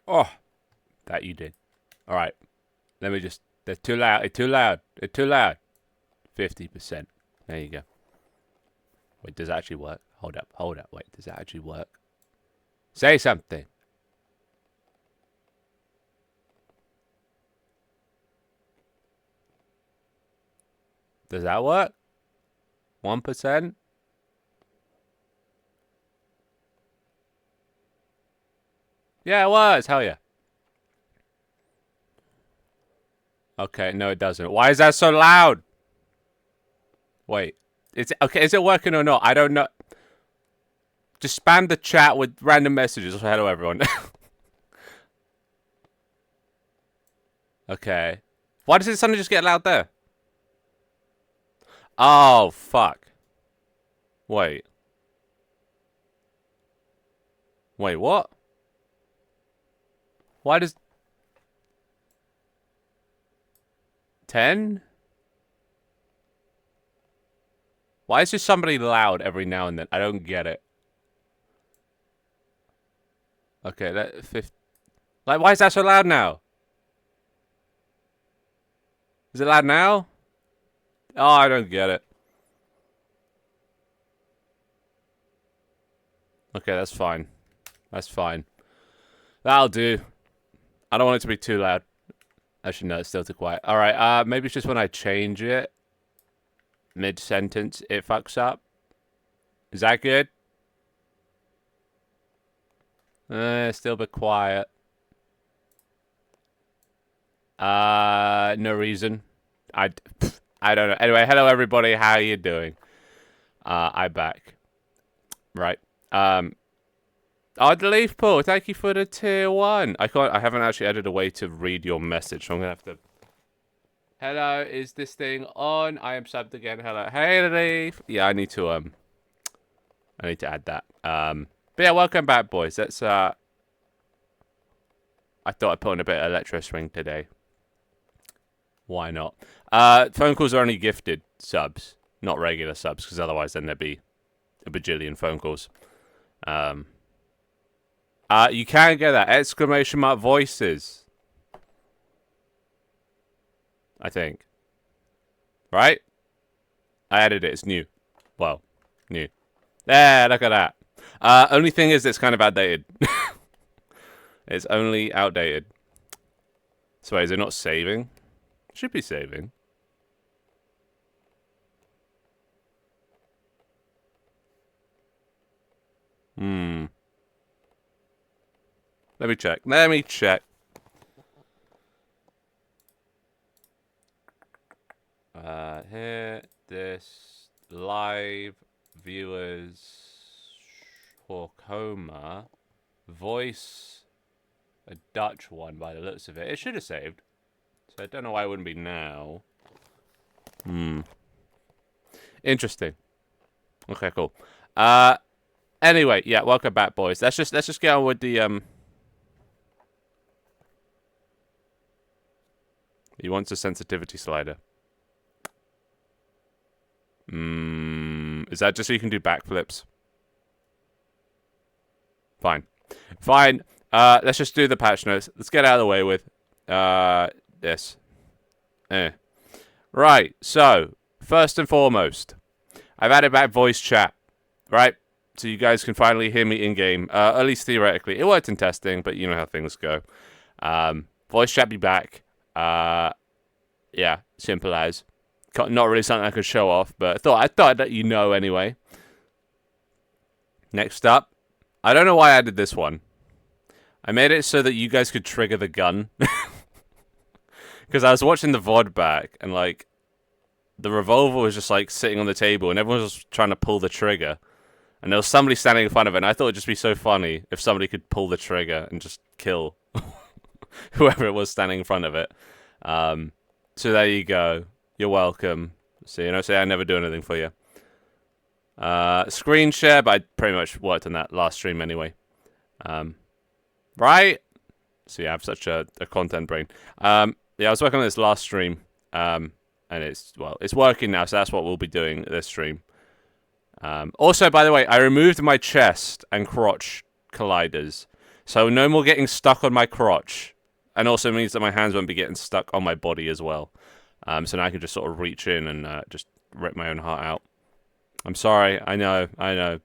Oh, that you did. All right. Let me just. They're too loud. It's too loud. It's too loud. 50%. There you go. Wait, does that actually work? Hold up. Hold up. Wait, does that actually work? Say something. Does that work? 1%? Yeah, it was. Hell yeah. Okay, no, it doesn't. Why is that so loud? Wait. It's okay. Is it working or not? I don't know. Just spam the chat with random messages. Hello, everyone. Okay. Why does it suddenly just get loud there? Oh, fuck. Wait. Wait, what? Why does... 10? Why is just somebody loud every now and then? I don't get it. Okay, that... 50... Like, why is that so loud now? Is it loud now? Oh, I don't get it. Okay, that's fine. That's fine. That'll do. I don't want it to be too loud. Actually, no, it's still too quiet. Alright, maybe it's just when I change it. Mid-sentence, it fucks up. Is that good? Still a bit quiet. No reason. I don't know. Anyway, hello everybody. How you doing? I'm back. Right. Odd Leaf Pool, thank you for the tier 1. I haven't actually added a way to read your message, so I'm gonna have to. Hello, is this thing on? I am subbed again. Hello. Hey Leaf. Yeah, I need to add that. But yeah, welcome back, boys. Let's I thought I'd put on a bit of Electro Swing today. Why not? Phone calls are only gifted subs, not regular subs, because otherwise then there'd be a bajillion phone calls. You can get that exclamation mark voices. I think. Right? I added it. It's new. Well, new. There, look at that. Only thing is it's kind of outdated. It's only outdated. So wait, is it not saving? It should be saving. Let me check. Let me check. Here, this live viewers Horkoma voice a Dutch one by the looks of it. It should have saved. So I don't know why it wouldn't be now. Interesting. Okay, cool. Anyway, yeah, welcome back, boys. Let's just get on with the He wants a sensitivity slider. Is that just so you can do backflips? Fine. Fine. Let's just do the patch notes. Let's get out of the way with this. Right, so, first and foremost, I've added back voice chat, right? So you guys can finally hear me in-game, at least theoretically. It worked in testing, but you know how things go. Voice chat be back. Yeah, simple as. Not really something I could show off, but I thought that you know anyway. Next up, I don't know why I did this one. I made it so that you guys could trigger the gun. Because I was watching the VOD back, and, like, the revolver was just, like, sitting on the table, and everyone was trying to pull the trigger. And there was somebody standing in front of it, and I thought it'd just be so funny if somebody could pull the trigger and just kill whoever it was standing in front of it. So there you go. You're welcome. So, you know, say I never do anything for you. Screen share, but I pretty much worked on that last stream anyway. Right? So yeah, I have such a content brain. Yeah, I was working on this last stream, and it's working now, so that's what we'll be doing this stream. Also, by the way, I removed my chest and crotch colliders. So no more getting stuck on my crotch. And also means that my hands won't be getting stuck on my body as well. So now I can just sort of reach in and just rip my own heart out. I'm sorry, I know.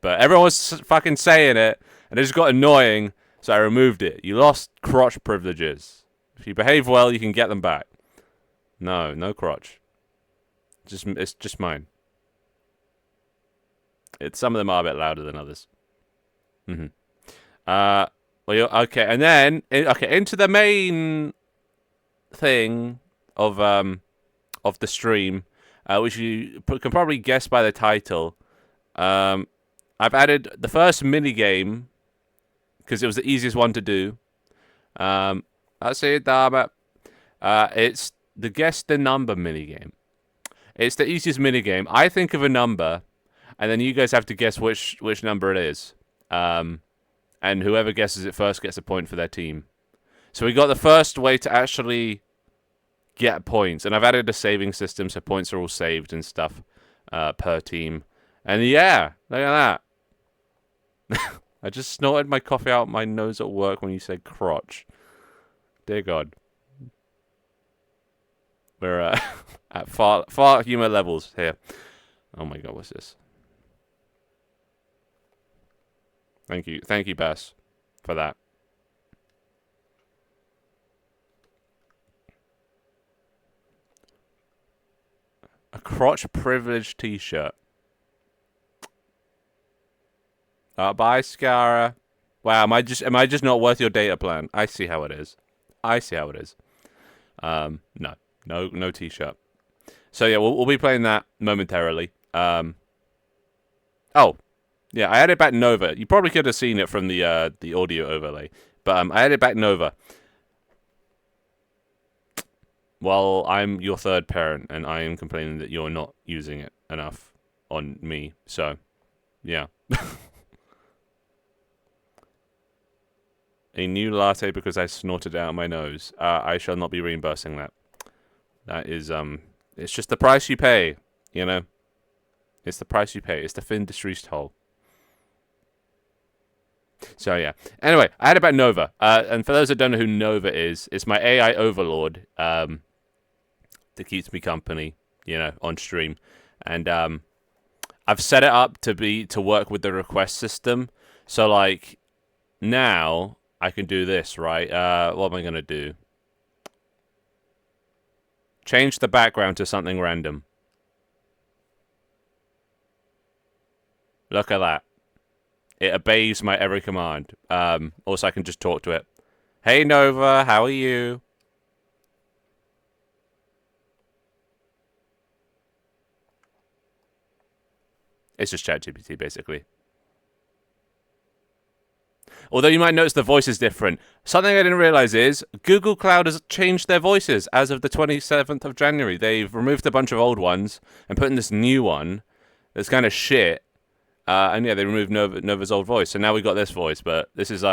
But everyone was fucking saying it, and it just got annoying, so I removed it. You lost crotch privileges. If you behave well, you can get them back. No crotch. It's just mine. Some of them are a bit louder than others. Okay, and then into the main thing of the stream, which you can probably guess by the title. I've added the first mini game because it was the easiest one to do. That's it, it's the guess the number mini game. It's the easiest mini game. I think of a number, and then you guys have to guess which number it is. And whoever guesses it first gets a point for their team. So we got the first way to actually get points, and I've added a saving system so points are all saved and stuff per team. And yeah, look at that. I just snorted my coffee out my nose at work when you said crotch. Dear God. We're at far humor levels here. Oh my God, what's this? Thank you, Bass, for that. A crotch privilege T-shirt. Bye, Scara. Wow, am I just not worth your data plan? I see how it is. No T-shirt. So yeah, we'll be playing that momentarily. Oh. Yeah, I added back Nova. You probably could have seen it from the audio overlay, but I added back Nova. Well, I'm your third parent, and I am complaining that you're not using it enough on me. So, yeah. A new latte because I snorted it out my nose. I shall not be reimbursing that. That is it's just the price you pay. You know, it's the price you pay. It's the industry's toll. So yeah. Anyway, I had about Nova, and for those that don't know who Nova is, it's my AI overlord that keeps me company, you know, on stream, and I've set it up to work with the request system. So like now I can do this, right? What am I gonna do? Change the background to something random. Look at that. It obeys my every command. Also, I can just talk to it. Hey, Nova, how are you? It's just ChatGPT, basically. Although you might notice the voice is different. Something I didn't realize is Google Cloud has changed their voices as of the 27th of January. They've removed a bunch of old ones and put in this new one that's kind of shit. And yeah, they removed Nova's old voice. So now we got this voice, but this is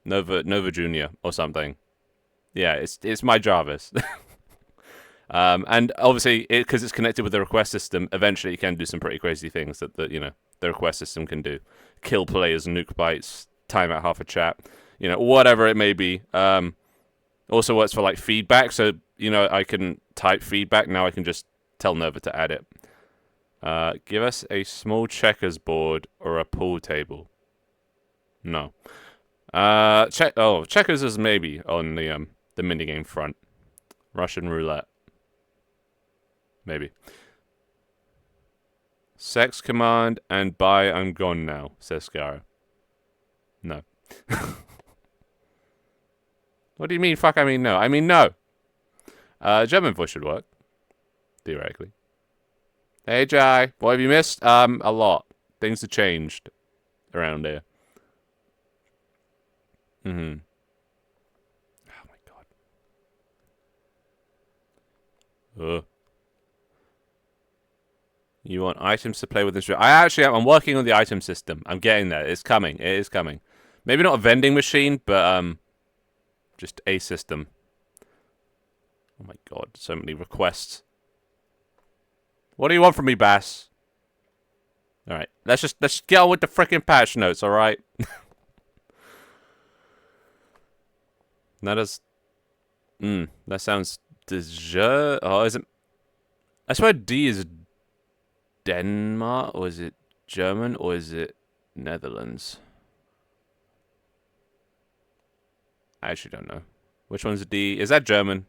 Nova Junior or something. Yeah, it's my Jarvis. And obviously, because it's connected with the request system, eventually it can do some pretty crazy things that the request system can do. Kill players, nuke bytes, time out half a chat, whatever it may be. Also works for like feedback, so I can type feedback. Now I can just tell Nova to add it. Give us a small checkers board or a pool table. No. Checkers is maybe on the minigame front. Russian roulette. Maybe. Sex command and bye, I'm gone now, says Scara. No. What do you mean, fuck, I mean no? I mean no. German voice should work. Theoretically. Hey, Jai. What have you missed? A lot. Things have changed around here. Oh, my God. You want items to play with this? I'm working on the item system. I'm getting there. It's coming. It is coming. Maybe not a vending machine, but just a system. Oh, my God. So many requests. What do you want from me, Bass? All right, let's get on with the freaking patch notes. All right. That is. That sounds. Dessert? Oh, is it? I swear D is Denmark, or is it German, or is it Netherlands? I actually don't know. Which one's D? Is that German?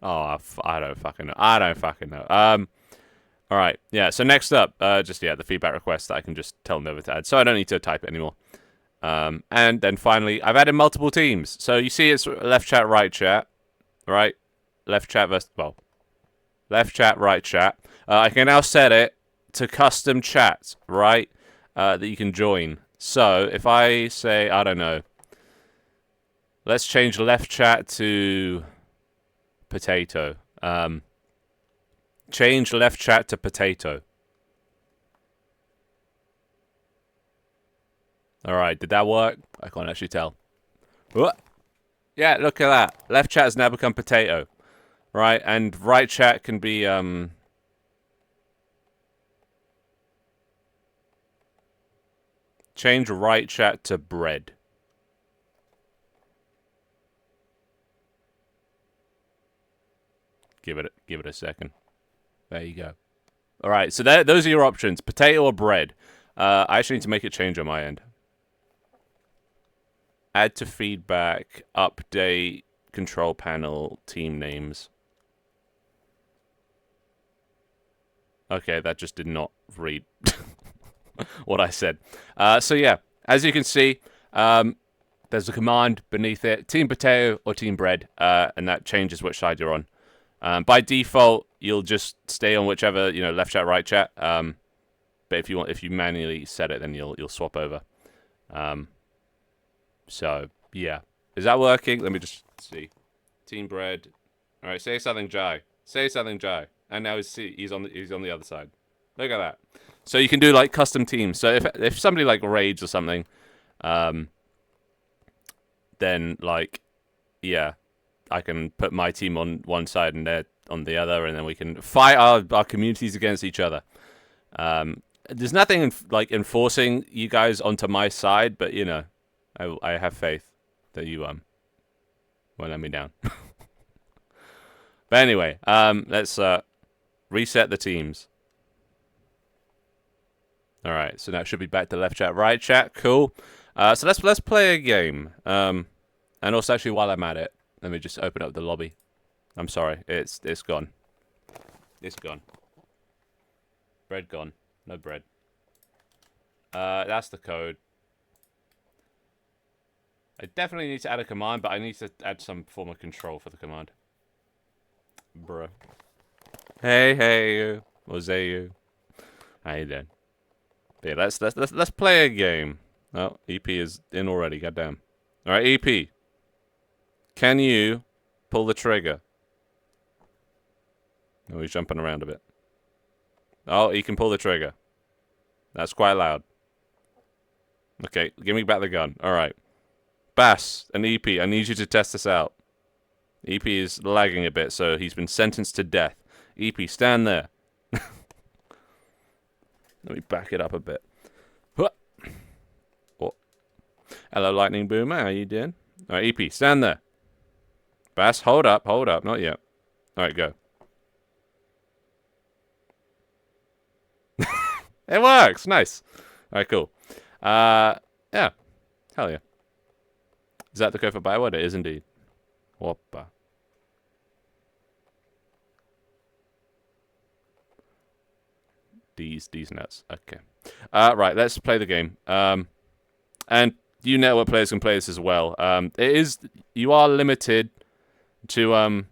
Oh, I don't fucking know. I don't fucking know. All right. Yeah. So next up, just the feedback request that I can just tell Nova to add, so I don't need to type it anymore. And then finally, I've added multiple teams. So you see, it's left chat, right chat, right? Left chat versus left chat, right chat. I can now set it to custom chat, right? That you can join. So if I say, I don't know, let's change left chat to potato. Change left chat to potato. Alright, did that work? I can't actually tell. What? Yeah, look at that. Left chat has now become potato. Right, and right chat can be, change right chat to bread. Give it a second. There you go. All right, so those are your options: potato or bread. I actually need to make a change on my end. Add to feedback, update, control panel, team names. Okay, that just did not read what I said. So yeah, as you can see, there's a command beneath it: Team Potato or Team Bread, and that changes which side you're on. By default, you'll just stay on whichever, left chat, right chat. But if you manually set it, then you'll swap over. So yeah, is that working? Let me just see. Team Bread. All right, say something, Jai. Say something, Jai. And now he's on the other side. Look at that. So you can do like custom teams. So if somebody like raids or something, then like, yeah, I can put my team on one side and they're on the other, and then we can fight our communities against each other. There's nothing like enforcing you guys onto my side, but I have faith that you won't let me down. But anyway, let's reset the teams. All right, so now it should be back to left chat, right chat. Cool. So let's play a game. And also, actually, while I'm at it, let me just open up the lobby. I'm sorry, it's gone. It's gone. Bread gone. No bread. That's the code. I definitely need to add a command, but I need to add some form of control for the command. Bruh. Hey, you. Was you? How you doing? Yeah, let's play a game. Oh, EP is in already. Goddamn. All right, EP. Can you pull the trigger? Oh, he's jumping around a bit. Oh, he can pull the trigger. That's quite loud. Okay, give me back the gun. All right. Bass and EP, I need you to test this out. EP is lagging a bit, so he's been sentenced to death. EP, stand there. Let me back it up a bit. Oh. Hello, Lightning Boomer. How you doing? All right, EP, stand there. Bass, hold up. Not yet. All right, go. It works. Nice. All right, cool. Yeah. Hell yeah. Is that the code for byword? It is indeed. Whoppa. These nuts. Okay. Right, let's play the game. And you network players can play this as well. You are limited to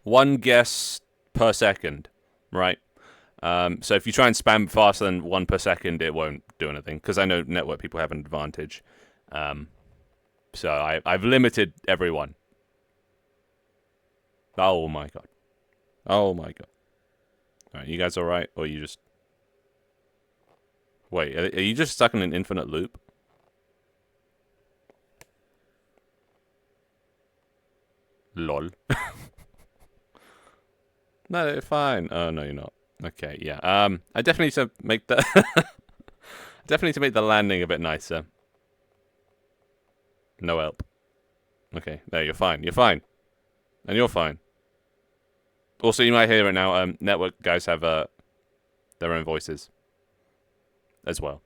one guess per second, right? So if you try and spam faster than one per second, it won't do anything, because I know network people have an advantage. So I've limited everyone. Oh my god. Alright, you guys alright? Or you just... Wait, are you just stuck in an infinite loop? Lol. No, they're fine. Oh, no, you're not. Okay, yeah. I definitely need to make the... definitely need to make the landing a bit nicer. No help. Okay, there, you're fine. You're fine. And you're fine. Also, you might hear it now. Network guys have their own voices as well.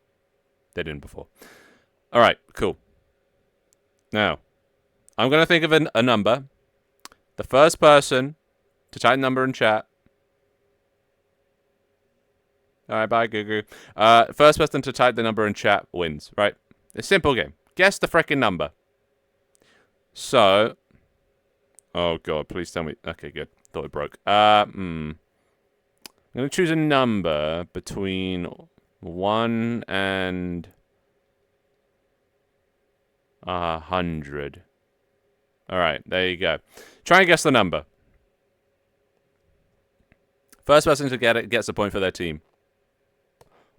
They didn't before. All right, cool. Now, I'm going to think of a number. The first person to type number in chat. All right, bye, Gugu. First person to type the number in chat wins, right? It's a simple game. Guess the frickin' number. So, oh god, please tell me. Okay, good. Thought it broke. I'm gonna choose a number between 1 and 100. All right, there you go. Try and guess the number. First person to get it gets a point for their team.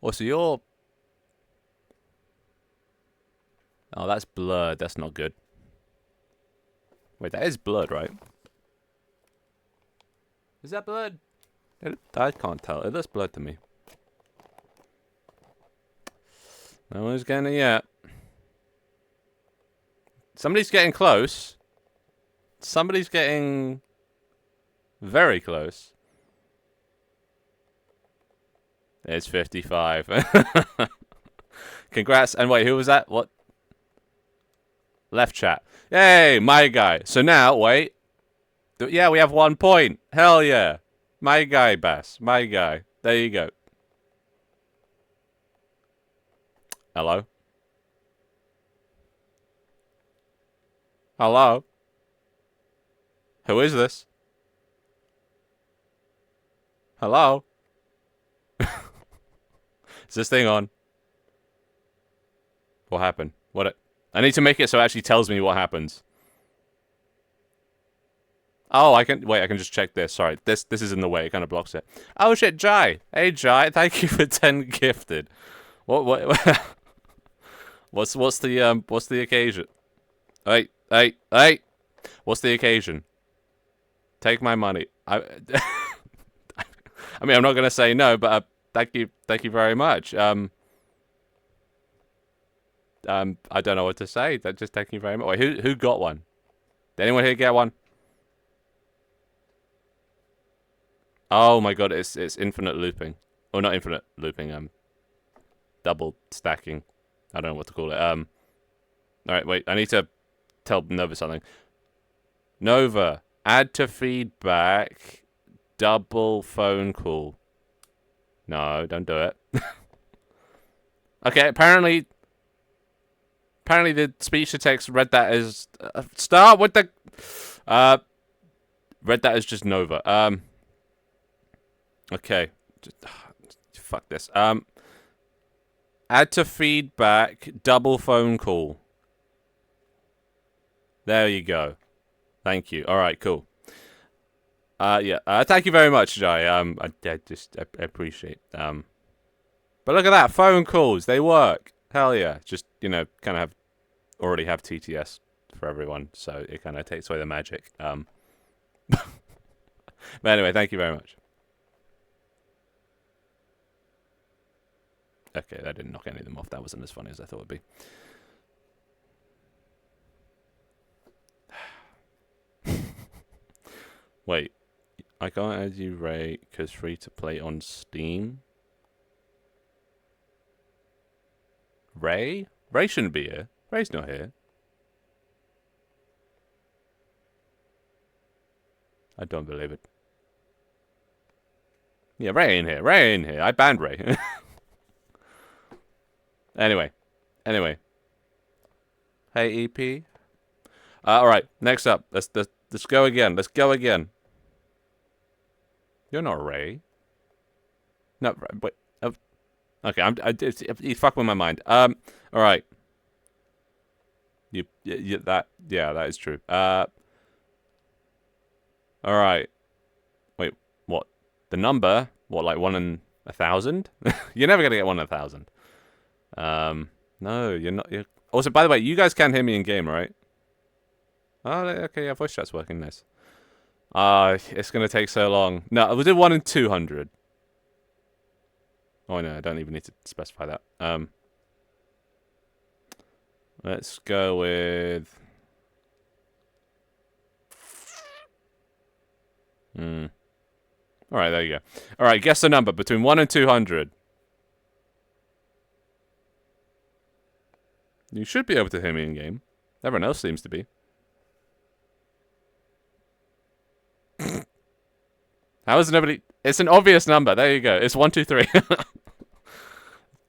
Also, you're... Oh, that's blurred. That's not good. Wait, that is blurred, right? Is that blurred? I can't tell. It looks blurred to me. No one's getting it yet. Somebody's getting close. Somebody's getting very close. It's 55. Congrats. And wait, who was that? What? Left chat. Yay, my guy. So now, wait. Yeah, we have 1 point. Hell yeah. My guy, Bass. My guy. There you go. Hello? Hello? Who is this? Hello? Is this thing on? What happened? I need to make it so it actually tells me what happens. Oh, I can just check this. Sorry, this is in the way. It kind of blocks it. Oh shit, Jai. Hey Jai, thank you for 10 gifted. What what's the occasion? Hey. What's the occasion? Take my money. I mean, I'm not gonna say no, but thank you very much. I don't know what to say. Just thank you very much. Wait, who got one? Did anyone here get one? Oh my god, it's infinite looping. Oh, not infinite looping. Double stacking. I don't know what to call it. All right, wait. I need to tell Nova something. Nova, add to feedback. Double phone call. No, don't do it. Okay, apparently the speech to text read that as start with the read that as just Nova. Okay, fuck this. Add to feedback. Double phone call. There you go. Thank you. All right, cool. Yeah. Thank you very much, Jai. I appreciate. But look at that, phone calls. They work. Hell yeah. Just kind of already have TTS for everyone, so it kind of takes away the magic. But anyway, thank you very much. Okay, that didn't knock any of them off. That wasn't as funny as I thought it'd be. Wait, I can't add you, Ray, because free to play on Steam. Ray? Ray shouldn't be here. Ray's not here. I don't believe it. Yeah, Ray ain't here. Ray ain't here. I banned Ray. Anyway. Hey, EP. All right. Next up, let's go again. Let's go again. You're not Ray. No, wait. Okay, you fuck with my mind. All right. That is true. All right. Wait, what? The number? What, like 1 in 1,000? You're never gonna get 1 in 1,000. No, you're not. Also, by the way, you guys can hear me in game, right? Oh, okay, yeah, voice chat's working. Nice. It's gonna take so long. No, we'll do 1 in 200. Oh no, I don't even need to specify that. Let's go with... Alright, there you go. Alright, guess the number between 1 and 200. You should be able to hear me in game. Everyone else seems to be. How is nobody... It's an obvious number. There you go. It's 1, 2, 3.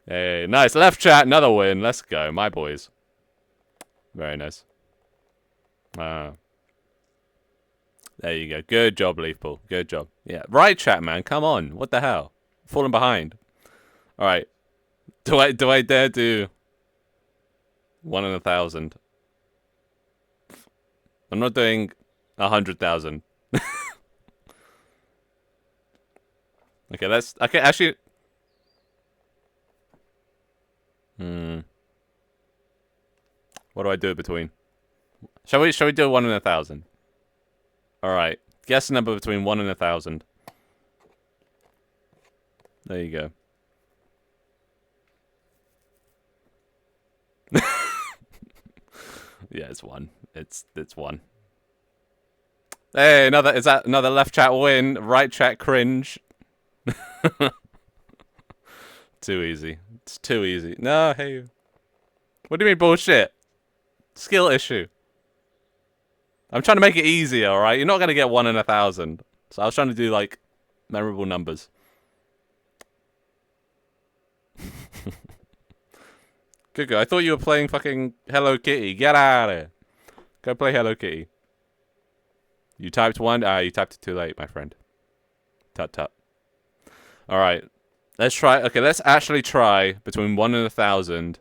Hey, nice. Left chat, another win. Let's go, my boys. Very nice. There you go. Good job, Leafball. Good job. Yeah. Right chat, man. Come on. What the hell? Falling behind. Alright. Do I dare do 1 in 1,000? I'm not doing 100,000. Okay, let's... Okay, actually... What do I do between? Shall we do 1 in 1,000? Alright. Guess the number between 1 and 1,000. There you go. Yeah, it's 1. It's 1. Hey, is that another left chat win? Right chat cringe. Too easy. It's too easy. No, hey. What do you mean bullshit? Skill issue. I'm trying to make it easier, alright? You're not going to get 1 in 1,000. So I was trying to do, like, memorable numbers. Good go. I thought you were playing fucking Hello Kitty. Get out of here. Go play Hello Kitty. You typed 1? You typed it too late, my friend. Tut tut. Alright. Let's try. Okay, let's actually try between 1 and 1,000.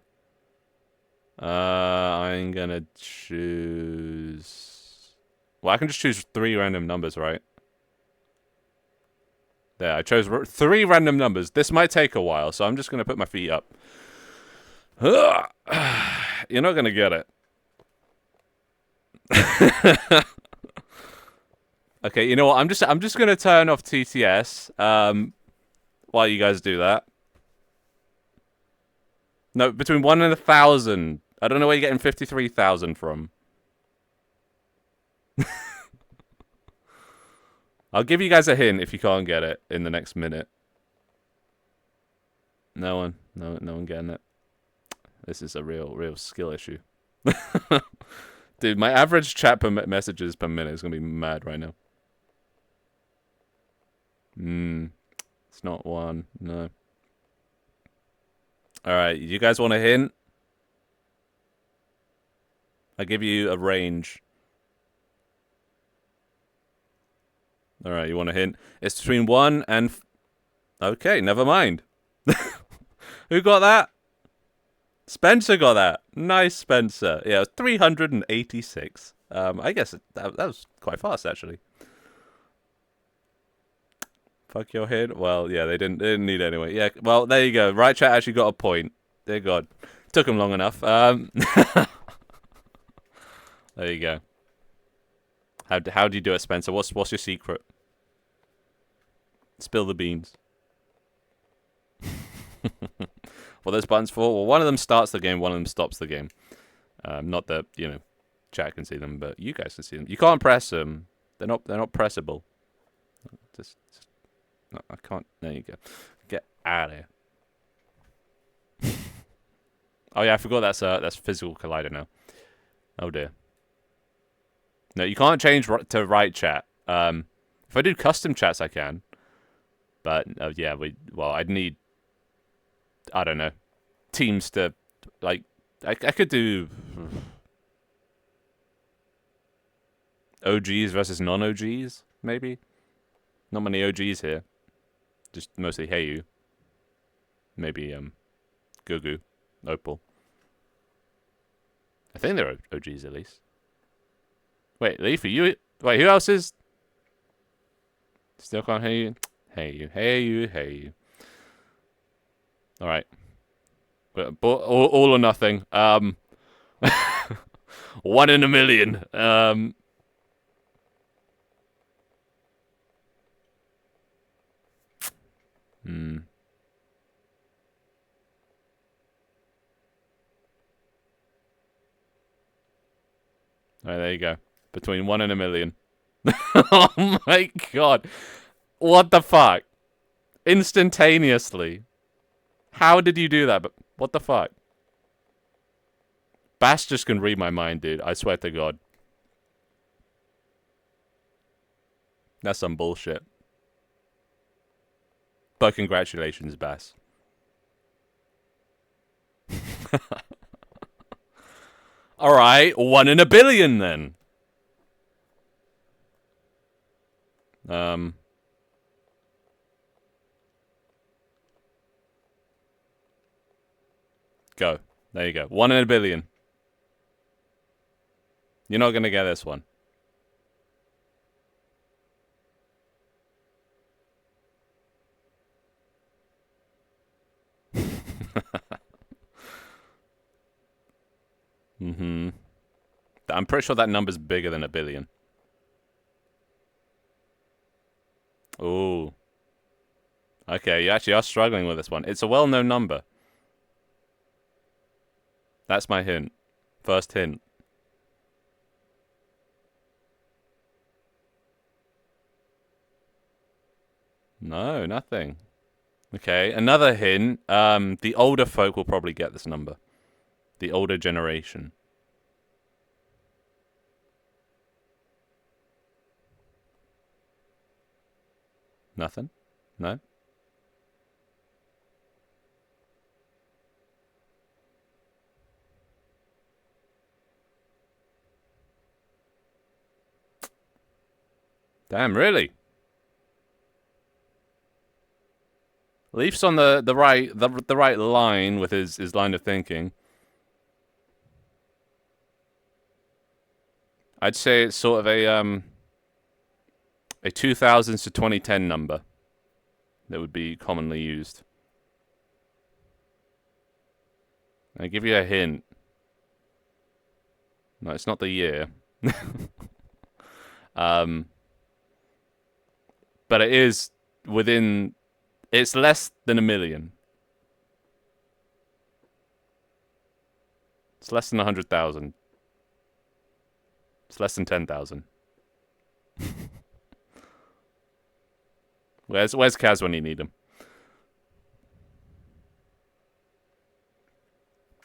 I'm gonna choose... Well, I can just choose 3 random numbers, right? There, I chose 3 random numbers. This might take a while, so I'm just gonna put my feet up. You're not gonna get it. Okay, you know what? I'm just gonna turn off TTS while you guys do that. No, between 1 and 1,000. I don't know where you're getting 53,000 from. I'll give you guys a hint if you can't get it in the next minute. No one getting it. This is a real skill issue. Dude, my average chat per messages per minute is gonna be mad right now. It's not 1. No. Alright, you guys want a hint? I'll give you a range. Alright, you want a hint? It's between 1 and... Okay, never mind. Who got that? Spencer got that. Nice, Spencer. Yeah, it was 386. I guess that was quite fast, actually. Fuck your head. Well, yeah, they didn't need it anyway. Yeah, well, there you go. Right chat actually got a point. Dear God. Took him long enough. There you go. How do you do it, Spencer? What's your secret? Spill the beans. What those buttons for? Well, one of them starts the game, one of them stops the game. Not that, you know, chat can see them, but you guys can see them. You can't press them. They're not pressable. Just no, I can't. There you go. Get out of here. Oh yeah, I forgot that's physical collider now. Oh dear. No, you can't change to right chat. If I do custom chats, I can. But yeah, I'd need, I don't know, teams to, like, I could do OGs versus non-OGs, maybe. Not many OGs here. Just mostly Hey You. Maybe Gugu, Opal. I think they're OGs at least. Wait, Leafy, wait, who else is? Still can't hear you. Hey you. All right, but all or nothing. 1 in a million. Alright, there you go. Between 1 and a million. Oh my god. What the fuck? Instantaneously. How did you do that? But what the fuck? Bass just can read my mind, dude. I swear to God. That's some bullshit. But congratulations, Bass. Alright, 1 in a billion then. Go. There you go. 1 in a billion. You're not gonna get this one. Mm-hmm. I'm pretty sure that number's bigger than a billion. Ooh. Okay, you actually are struggling with this one. It's a well-known number. That's my hint. First hint. No, nothing. Okay, another hint. The older folk will probably get this number. The older generation. Nothing? No? Damn, really? Leaf's on the right line with his line of thinking. I'd say it's sort of a 2000s to 2010 number that would be commonly used. I'll give you a hint. No, it's not the year. But it is within... It's less than a million. It's less than 100,000. It's less than 10,000. Where's Kaz when you need him?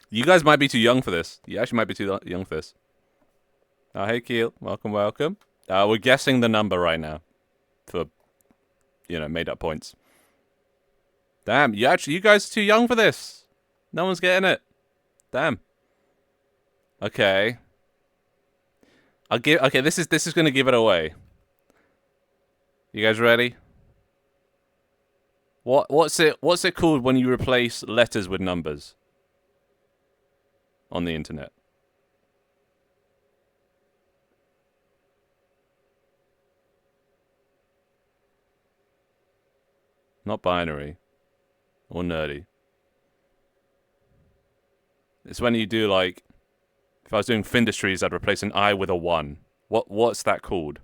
You guys might be too young for this. You actually might be too young for this. Oh, hey, Keel. Welcome, welcome. We're guessing the number right now. For, made up points. Damn, you guys are too young for this. No one's getting it. Damn. Okay. Okay, this is gonna give it away. You guys ready? What's it called when you replace letters with numbers on the internet? Not binary or nerdy. It's when you do, like, if I was doing Findustries, I'd replace an I with a 1. What's that called?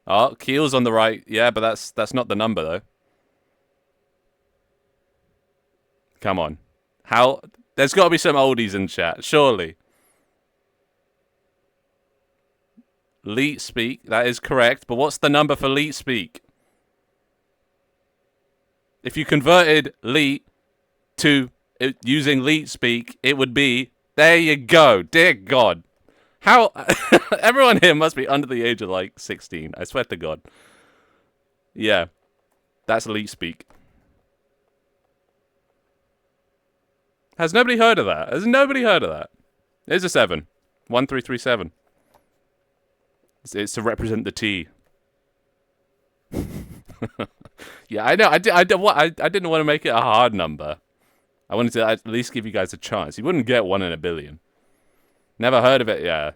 Oh, Keel's on the right. Yeah, but that's not the number, though. Come on. How? There's got to be some oldies in chat, surely. Leet speak, that is correct. But what's the number for Leet speak? If you converted Leet to using Leet speak, it would be... There you go. Dear God. How... Everyone here must be under the age of, like, 16. I swear to God. Yeah. That's Leet speak. Has nobody heard of that? Has nobody heard of that? There's a 7. 1337. It's to represent the T. Yeah, I know. I didn't want to make it a hard number. I wanted to at least give you guys a chance. You wouldn't get 1 in a billion. Never heard of it, yeah.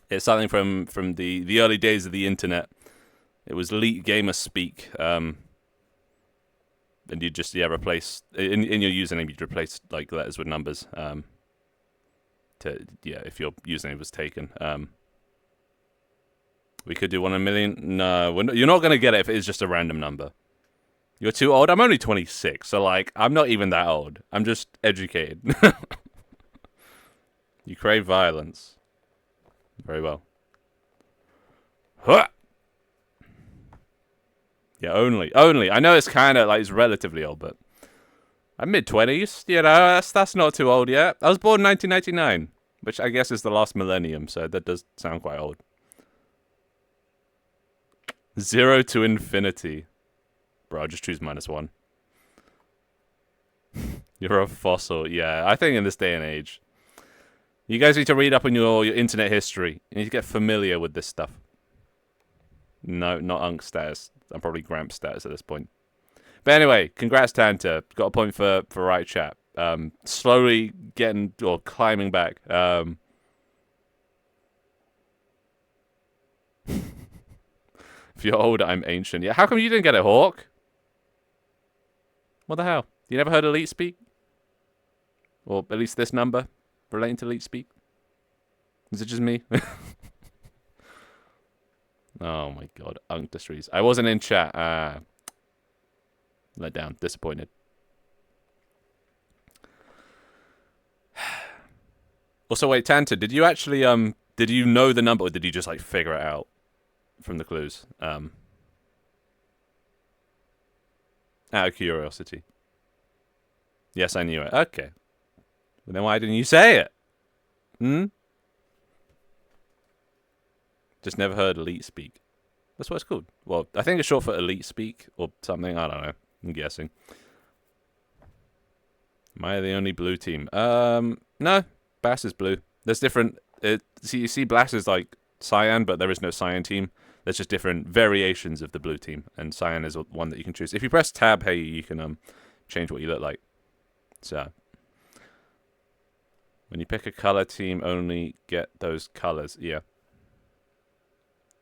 It's something from the early days of the internet. It was Leet Gamer Speak. And you just, replace... In your username, you'd replace, like, letters with numbers. If your username was taken. We could do 1 in a million. No, you're not going to get it if it is just a random number. You're too old. I'm only 26, so, like, I'm not even that old. I'm just educated. You crave violence. Very well. Huh! Yeah, only. I know it's kind of like it's relatively old, but I'm mid-20s. You know, that's not too old yet. I was born in 1999, which I guess is the last millennium, so that does sound quite old. 0 to infinity. Bro, I'll just choose -1. You're a fossil. Yeah, I think in this day and age, you guys need to read up on your internet history. You need to get familiar with this stuff. No, not Unk status. I'm probably Gramp status at this point. But anyway, congrats, Tanta. Got a point for right chat. Slowly getting or climbing back. If you're older, I'm ancient. Yeah, how come you didn't get it, Hawk? What the hell? You never heard Elite speak? Or at least this number relating to Elite speak? Is it just me? Oh my god, Unctistries. I wasn't in chat. Let down. Disappointed. Also, wait, Tanta, did you actually did you know the number, or did you just like figure it out from the clues? Out of curiosity. Yes, I knew it. Okay. Well, then why didn't you say it? Hmm? Just never heard Elite speak. That's what it's called. Well, I think it's short for Elite speak or something. I don't know. I'm guessing. Am I the only blue team? No. Bass is blue. There's different... you see Blass is like Cyan, but there is no Cyan team. There's just different variations of the blue team, and Cyan is one that you can choose. If you press tab, hey, you can change what you look like. So... when you pick a color team, only get those colors. Yeah.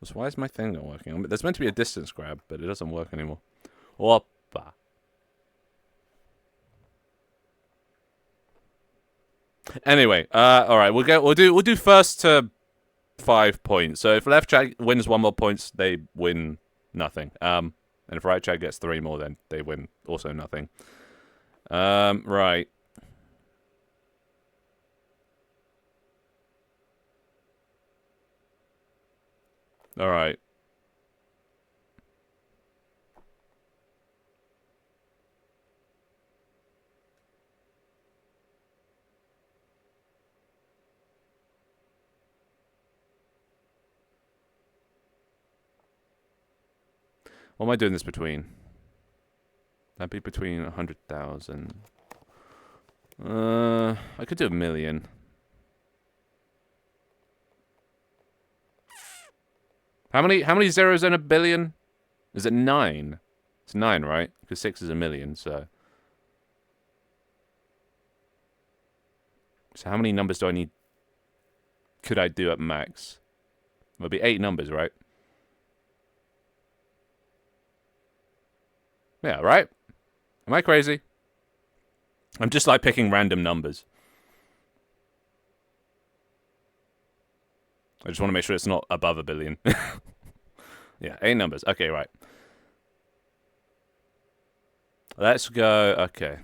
So why is my thing not working? There's meant to be a distance grab, but it doesn't work anymore. Oppa. Anyway, all right, we'll do first to 5 points. So if left chat wins 1 more points, they win nothing. And if right chat gets 3 more, then they win also nothing. Right. All right. What am I doing this between? That'd be between 100,000. I could do 1 million. How many zeros in a billion? Is it 9? It's 9, right? Because 6 is 1 million, so... So how many numbers do I need? Could I do at max? It'll be 8 numbers, right? Yeah, right? Am I crazy? I'm just like picking random numbers. I just want to make sure it's not above 1 billion. Yeah, 8 numbers. Okay, right. Let's go. Okay.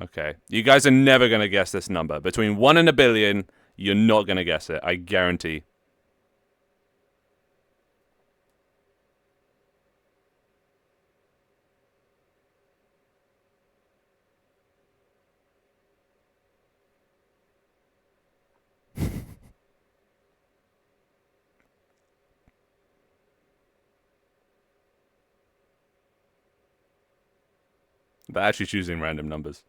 Okay. You guys are never going to guess this number. Between 1 and 1 billion, you're not going to guess it. I guarantee. They're actually choosing random numbers.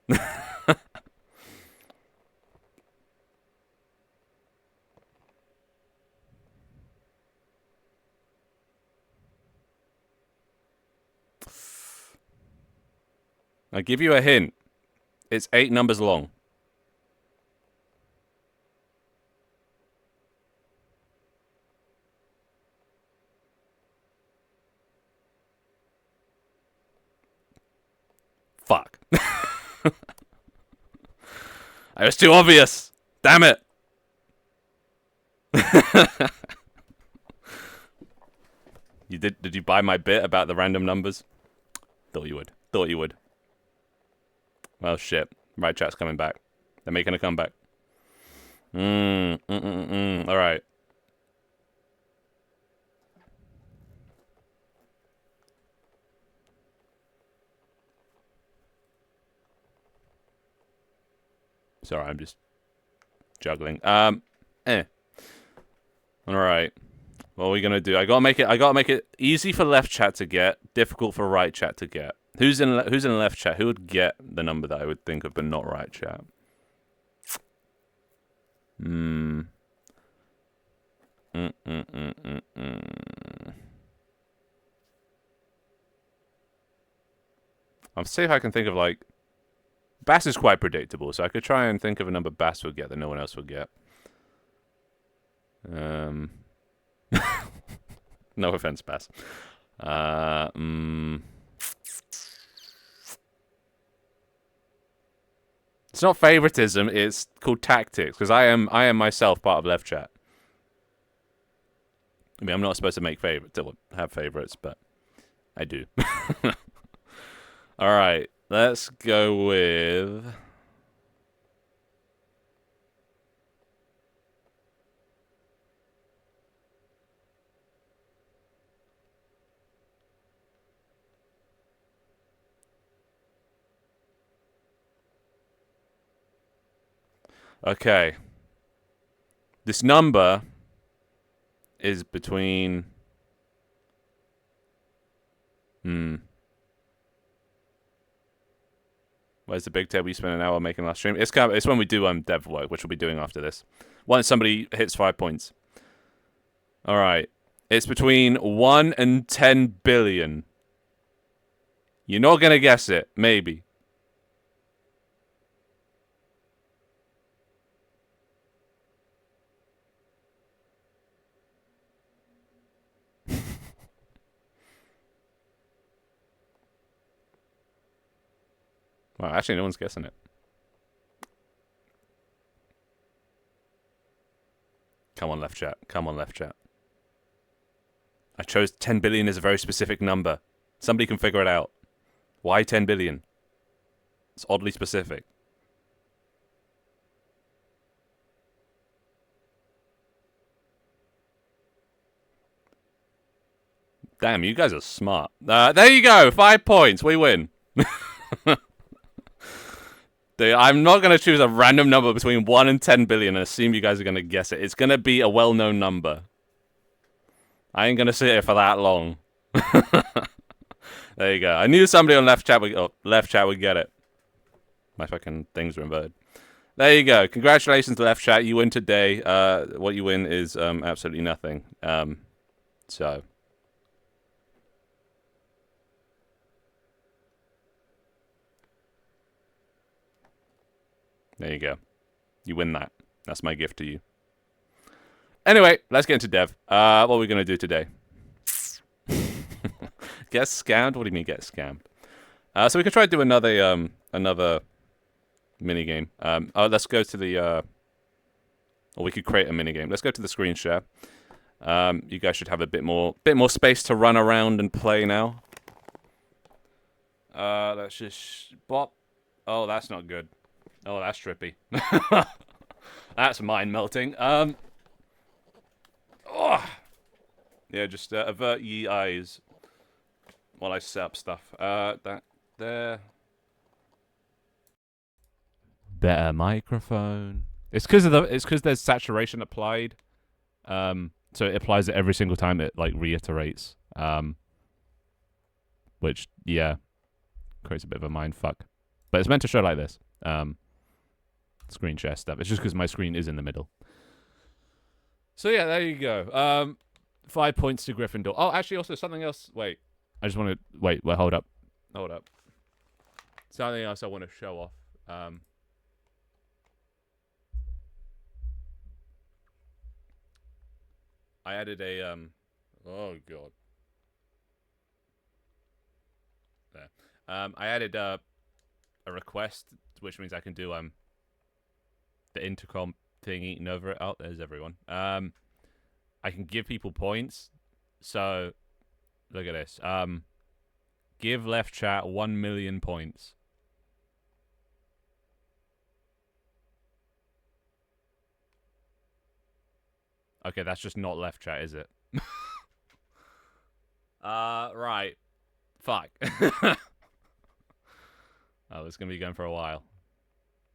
I'll give you a hint. It's 8 numbers long. Fuck. It was too obvious. Damn it. Did you buy my bit about the random numbers? Thought you would. Thought you would. Well, shit. Right chat's coming back. They're making a comeback. All right. Sorry, I'm just juggling. All right. What are we gonna do? I gotta make it easy for left chat to get, difficult for right chat to get. Who's in left chat? Who would get the number that I would think of, but not right chat? I'll see if I can think of like. Bass is quite predictable, so I could try and think of a number Bass would get that no one else would get. No offense, Bass. It's not favoritism. It's called tactics because I am myself part of left chat. I mean, I'm not supposed to have favorites, but I do. All right, let's go with. Okay. This number is between. Where's the big table you spent an hour making last stream? It's when we do dev work, which we'll be doing after this. Once somebody hits 5 points. All right. It's between 1 and 10 billion. You're not gonna guess it, maybe. Wow, actually, no one's guessing it. Come on, left chat. Come on, left chat. I chose 10 billion as a very specific number. Somebody can figure it out. Why 10 billion? It's oddly specific. Damn, you guys are smart. There you go. 5 points. We win. I'm not going to choose a random number between 1 and 10 billion and assume you guys are going to guess it. It's going to be a well-known number. I ain't going to sit here for that long. There you go. I knew somebody on left chat would get it. My fucking things are inverted. There you go. Congratulations to left chat. You win today. What you win is absolutely nothing. So... There you go. You win that. That's my gift to you. Anyway, let's get into dev. What are we going to do today? Get scammed? What do you mean get scammed? So we could try to do another mini game. Let's go to the... or we could create a mini game. Let's go to the screen share. You guys should have a bit more space to run around and play now. Let's just... Bop. Oh, that's not good. Oh, that's trippy. That's mind melting. Oh. Yeah, just avert ye eyes while I set up stuff. That there. Better microphone. It's because there's saturation applied. So it applies it every single time it like reiterates. Which yeah, creates a bit of a mind fuck. But it's meant to show like this. Screen share stuff. It's just because my screen is in the middle. So yeah, there you go. 5 points to Gryffindor. Oh, actually, also something else. Wait, I just want to wait. Hold up. Something else I want to show off. I added a Oh god. There. I added a request, which means I can do the intercom thing eating over it. Oh, there's everyone. I can give people points. So look at this. Give left chat 1 million points. Okay, that's just not left chat, is it? Right. Fuck. Oh, it's gonna be going for a while.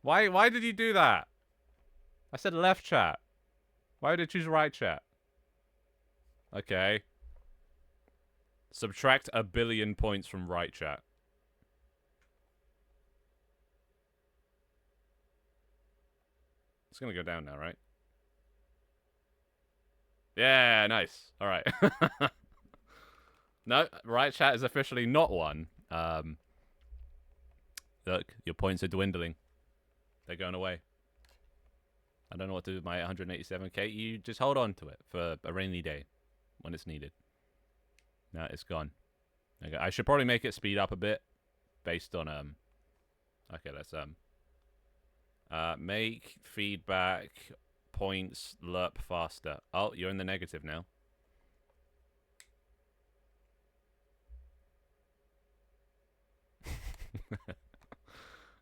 Why did you do that? I said left chat. Why did you choose right chat? Okay. Subtract 1 billion points from right chat. It's gonna go down now, right? Yeah, nice. All right. No, right chat is officially not one. Look, your points are dwindling. They're going away. I don't know what to do with my 187k. You just hold on to it for a rainy day when it's needed. No, it's gone. Okay, I should probably make it speed up a bit based on okay, let's make feedback points lerp faster. Oh, you're in the negative now.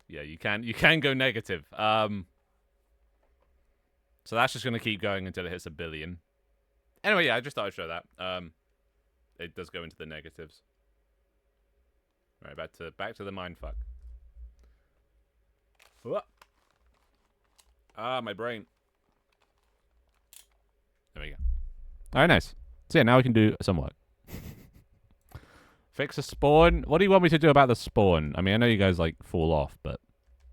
Yeah, you can go negative. So that's just gonna keep going until it hits 1 billion. Anyway, yeah, I just thought I'd show that. It does go into the negatives. All right, back to the mindfuck. Ah, my brain. There we go. All right, nice. So yeah, now we can do some work. Fix a spawn. What do you want me to do about the spawn? I mean, I know you guys like fall off, but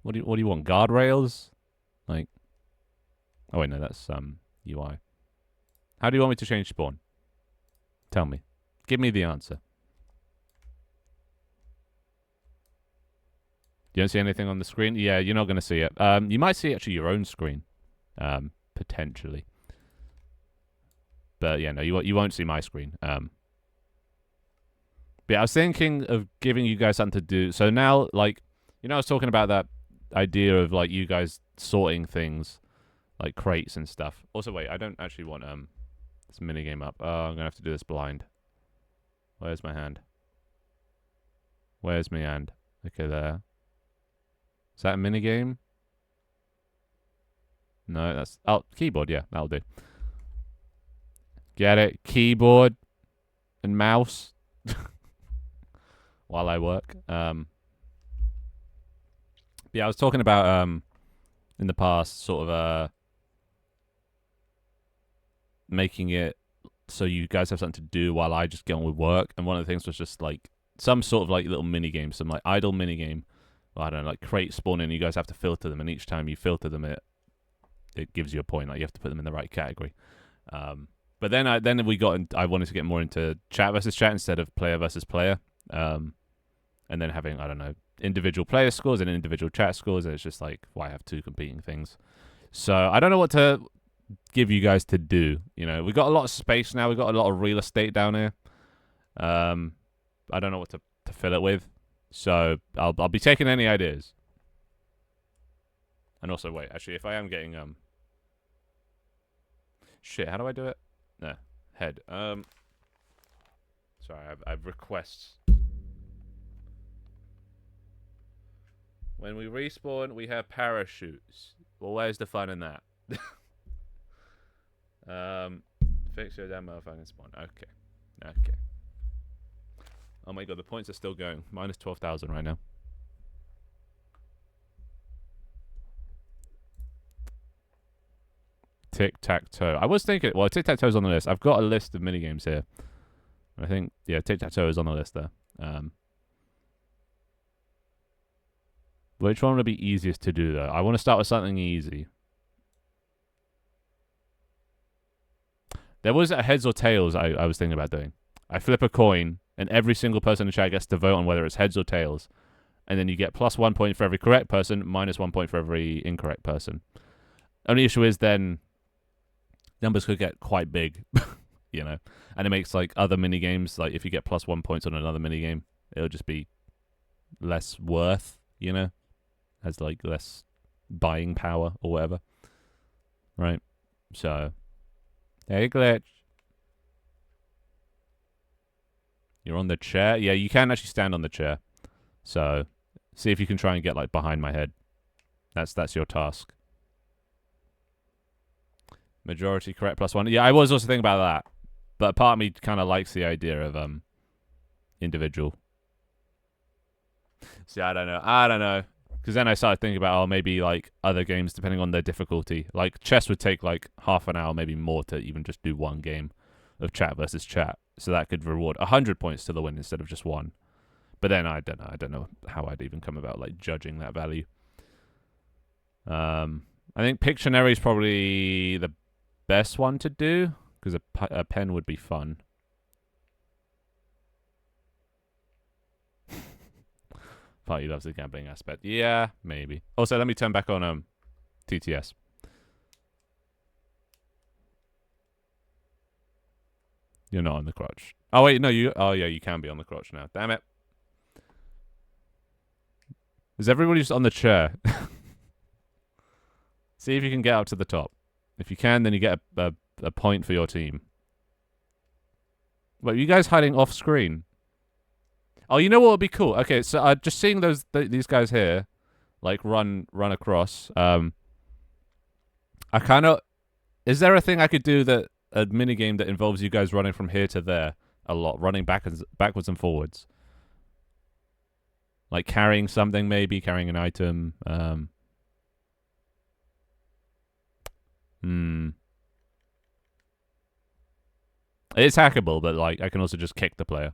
what do you want? Guardrails? Like, oh wait, no, that's UI. How do you want me to change spawn? Tell me. Give me the answer. You don't see anything on the screen? Yeah, you're not going to see it. You might see actually your own screen, potentially. But yeah, no, you won't see my screen. But yeah, I was thinking of giving you guys something to do. So now, like, you know, I was talking about that idea of like you guys sorting things, like crates and stuff. Also, wait, I don't actually want this minigame up. Oh, I'm gonna have to do this blind. Where's my hand? Where's my hand? Okay, there. Is that a minigame? No, that's... Oh, keyboard, yeah, that'll do. Get it? Keyboard and mouse while I work. Yeah, I was talking about, in the past, sort of, making it so you guys have something to do while I just get on with work. And one of the things was just, like, some sort of, like, little minigame, some, like, idle minigame. I don't know, like crate spawning, you guys have to filter them, and each time you filter them, it gives you a point. Like you have to put them in the right category. But then I wanted to get more into chat versus chat instead of player versus player. And then having, I don't know, individual player scores and individual chat scores. And it's just like, why have two competing things? So I don't know what to give you guys to do. You know, we got a lot of space now. We got a lot of real estate down here. I don't know what to fill it with. So I'll be taking any ideas. And also, wait, actually, if I am getting shit, how do I do it? No, head. Sorry, I've requests. When we respawn, we have parachutes. Well, where's the fun in that? Fix your damn motherfucking spawn. Okay. Oh my god, the points are still going. Minus 12,000 right now. Tic-tac-toe. I was thinking, well, tic-tac-toe's on the list. I've got a list of minigames here. I think, yeah, tic-tac-toe is on the list there. Which one would be easiest to do, though? I want to start with something easy. There was a heads or tails I was thinking about doing. I flip a coin, and every single person in the chat gets to vote on whether it's heads or tails. And then you get plus 1 point for every correct person, minus 1 point for every incorrect person. Only issue is then numbers could get quite big, you know. And it makes like other minigames, like if you get plus 1 points on another minigame, it'll just be less worth, you know. Has like less buying power or whatever. Right? So, hey glitch. You're on the chair? Yeah, you can actually stand on the chair. So, see if you can try and get, like, behind my head. That's your task. Majority correct +1. Yeah, I was also thinking about that. But part of me kind of likes the idea of individual. See, I don't know. Because then I started thinking about, maybe, like, other games, depending on their difficulty. Like, chess would take, like, half an hour, maybe more, to even just do one game of chat versus chat. So that could reward 100 points to the win instead of just one. But then, I don't know how I'd even come about, like, judging that value. I think Pictionary is probably the best one to do, because a pen would be fun. Party loves the gambling aspect. Yeah, maybe. Also, let me turn back on TTS. You're not on the crotch. Oh wait, no, you. Oh yeah, you can be on the crotch now. Damn it. Is everybody just on the chair? See if you can get up to the top. If you can, then you get a point for your team. Wait, are you guys hiding off screen? Oh, you know what would be cool? Okay, so just seeing these guys here, like run across. I kind of. Is there a thing I could do that a mini game that involves you guys running from here to there a lot, running backwards and forwards, like carrying something, maybe carrying an item. It's hackable, but like I can also just kick the player.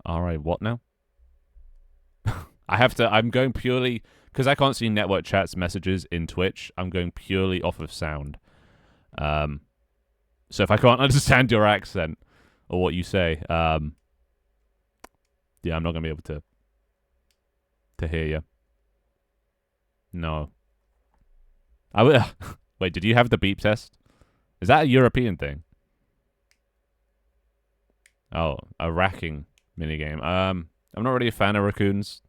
All right, what now? I'm going purely because I can't see network chats messages in Twitch. I'm going purely off of sound. So if I can't understand your accent or what you say, yeah, I'm not gonna be able to hear you. No. Wait, did you have the beep test? Is that a European thing? Oh, a racking minigame. I'm not really a fan of raccoons.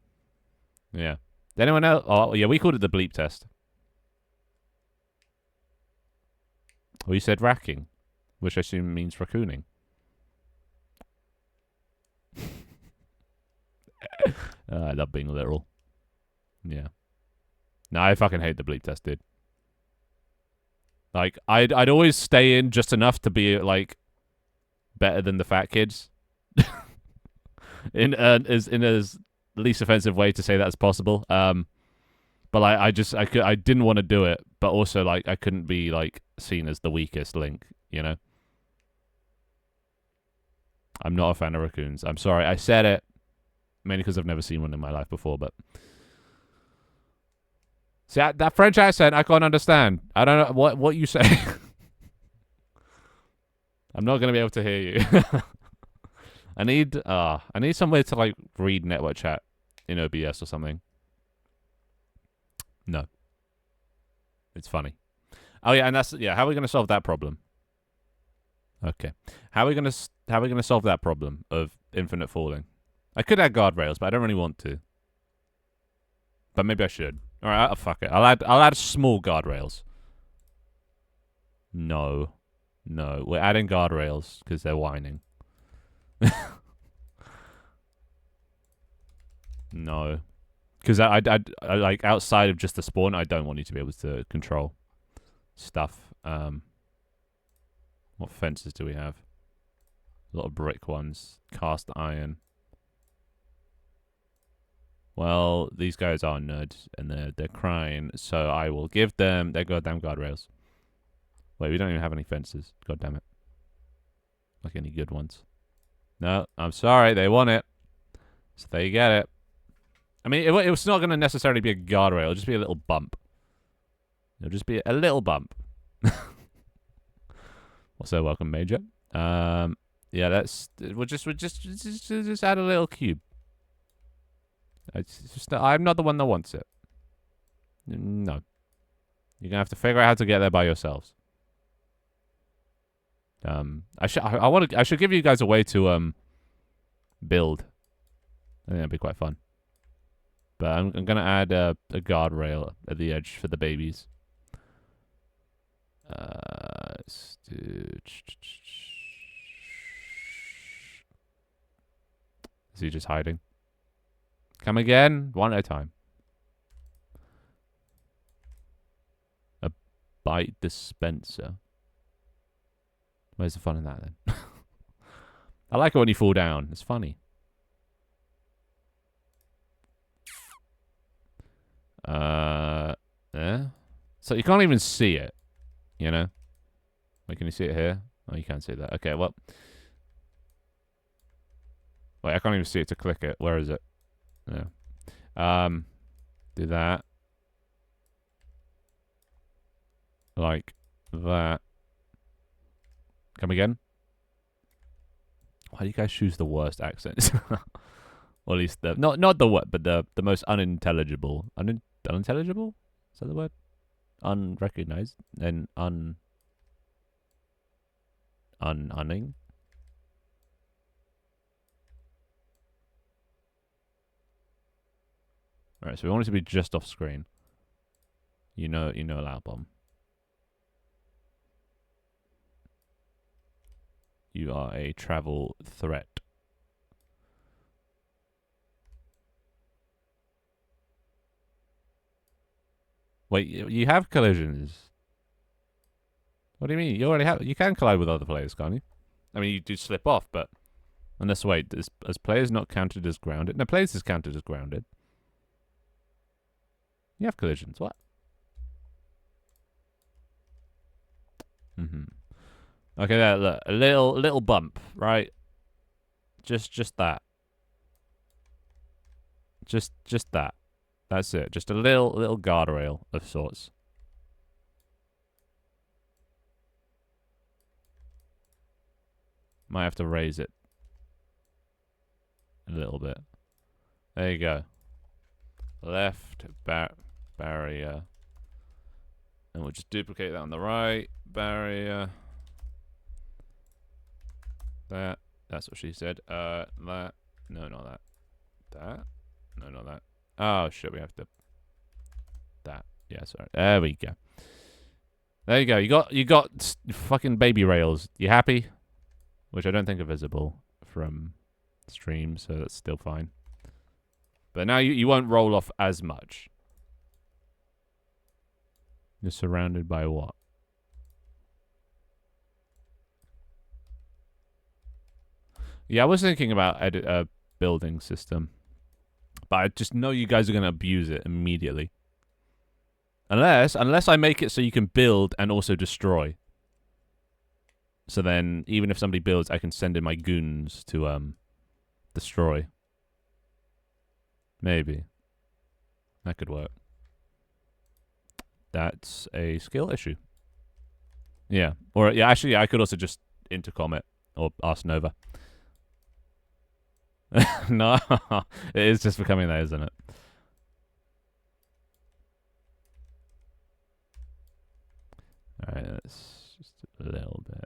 Yeah. Did anyone else? Oh, yeah, we called it the bleep test. Well, you said racking, which I assume means raccooning. I love being literal. Yeah. No, I fucking hate the bleep test, dude. Like, I'd always stay in just enough to be, like, better than the fat kids. in as least offensive way to say that as possible. But like, I didn't want to do it, but also like I couldn't be like seen as the weakest link, you know. I'm not a fan of raccoons. I'm sorry, I said it mainly because I've never seen one in my life before. But see that French accent, I can't understand. I don't know what you say. I'm not gonna be able to hear you. I need somewhere to like read network chat in OBS or something. No. It's funny. Oh yeah, and how are we gonna solve that problem? Okay. How are we gonna solve that problem of infinite falling? I could add guardrails, but I don't really want to. But maybe I should. All right, fuck it. I'll add small guardrails. No, we're adding guardrails because they're whining. No, because I like outside of just the spawn, I don't want you to be able to control stuff. What fences do we have? A lot of brick ones, cast iron. Well, these guys are nerds and they're crying, so I will give them their goddamn guardrails. Wait, we don't even have any fences. God damn it. Like any good ones. No, I'm sorry, they want it. So there you get it. I mean, it was not going to necessarily be a guardrail. It'll just be a little bump. It'll just be a little bump. Also, welcome, Major. Yeah, we'll just add a little cube. It's just I'm not the one that wants it. No, you're gonna have to figure out how to get there by yourselves. I should give you guys a way to build. I think that'd be quite fun. But I'm gonna add a guardrail at the edge for the babies. Let's do... Is he just hiding? Come again? One at a time. A bite dispenser. Where's the fun in that then? I like it when you fall down. It's funny. Yeah. So you can't even see it, you know? Wait, can you see it here? Oh, you can't see that. Okay, well. Wait, I can't even see it to click it. Where is it? Yeah. Do that. Like that. Come again? Why do you guys choose the worst accents? Or at least the not the what, but the most unintelligible. Unintelligible? Is that the word? Unrecognized and unning. Alright, so we want it to be just off screen. You know Loud Bomb. You are a travel threat. Wait, you have collisions. What do you mean? You already have. You can collide with other players, can't you? I mean, you do slip off, but unless wait, as players not counted as grounded? No, players is counted as grounded. You have collisions. What? Okay, there. Look, a little bump, right? Just that. Just that. That's it. Just a little guardrail of sorts. Might have to raise it a little bit. There you go. Left barrier. And we'll just duplicate that on the right. Barrier. That. That's what she said. That. No, not that. That. No, not that. Oh, shit. We have to... That. Yeah, sorry. There we go. There you go. You got fucking baby rails. You happy? Which I don't think are visible from stream, so that's still fine. But now you won't roll off as much. You're surrounded by what? Yeah, I was thinking about a building system. But I just know you guys are going to abuse it immediately. Unless I make it so you can build and also destroy. So then, even if somebody builds, I can send in my goons to destroy. Maybe. That could work. That's a skill issue. Yeah. Or, yeah, actually, I could also just intercom it. Or ask Nova. No. It is just becoming that, isn't it? Alright, that's just a little bit.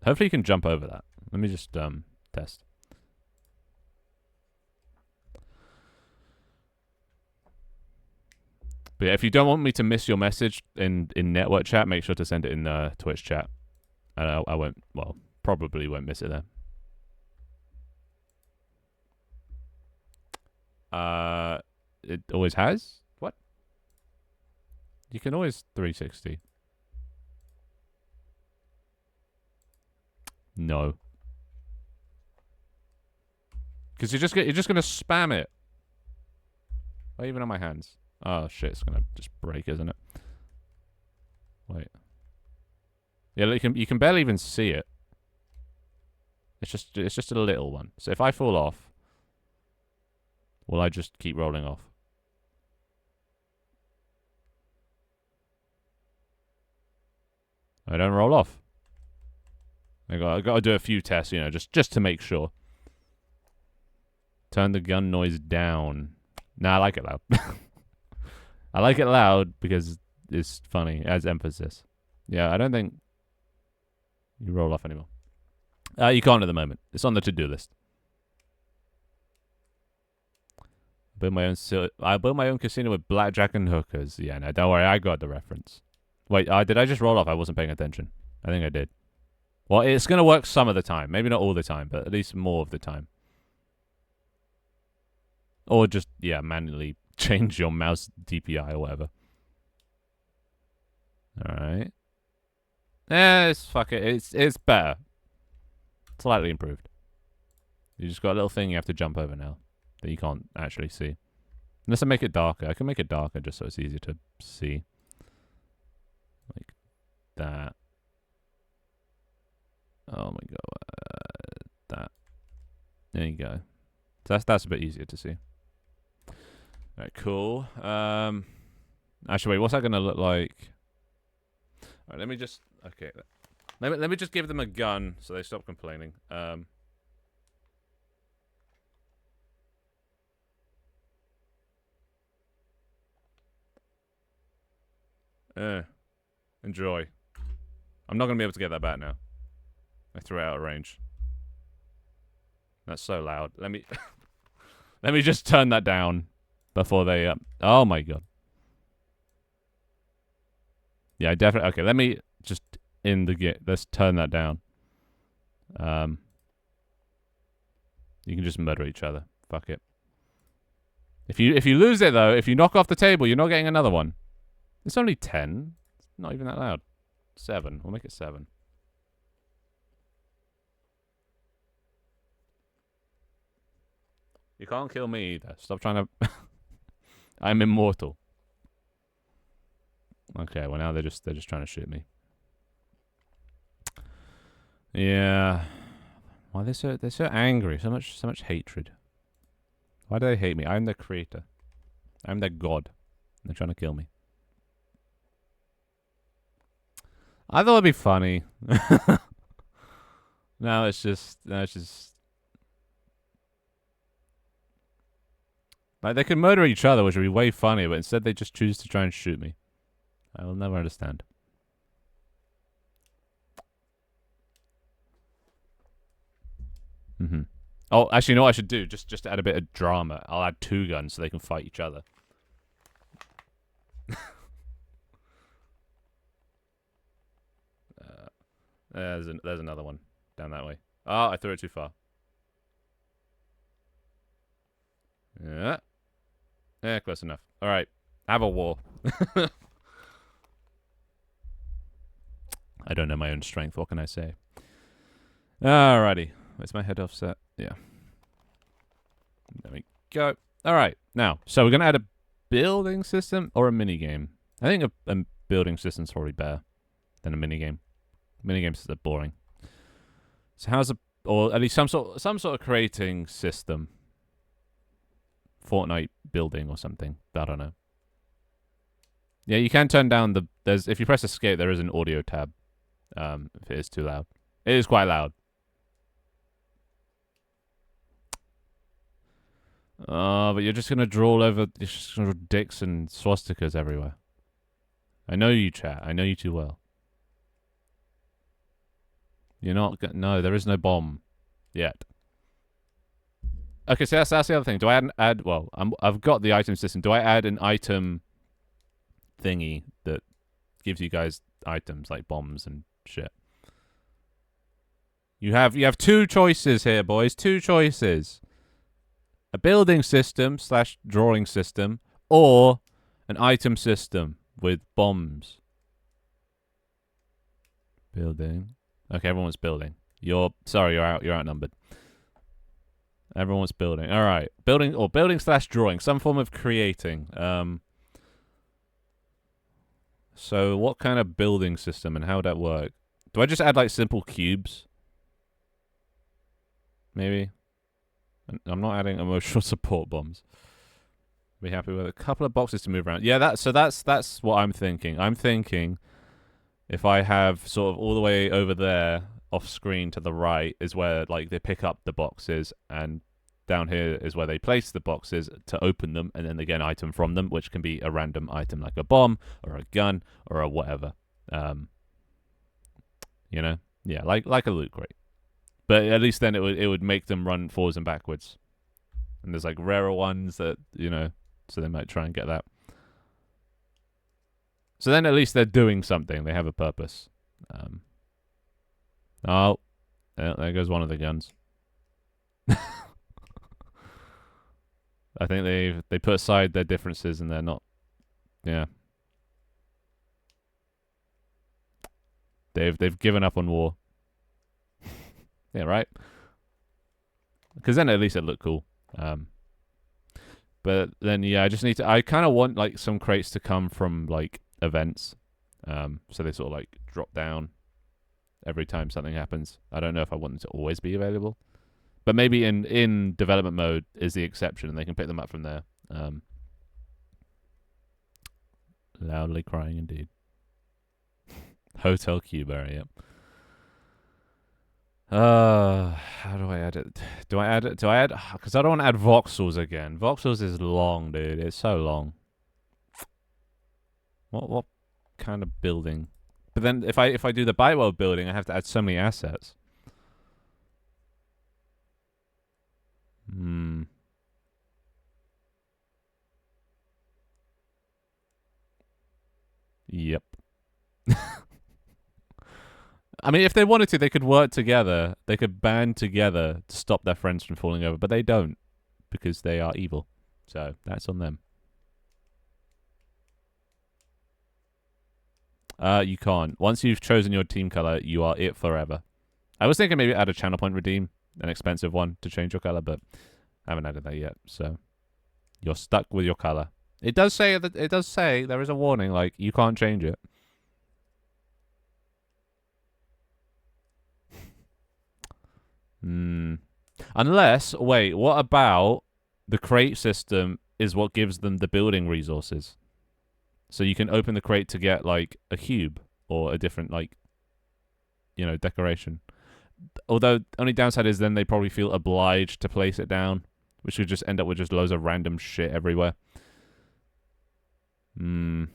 Hopefully you can jump over that. Let me just test. But yeah, if you don't want me to miss your message in network chat, make sure to send it in Twitch chat. And I won't, well, probably won't miss it there. It always has? What? You can always 360. No. Because you're just gonna spam it. Or even on my hands. Oh shit, it's gonna just break, isn't it? Wait. Yeah, you can barely even see it. It's just a little one. So if I fall off, will I just keep rolling off? I don't roll off. I got to do a few tests, you know, just to make sure. Turn the gun noise down. Nah, I like it loud. I like it loud because it's funny. It adds emphasis. Yeah, I don't think you roll off anymore. You can't at the moment. It's on the to-do list. I built my own casino with blackjack and hookers. Yeah, no, don't worry. I got the reference. Wait, did I just roll off? I wasn't paying attention. I think I did. Well, it's going to work some of the time. Maybe not all the time, but at least more of the time. Or just, yeah, manually change your mouse DPI or whatever. Alright. Fuck it. It's better. Slightly improved. You just got a little thing you have to jump over now that you can't actually see. Unless I make it darker. I can make it darker just so it's easier to see. Like that. Oh my god. That. There you go. So that's a bit easier to see. Alright, cool. Actually, wait, what's that gonna look like? Alright, let me just... Okay. Let me just give them a gun so they stop complaining. Enjoy. I'm not going to be able to get that back now. I threw it out of range. That's so loud. Let me... let me just turn that down before they... oh my god. Yeah, definitely... Okay, let me just... Let's turn that down. You can just murder each other. Fuck it. If you lose it, though, if you knock off the table, you're not getting another one. It's only 10. It's not even that loud. 7. We'll make it 7. You can't kill me either. Stop trying to... I'm immortal. Okay, well now they're just trying to shoot me. Yeah. Why they're so angry? So much hatred. Why do they hate me? I'm the creator. I'm their god. They're trying to kill me. I thought it'd be funny. No, it's just like they could murder each other, which would be way funnier, but instead they just choose to try and shoot me. I will never understand. Oh, actually, you know what I should do? Just to add a bit of drama, I'll add 2 guns so they can fight each other. There's another one down that way. Oh, I threw it too far. Yeah. Yeah, close enough. All right. Have a war. I don't know my own strength. What can I say? Alrighty. Is my head offset? Yeah. There we go. All right. Now, so we're going to add a building system or a minigame. I think a building system's probably better than a minigame. Minigames are boring. So or at least some sort of creating system. Fortnite building or something. I don't know. Yeah, you can turn down if you press escape, there is an audio tab. If it is too loud. It is quite loud. But you're just gonna draw all over. You're just gonna draw dicks and swastikas everywhere. I know you, chat. I know you too well. You're not. No, there is no bomb yet. Okay, so that's the other thing. Do I add? Well, I've got the item system. Do I add an item thingy that gives you guys items like bombs and shit? You have 2 choices here, boys. 2 choices. A building system / drawing system, or an item system with bombs. Building. Okay, everyone's building. You're outnumbered. Everyone's building. All right, building / drawing, some form of creating. So what kind of building system and how would that work? Do I just add like simple cubes? Maybe. I'm not adding emotional support bombs. Be happy with a couple of boxes to move around. Yeah, that's what I'm thinking. I'm thinking if I have sort of all the way over there off screen to the right is where like they pick up the boxes, and down here is where they place the boxes to open them, and then they get an item from them, which can be a random item like a bomb or a gun or a whatever. You know? Yeah, like a loot crate. But at least then it would make them run forwards and backwards. And there's like rarer ones that, you know, so they might try and get that. So then at least they're doing something. They have a purpose. Oh, yeah, there goes one of the guns. I think they put aside their differences and they're not. Yeah, they've given up on war. Yeah, right. Because then at least it looked cool. But then yeah, I just need to. I kind of want like some crates to come from like events. So they sort of like drop down every time something happens. I don't know if I want them to always be available, but maybe in development mode is the exception, and they can pick them up from there. Loudly crying indeed. Hotel Cuba, yep. How do I add it? Do I add it? Do I add? Because I don't want to add voxels again. Voxels is long, dude. It's so long. What kind of building? But then if I do the Byteweld building, I have to add so many assets. Yep. I mean, if they wanted to, they could work together. They could band together to stop their friends from falling over, but they don't because they are evil. So that's on them. You can't. Once you've chosen your team color, you are it forever. I was thinking maybe add a channel point redeem, an expensive one to change your color, but I haven't added that yet. So you're stuck with your color. It does say there is a warning, like you can't change it. Unless, wait, what about the crate system is what gives them the building resources? So you can open the crate to get like a cube or a different like, decoration. Although only downside is then they probably feel obliged to place it down, which would just end up with just loads of random shit everywhere. I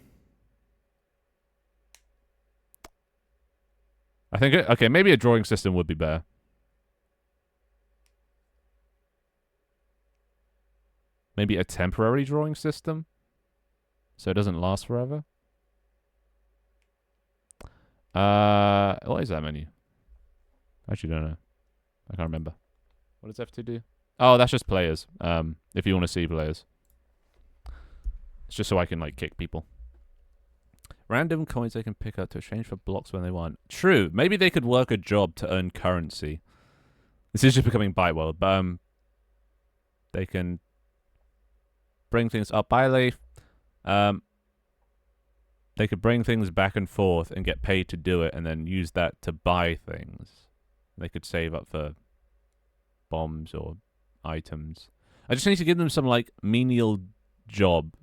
think okay, maybe a drawing system would be better. Maybe a temporary drawing system, so it doesn't last forever. What is that menu? I actually don't know. I can't remember. What does F2 do? Oh, that's just players. If you want to see players, it's just so I can like kick people. Random coins they can pick up to exchange for blocks when they want. True. Maybe they could work a job to earn currency. This is just becoming Byteweld, but they can bring things up by leaf. They could bring things back and forth and get paid to do it, and then use that to buy things. They could save up for bombs or items. I just need to give them some like menial job.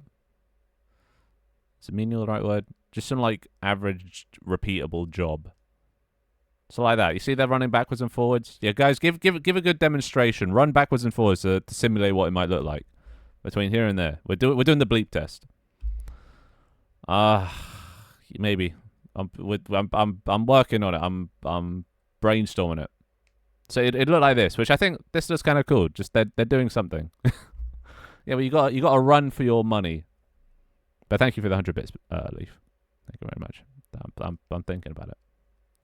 Is menial the right word? Just some like average repeatable job. So like that. You see they're running backwards and forwards? Yeah, guys, give a good demonstration. Run backwards and forwards to simulate what it might look like between here and there. We're doing the bleep test. Maybe. I'm working on it. I'm brainstorming it. So it looked like this, which I think this looks kind of cool. Just they're doing something. Yeah, but you got to run for your money. But thank you for the 100 bits, Leaf. Thank you very much. I'm thinking about it.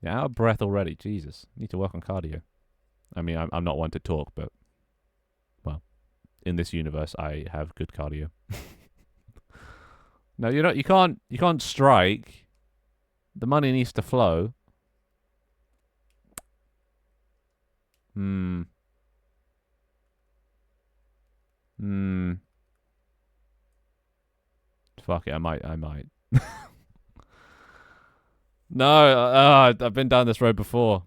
Yeah, out of breath already. Jesus, need to work on cardio. I mean, I'm not one to talk, but well, in this universe, I have good cardio. No, you're not. You can't strike. The money needs to flow. Fuck it, I might. No, I've been down this road before.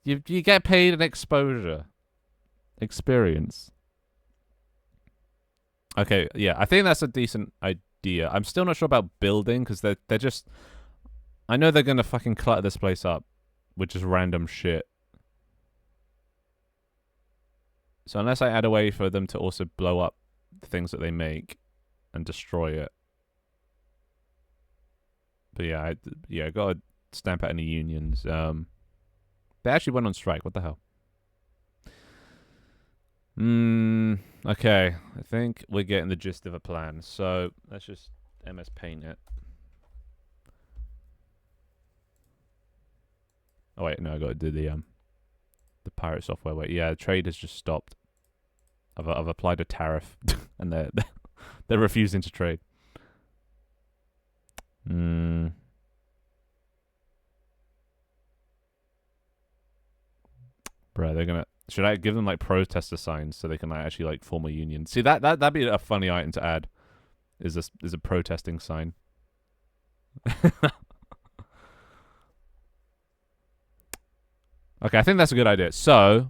You get paid an exposure. Experience. Okay, yeah, I think that's a decent idea. I'm still not sure about building, because they're just... I know they're going to fucking clutter this place up with just random shit. So unless I add a way for them to also blow up the things that they make and destroy it. But yeah, I gotta stamp out any unions. They actually went on strike. What the hell? Okay, I think we're getting the gist of a plan. So let's just MS Paint it. Oh wait, no, I got to do the pirate software. Wait, yeah, trade has just stopped. I've applied a tariff, and they're refusing to trade. Bro, they're gonna. Should I give them like protester signs so they can like actually like form a union? See that'd be a funny item to add. Is a protesting sign. Okay, I think that's a good idea. So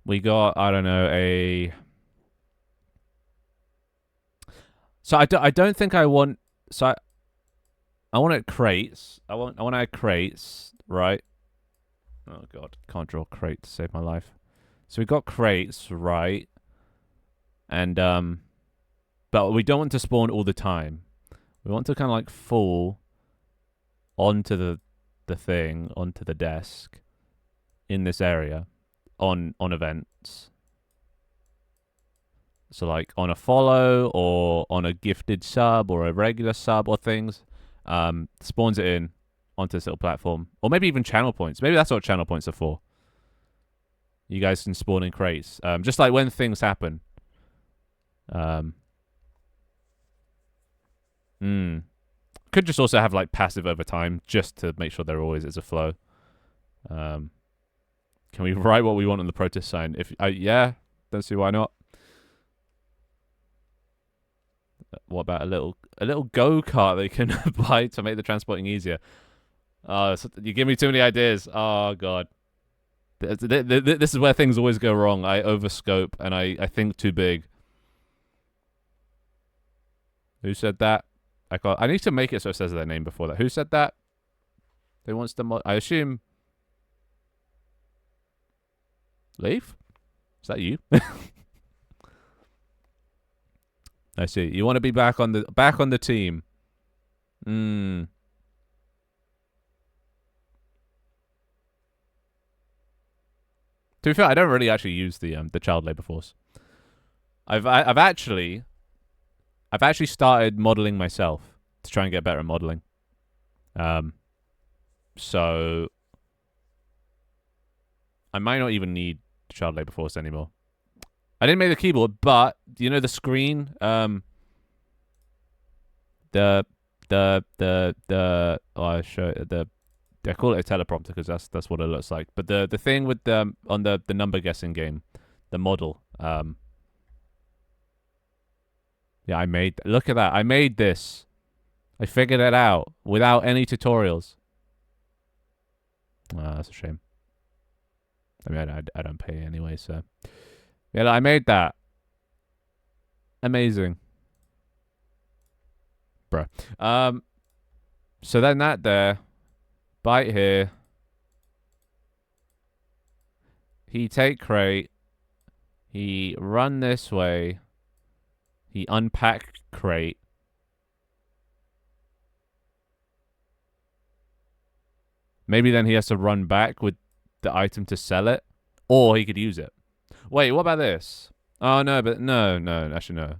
we got, I don't know, a. So I don't think I want. So I want it crates. I want to add crates, right? Oh god, can't draw crate to save my life. So we got crates, right? And but we don't want to spawn all the time. We want to kind of like fall onto the thing, onto the desk in this area on events. So like on a follow or on a gifted sub or a regular sub or things, spawns it in onto this little platform. Or maybe even channel points. Maybe that's what channel points are for. You guys can spawn in crates. Just like when things happen. Could just also have like passive over time just to make sure there always is a flow. Can we write what we want on the protest sign? If yeah, don't see why not. What about a little go-kart they can buy to make the transporting easier? You give me too many ideas. Oh god. This is where things always go wrong. I overscope and I think too big. Who said that? I need to make it so it says their name before that. Who said that? Who wants to mod? I assume. Leaf? Is that you? I see. You want to be back on the team. To be fair, I don't really actually use the child labor force. I've actually started modeling myself to try and get better at modeling. So I might not even need child labor force anymore. I didn't make the keyboard, but you know the screen, I show it, I call it a teleprompter because that's what it looks like. But the thing with on the number guessing game, the model, yeah, I made. Look at that! I made this. I figured it out without any tutorials. That's a shame. I mean, I don't pay anyway, so yeah, I made that. Amazing, bruh. So then that there, bite here. He take crate. He run this way. He unpack crate. Maybe then he has to run back with the item to sell it. Or he could use it. Wait, what about this? Oh, no, but no, actually, no.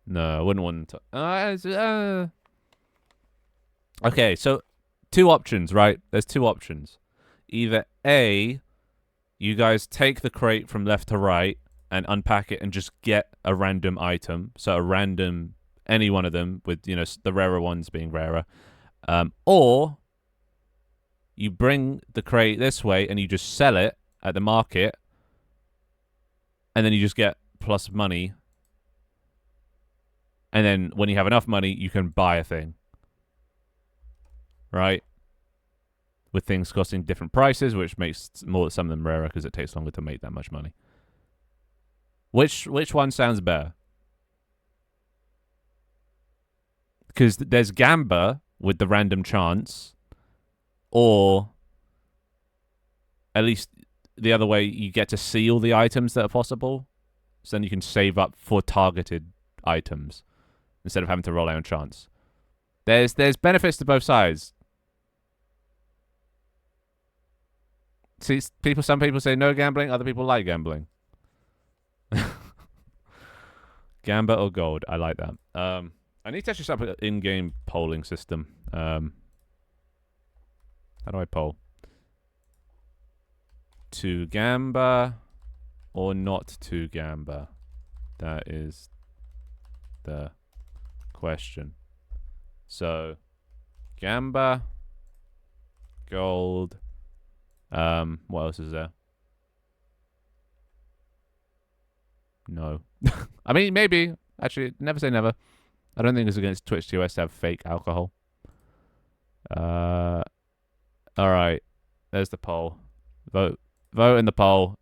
No, I wouldn't want to. Okay, so 2 options, right? There's 2 options. Either A, you guys take the crate from left to right and unpack it and just get a random item. So a random, any one of them with, you know, the rarer ones being rarer. Or you bring the crate this way and you just sell it at the market. And then you just get plus money. And then when you have enough money, you can buy a thing. Right? With things costing different prices, which makes some of them rarer because it takes longer to make that much money. Which one sounds better? Because there's Gamba with the random chance, or at least the other way, you get to see all the items that are possible, so then you can save up for targeted items instead of having to roll out on chance. There's benefits to both sides. See, some people say no gambling, other people like gambling. Gamba or gold? I like that. I need to actually set up an in-game polling system. How do I poll? To Gamba or not to Gamba? That is the question. So, Gamba, gold. What else is there? No. I mean, maybe. Actually, never say never. I don't think it's against Twitch TOS to have fake alcohol. Alright. There's the poll. Vote. Vote in the poll.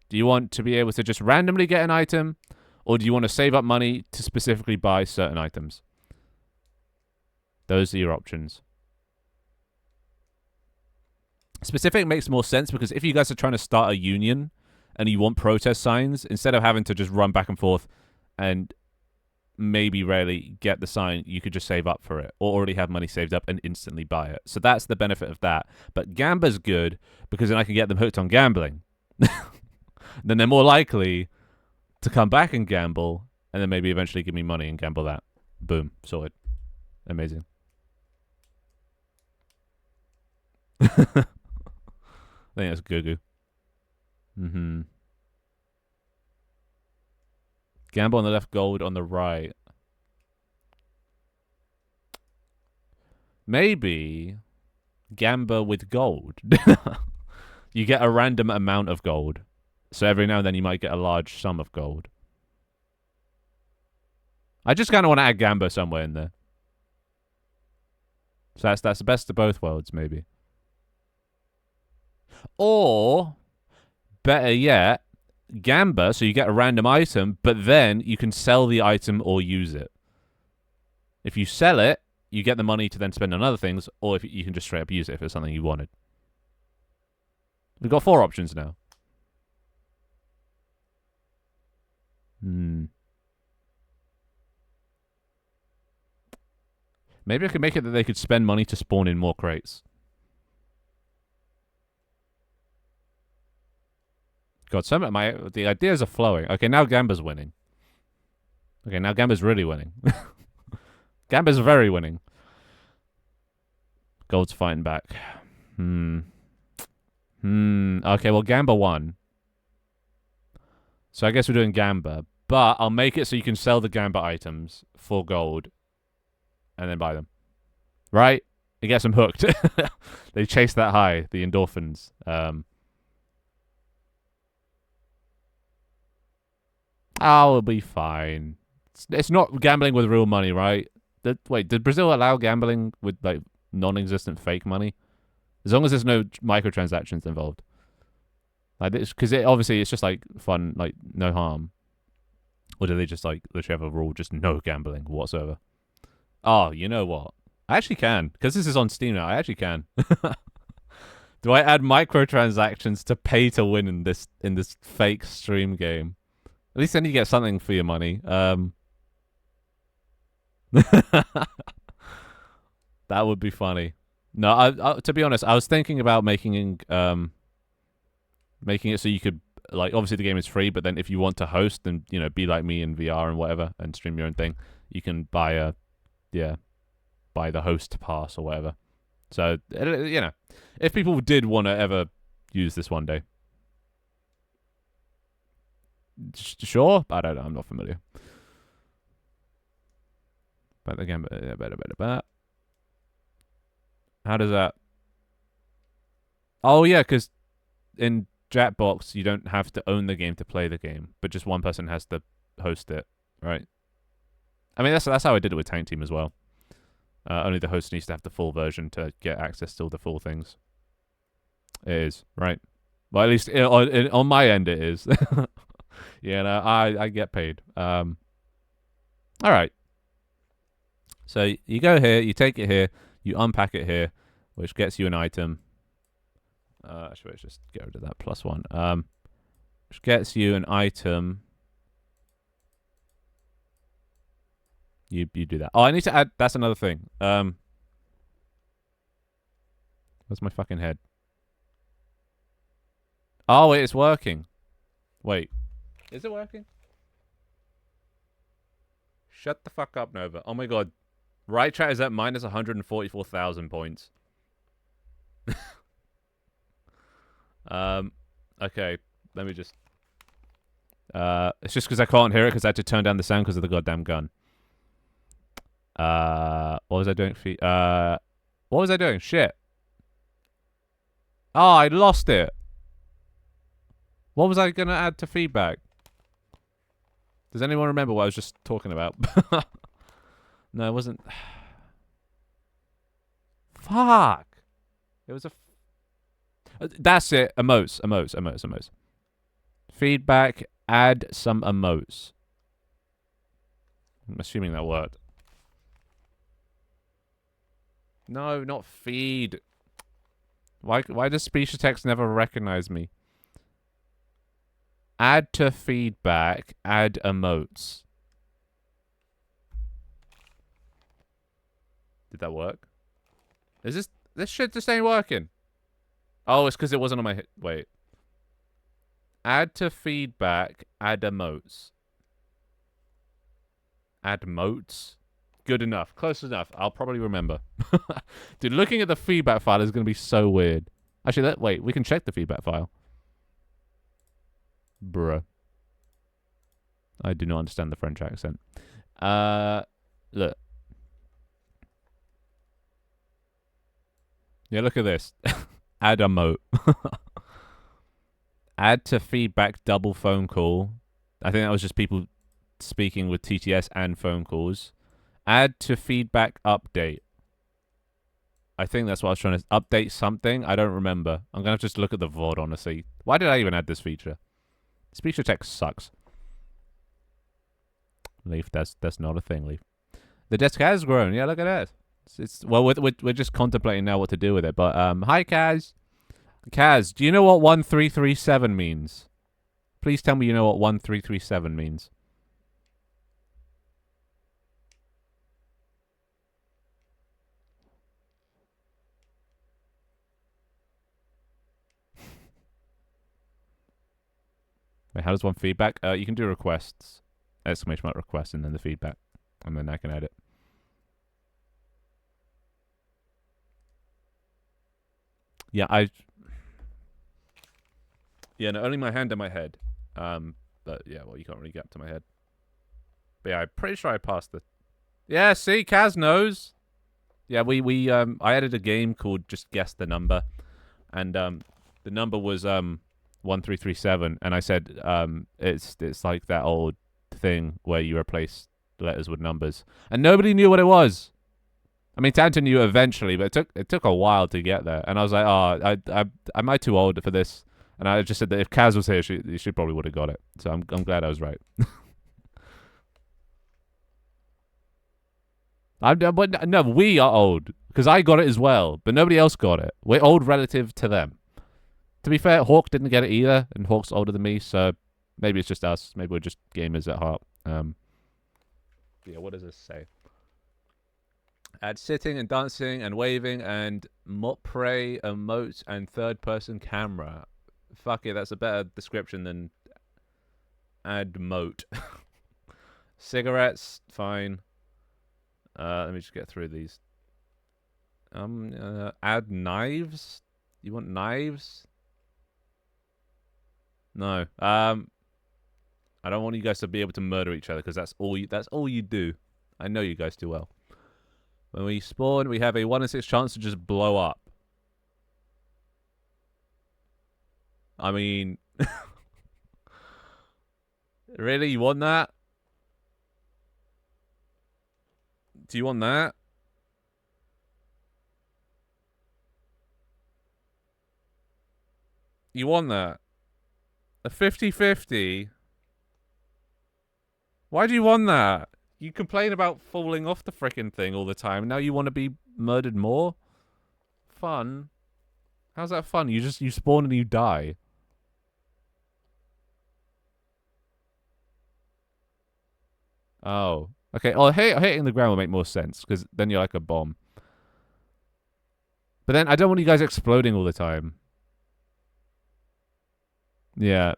Do you want to be able to just randomly get an item? Or do you want to save up money to specifically buy certain items? Those are your options. Specific makes more sense because if you guys are trying to start a union and you want protest signs, instead of having to just run back and forth and maybe rarely get the sign, you could just save up for it or already have money saved up and instantly buy it. So that's the benefit of that. But Gamba's good because then I can get them hooked on gambling. Then they're more likely to come back and gamble and then maybe eventually give me money and gamble that. Boom. Sorted. Amazing. I think that's Gugu. Gamble on the left, gold on the right. Maybe Gamba with gold. You get a random amount of gold. So every now and then you might get a large sum of gold. I just kind of want to add Gamba somewhere in there. So that's the best of both worlds, maybe. Or, better yet, Gamba, so you get a random item, but then you can sell the item or use it. If you sell it, you get the money to then spend on other things, or if you can just straight up use it if it's something you wanted. We've got 4 options now. Maybe I could make it that they could spend money to spawn in more crates. God, the ideas are flowing. Okay, now Gamba's winning. Okay, now Gamba's really winning. Gamba's very winning. Gold's fighting back. Okay, well, Gamba won. So I guess we're doing Gamba. But I'll make it so you can sell the Gamba items for gold. And then buy them. Right? It gets them hooked. They chase that high. The endorphins. I'll be fine. It's not gambling with real money, right? Wait, did Brazil allow gambling with, like, non-existent fake money? As long as there's no microtransactions involved. Like this, because obviously it's just, like, fun, like, no harm. Or do they just, like, literally have a rule, just no gambling whatsoever? Oh, you know what? I actually can. Because this is on Steam now, I actually can. Do I add microtransactions to pay to win in this fake stream game? At least then you get something for your money. That would be funny. No, I to be honest, I was thinking about making it so you could, like, obviously the game is free, but then if you want to host and, you know, be like me in VR and whatever and stream your own thing, you can buy the host pass or whatever. So, you know, if people did want to ever use this one day. Sure? I don't know. I'm not familiar. But again, how does that? Oh, yeah, because in Jackbox, you don't have to own the game to play the game, but just one person has to host it, right? I mean, that's how I did it with Tank Team as well. Only the host needs to have the full version to get access to all the full things. It is, right? Well, at least on my end, it is. Yeah, no, I get paid. All right. So you go here, you take it here, you unpack it here, which gets you an item. Actually, let's just get rid of that +1. Which gets you an item. You do that. Oh, I need to add. That's another thing. Where's my fucking head? Oh, wait, it's working. Wait. Is it working? Shut the fuck up, Nova. Oh my god. Right chat is at minus 144,000 points. Okay. Let me just... it's just because I can't hear it because I had to turn down the sound because of the goddamn gun. What was I doing? What was I doing? Shit. Oh, I lost it. What was I going to add to feedback? Does anyone remember what I was just talking about? No, it wasn't. Fuck. It was a... That's it. Emotes. Feedback. Add some emotes. I'm assuming that worked. No, not feed. Why does speech to text never recognize me? Add to feedback. Add emotes. Did that work? Is this shit just ain't working? Oh, it's because it wasn't on my hit. Wait. Add to feedback. Add emotes. Add emotes? Good enough. Close enough. I'll probably remember. Dude, looking at the feedback file is going to be so weird. Actually, wait. We can check the feedback file. Bruh. I do not understand the French accent. Look. Yeah, look at this. Add emote. Add to feedback double phone call. I think that was just people speaking with TTS and phone calls. Add to feedback update. I think that's what I was trying to... Update something? I don't remember. I'm going to just look at the VOD, honestly. Why did I even add this feature? Speech to text sucks. Leaf, that's not a thing, Leaf. The desk has grown. Yeah, look at that. Well, we're just contemplating now what to do with it. But, hi, Kaz. Kaz, do you know what 1337 means? Please tell me you know what 1337 means. Wait, how does one feedback? You can do requests. Exclamation mark request and then the feedback. And then I can edit. Yeah, Yeah, no, only my hand and my head. But yeah, well, you can't really get up to my head. But yeah, I'm pretty sure I passed the... Yeah, see, Kaz knows. Yeah, I added a game called Just Guess the Number. And, the number was, 1337, and I said it's like that old thing where you replace letters with numbers, and nobody knew what it was. I mean, Tanta knew eventually, but it took a while to get there, and I was like, oh, am I too old for this? And I just said that if Kaz was here, she probably would have got it. So I'm glad I was right. But no, we are old because I got it as well, but nobody else got it. We're old relative to them. To be fair, Hawk didn't get it either, and Hawk's older than me, so maybe it's just us. Maybe we're just gamers at heart. Yeah, what does this say? Add sitting and dancing and waving and mopre, emote, and third-person camera. Fuck it, that's a better description than add moat. Cigarettes, fine. Let me just get through these. Add knives? You want knives? No. I don't want you guys to be able to murder each other because that's all you do. I know you guys too well. When we spawn, we have a 1 in 6 chance to just blow up. I mean, really, you want that? Do you want that? You want that? A 50-50? Why do you want that? You complain about falling off the frickin' thing all the time. Now you want to be murdered more? Fun? How's that fun? You spawn and you die. Oh. Okay, oh, hitting the ground will make more sense, because then you're like a bomb. But then I don't want you guys exploding all the time. Yeah.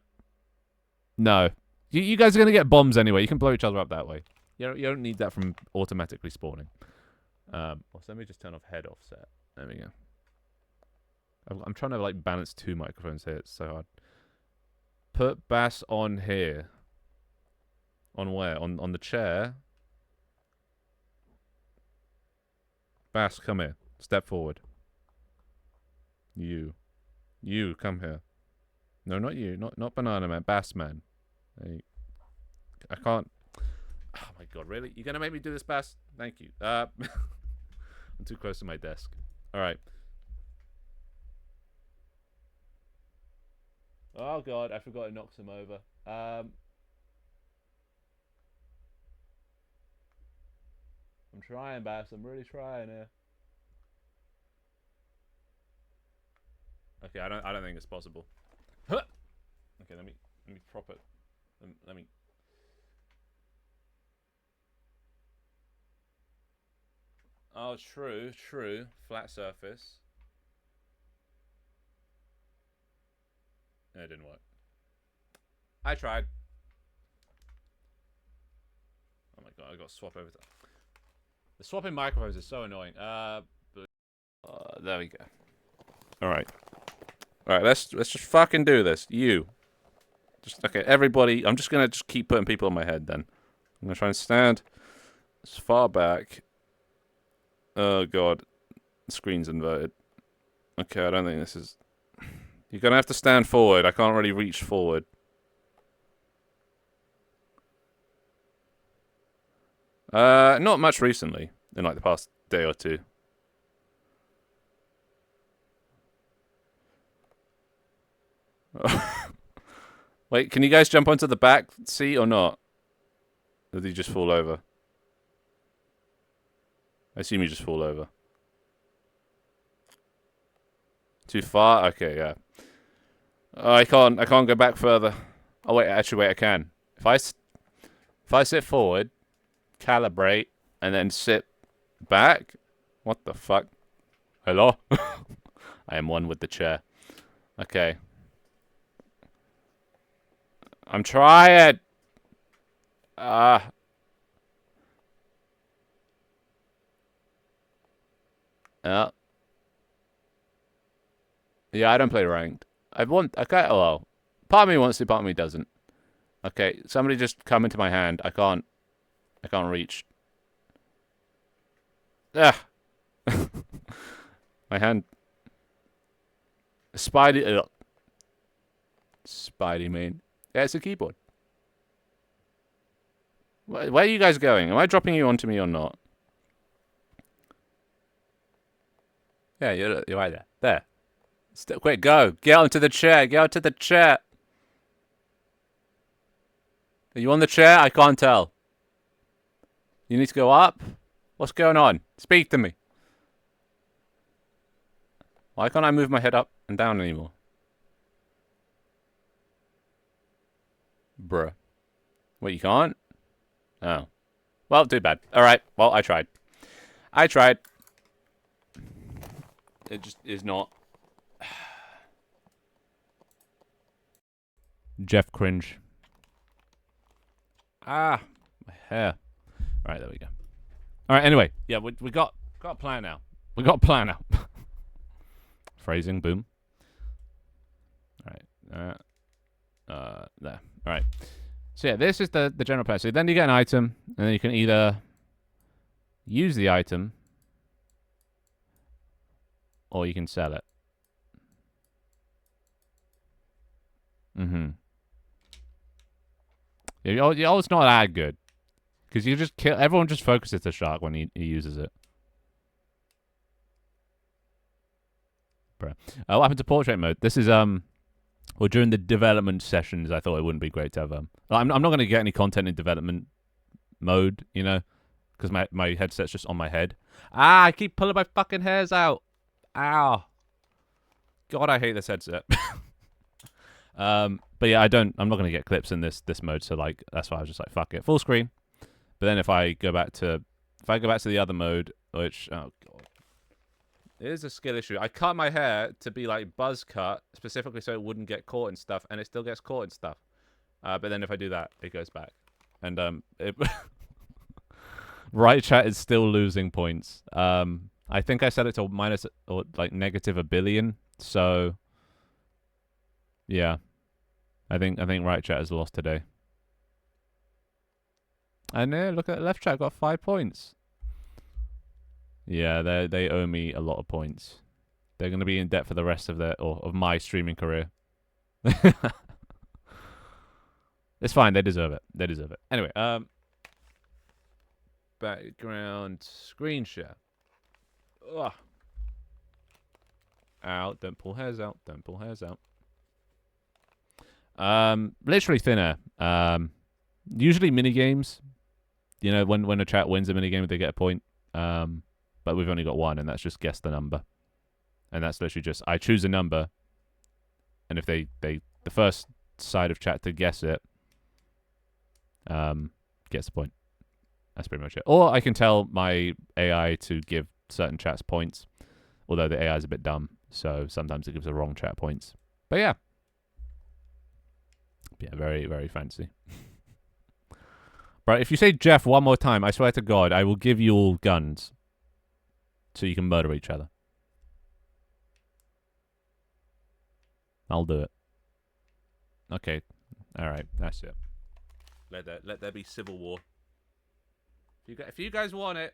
No. You guys are going to get bombs anyway. You can blow each other up that way. You don't need that from automatically spawning. So let me just turn off head offset. There we go. I'm trying to like balance two microphones here. It's so hard. Put bass on here. On where? On the chair. Bass, come here. Step forward. You, come here. No, not you. Not Banana Man. Bass Man. I can't. Oh my god, really? You're gonna make me do this, Bass? Thank you. I'm too close to my desk. All right. Oh god, I forgot it knocks him over. I'm trying, Bass. I'm really trying here. Okay, I don't think it's possible. Huh! Okay, let me prop it. Let me. Oh, true. Flat surface. No, it didn't work. I tried. Oh my god, I got to swap over. The swapping microphones is so annoying. There we go. All right, let's just fucking do this. Okay, everybody. I'm just gonna keep putting people on my head. Then I'm gonna try and stand as far back. Oh god, the screen's inverted. Okay, I don't think this is. You're gonna have to stand forward. I can't really reach forward. Not much recently. In like the past day or two. Wait, can you guys jump onto the back seat or not? Or did you just fall over? I assume you just fall over. Too far? Okay, yeah. Oh, I can't go back further. Oh wait, actually wait, I can. If I sit forward, calibrate, and then sit back. What the fuck? Hello? I am one with the chair. Okay. I'm trying. Yeah, I don't play ranked. Okay, well, part of me wants to, part of me doesn't. Okay, somebody just come into my hand. I can't reach. Ah. My hand. Spidey man. Yeah, it's a keyboard. Where are you guys going? Am I dropping you onto me or not? Yeah, you're right there. There. Quick, go. Get onto the chair. Get onto the chair. Are you on the chair? I can't tell. You need to go up? What's going on? Speak to me. Why can't I move my head up and down anymore? Bruh. Wait, you can't? Oh. Well, too bad. Alright, well, I tried. It just is not. Jeff cringe. Ah, my hair. Alright, there we go. Alright, anyway. Yeah, we got a plan now. We got a plan now. Phrasing, boom. Alright. There. Alright. So yeah, this is the general plan. So then you get an item, and then you can either use the item, or you can sell it. Yeah, it's not that good. Because you just kill. Everyone just focuses the shark when he uses it. Bruh. What happened to portrait mode? This is well, during the development sessions, I thought it wouldn't be great to have I'm not going to get any content in development mode, you know, because my headset's just on my head. I keep pulling my fucking hairs out. Ow. God, I hate this headset. But yeah, I'm not going to get clips in this mode, so like that's why I was just like, fuck it, full screen. But then if I go back to the other mode, which oh god, it is a skill issue. I cut my hair to be like buzz cut specifically so it wouldn't get caught in stuff, and it still gets caught in stuff. But then if I do that, it goes back, and Right chat is still losing points. I think I set it to minus or like negative a billion. So yeah, I think right chat has lost today. And yeah, look at left chat got 5 points. Yeah, they owe me a lot of points. They're gonna be in debt for the rest of of my streaming career. It's fine. They deserve it. They deserve it. Anyway, background screen share. Ugh. Out. Don't pull hairs out. Don't pull hairs out. Literally thin air. Usually mini games. You know, when a chat wins a mini game, they get a point. But we've only got one, and that's just guess the number. And that's literally just I choose a number, and if the first side of chat to guess it, gets the point. That's pretty much it. Or I can tell my AI to give certain chats points, although the AI is a bit dumb, so sometimes it gives the wrong chat points. But yeah. Yeah, very, very fancy. But if you say Jeff one more time, I swear to God, I will give you all guns so you can murder each other. I'll do it. Okay. All right. That's it. Let there be civil war. If you guys want it.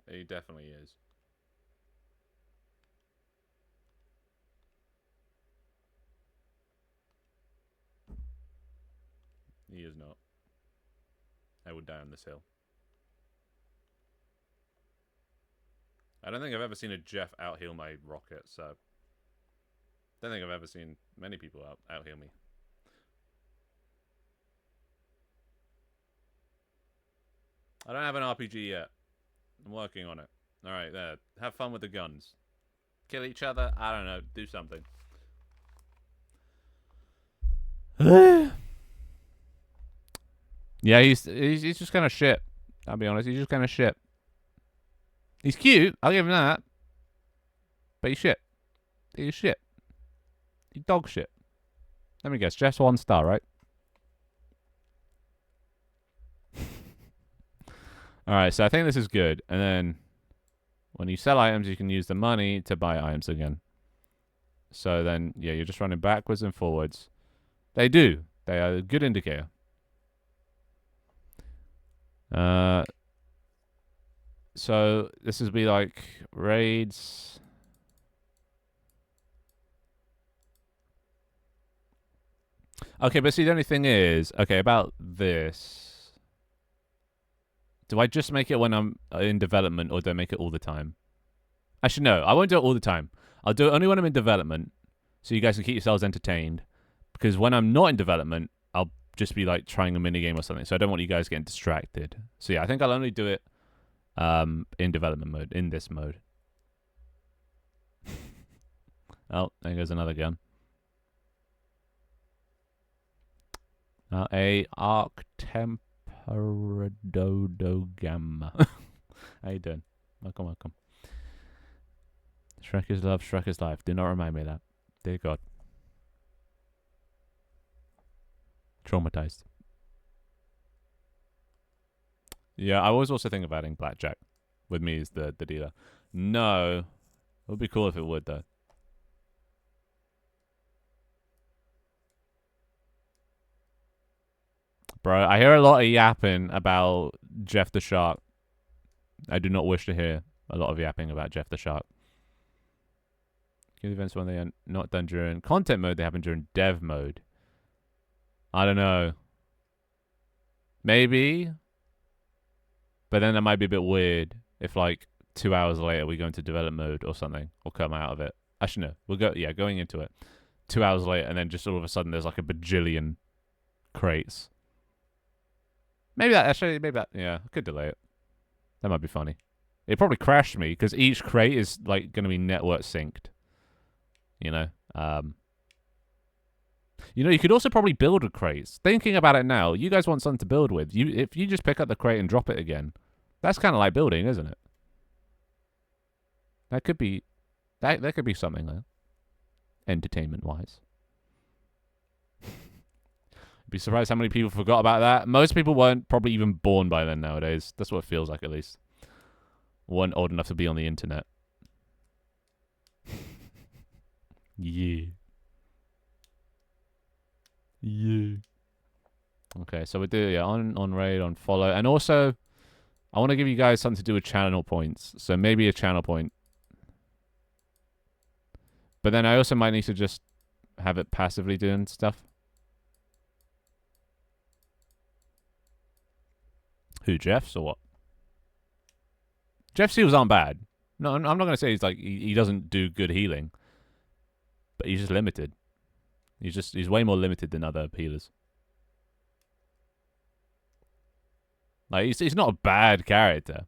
He definitely is. He is not. I would die on this hill. I don't think I've ever seen a Jeff out-heal my rocket, so... I don't think I've ever seen many people out-heal me. I don't have an RPG yet. I'm working on it. Alright, there. Have fun with the guns. Kill each other? I don't know. Do something. Yeah, he's just kind of shit. I'll be honest. He's just kind of shit. He's cute. I'll give him that. But he's shit. He's shit. He's dog shit. Let me guess. Jeff's 1 star, right? Alright, so I think this is good. And then when you sell items, you can use the money to buy items again. So then, yeah, you're just running backwards and forwards. They do. They are a good indicator. So this would be like raids. Okay, but see, the only thing is, okay, about this. Do I just make it when I'm in development, or do I make it all the time? Actually, no, I won't do it all the time. I'll do it only when I'm in development, so you guys can keep yourselves entertained. Because when I'm not in development, I'll just be like trying a mini game or something. So I don't want you guys getting distracted. So yeah, I think I'll only do it in development mode, in this mode. Oh, there goes another gun. A Arctemperododo Gamma. How you doing? Welcome, welcome. Shrek is love, Shrek is life. Do not remind me of that. Dear God. Traumatized. Yeah, I was also thinking about adding blackjack with me as the dealer. No. It would be cool if it would, though. Bro, I hear a lot of yapping about Jeff the Shark. I do not wish to hear a lot of yapping about Jeff the Shark. Queue events when they are not done during content mode, they happen during dev mode. I don't know. Maybe. But then that might be a bit weird if, like, 2 hours later we go into development mode or something, or come out of it. Actually, no. We'll go, yeah, going into it. 2 hours later, and then just all of a sudden there's like a bajillion crates. Maybe that, yeah, I could delay it. That might be funny. It probably crashed me, because each crate is, like, going to be network synced. You know? You know, you could also probably build with crates. Thinking about it now, you guys want something to build with. If you just pick up the crate and drop it again, that's kind of like building, isn't it? That could be that could be something though, entertainment wise. Be surprised how many people forgot about that. Most people weren't probably even born by then nowadays. That's what it feels like, at least. Weren't old enough to be on the internet. Yeah. Yeah. Okay, so we do on raid, on follow, and also I want to give you guys something to do with channel points. So maybe a channel point. But then I also might need to just have it passively doing stuff. Who, Jeff's or what? Jeff's heals aren't bad. No, I'm not going to say he's like he doesn't do good healing. But he's just limited. He's way more limited than other healers. Like he's not a bad character,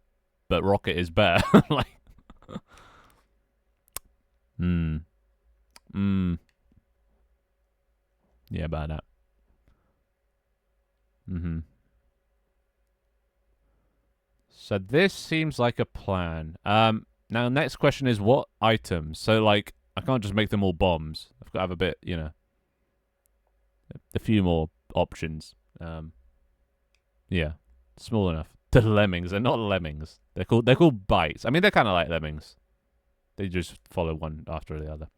but Rocket is better. Like, yeah, about that. So this seems like a plan. Now next question is what items? So like I can't just make them all bombs. I've got to have a bit, you know, a few more options. Yeah, small enough. The lemmings, they're not lemmings. They're called bites. I mean, they're kind of like lemmings. They just follow one after the other.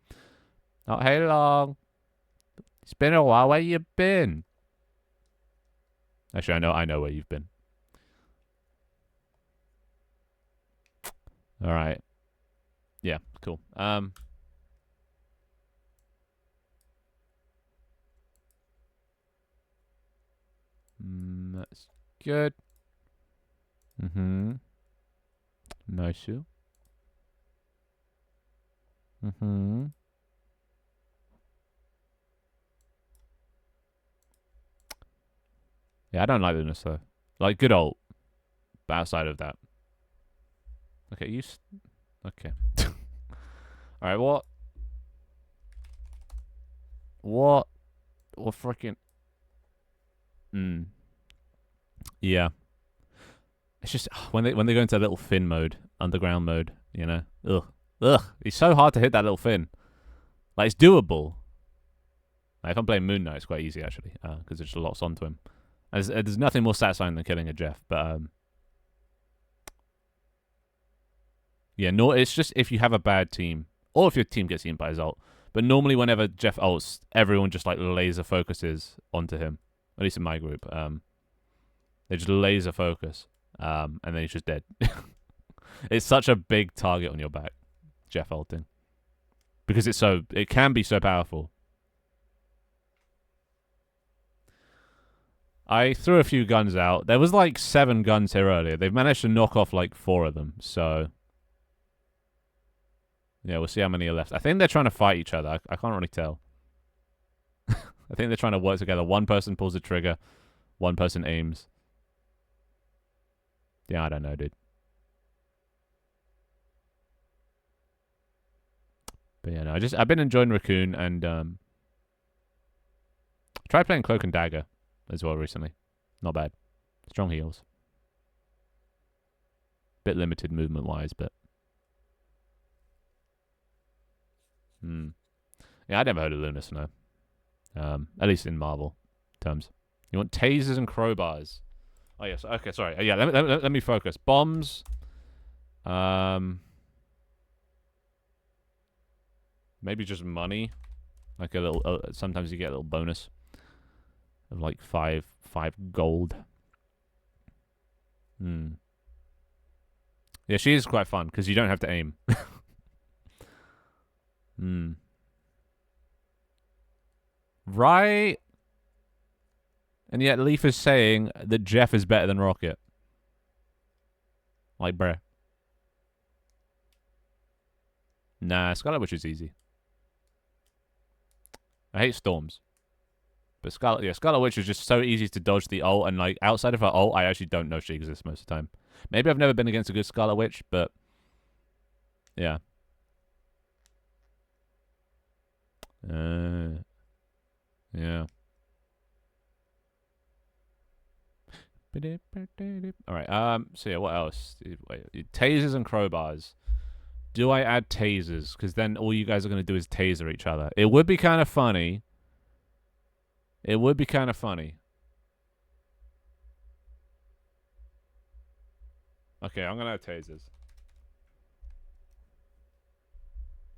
Oh, hey, long. It's been a while. Where you been? Actually, I know where you've been. All right. Yeah, cool. That's good. Nice. Yeah, I don't like Lunas though. Like good ult, but outside of that. Okay, okay. All right, what? What freaking? Yeah. It's just when they go into little Finn mode, underground mode, you know. Ugh. It's so hard to hit that little Finn. Like it's doable. Like, if I'm playing Moon Knight, it's quite easy actually, because there's just lots onto him. There's nothing more satisfying than killing a Jeff, but yeah, no, it's just if you have a bad team, or if your team gets eaten by his ult. But normally, whenever Jeff ults, everyone just like laser focuses onto him. At least in my group, they just laser focus, and then he's just dead. It's such a big target on your back, Jeff ulting, because it can be so powerful. I threw a few guns out. There was like 7 guns here earlier. They've managed to knock off like 4 of them. So yeah, we'll see how many are left. I think they're trying to fight each other. I can't really tell. I think they're trying to work together. One person pulls the trigger, one person aims. Yeah, I don't know, dude. But yeah, no, I've been enjoying Raccoon and tried playing Cloak and Dagger as well recently. Not bad. Strong heals. Bit limited movement wise, but yeah, I never heard of Lunas, no. At least in Marvel terms. You want tasers and crowbars. Oh yes, okay, sorry. Yeah, let me focus. Bombs. Maybe just money. Like a little. Sometimes you get a little bonus of like 5 gold. Yeah, she is quite fun because you don't have to aim. Right. And yet Leaf is saying that Jeff is better than Rocket. Like, bruh. Nah, Scarlet Witch is easy. I hate storms. But Scarlet Witch is just so easy to dodge the ult, and like outside of her ult, I actually don't know she exists most of the time. Maybe I've never been against a good Scarlet Witch, but yeah. Yeah. All right. So yeah, what else? Wait, tasers and crowbars. Do I add tasers? Because then all you guys are going to do is taser each other. It would be kind of funny. It would be kind of funny. Okay, I'm going to add tasers.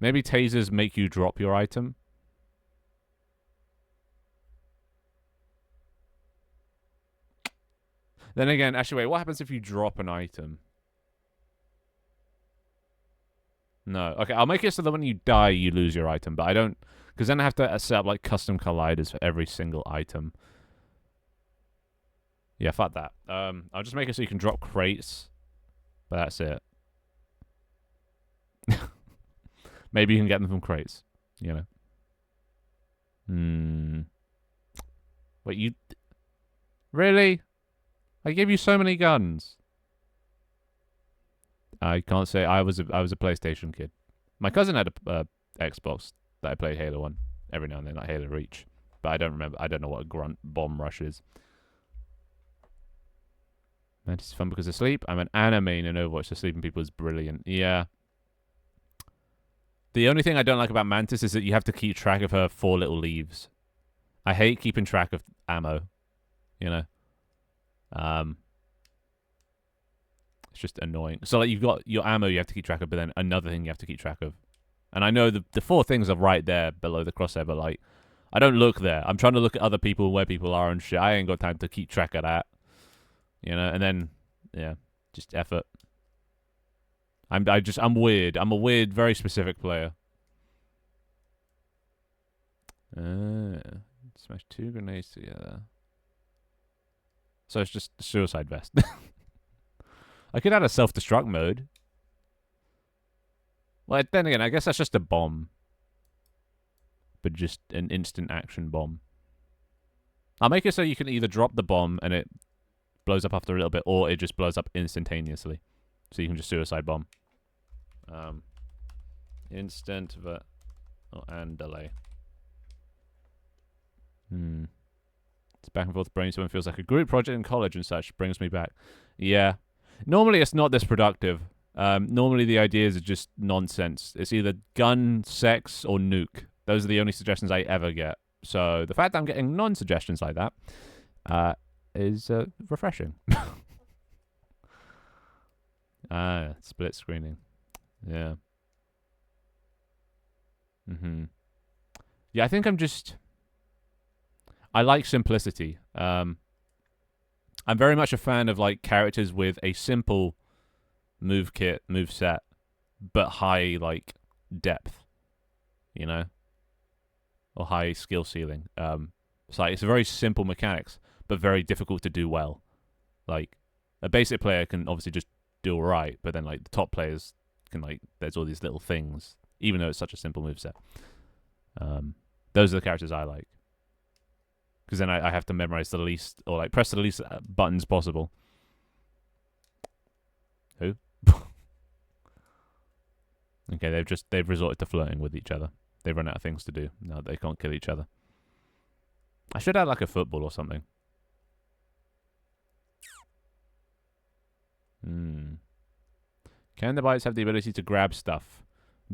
Maybe tasers make you drop your item. Then again, actually, wait. What happens if you drop an item? No. Okay, I'll make it so that when you die, you lose your item. But I don't... Because then I have to set up, like, custom colliders for every single item. Yeah, fuck that. I'll just make it so you can drop crates. But that's it. Maybe you can get them from crates. You know. Wait, you... Really? I gave you so many guns. I can't say I was a PlayStation kid. My cousin had a Xbox that I played Halo on every now and then, like Halo Reach. But I don't remember. I don't know what a grunt bomb rush is. Mantis is fun because of sleep. I'm an anime in Overwatch, so sleeping people is brilliant. Yeah. The only thing I don't like about Mantis is that you have to keep track of her 4 little leaves. I hate keeping track of ammo. You know? It's just annoying. So, like, you've got your ammo you have to keep track of, but then another thing you have to keep track of. And I know the 4 things are right there below the crosshair, but, like, I don't look there. I'm trying to look at other people, where people are and shit. I ain't got time to keep track of that. You know? And then, yeah, just effort. I'm weird. I'm a weird, very specific player. Smash 2 grenades together. So it's just a suicide vest. I could add a self-destruct mode. Well, then again, I guess that's just a bomb. But just an instant action bomb. I'll make it so you can either drop the bomb and it blows up after a little bit, or it just blows up instantaneously. So you can just suicide bomb. Instant and delay. It's back and forth brainstorming feels like a group project in college and such. Brings me back. Yeah. Normally it's not this productive. Normally the ideas are just nonsense. It's either gun, sex, or nuke. Those are the only suggestions I ever get. So the fact that I'm getting non-suggestions like that is refreshing. Split screening. Yeah. Yeah, I think I like simplicity. I'm very much a fan of, like, characters with a simple move kit, move set, but high, like, depth, you know? Or high skill ceiling. It's like, it's very simple mechanics, but very difficult to do well. Like, a basic player can obviously just do alright, but then, like, the top players can, like, there's all these little things, even though it's such a simple moveset. Those are the characters I like. Because then I have to memorize the least, or, like, press the least buttons possible. Who? Okay, they've resorted to flirting with each other. They've run out of things to do. No, they can't kill each other. I should add, like, a football or something. Can the bites have the ability to grab stuff?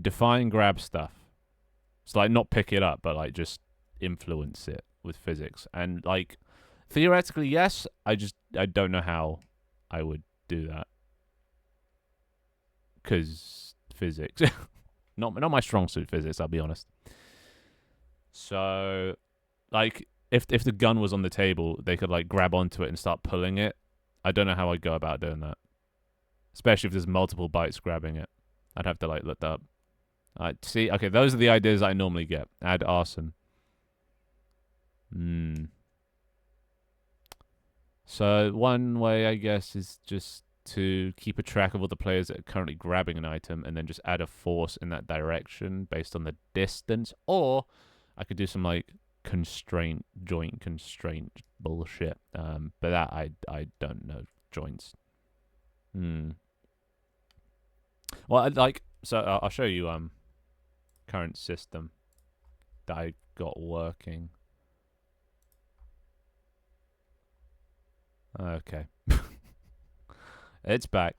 Define grab stuff. It's like not pick it up, but, like, just influence it with physics. And, like, theoretically, yes. I don't know how I would do that. Because physics. not my strong suit, physics, I'll be honest. So, like, if the gun was on the table, they could, like, grab onto it and start pulling it. I don't know how I'd go about doing that. Especially if there's multiple bites grabbing it. I'd have to, like, look that up. See, okay, those are the ideas I normally get. Add arson. So one way, I guess, is just to keep a track of all the players that are currently grabbing an item and then just add a force in that direction based on the distance. Or I could do some, like, joint constraint bullshit. But that I don't know joints. Well, so I'll show you current system that I got working. Okay. It's back.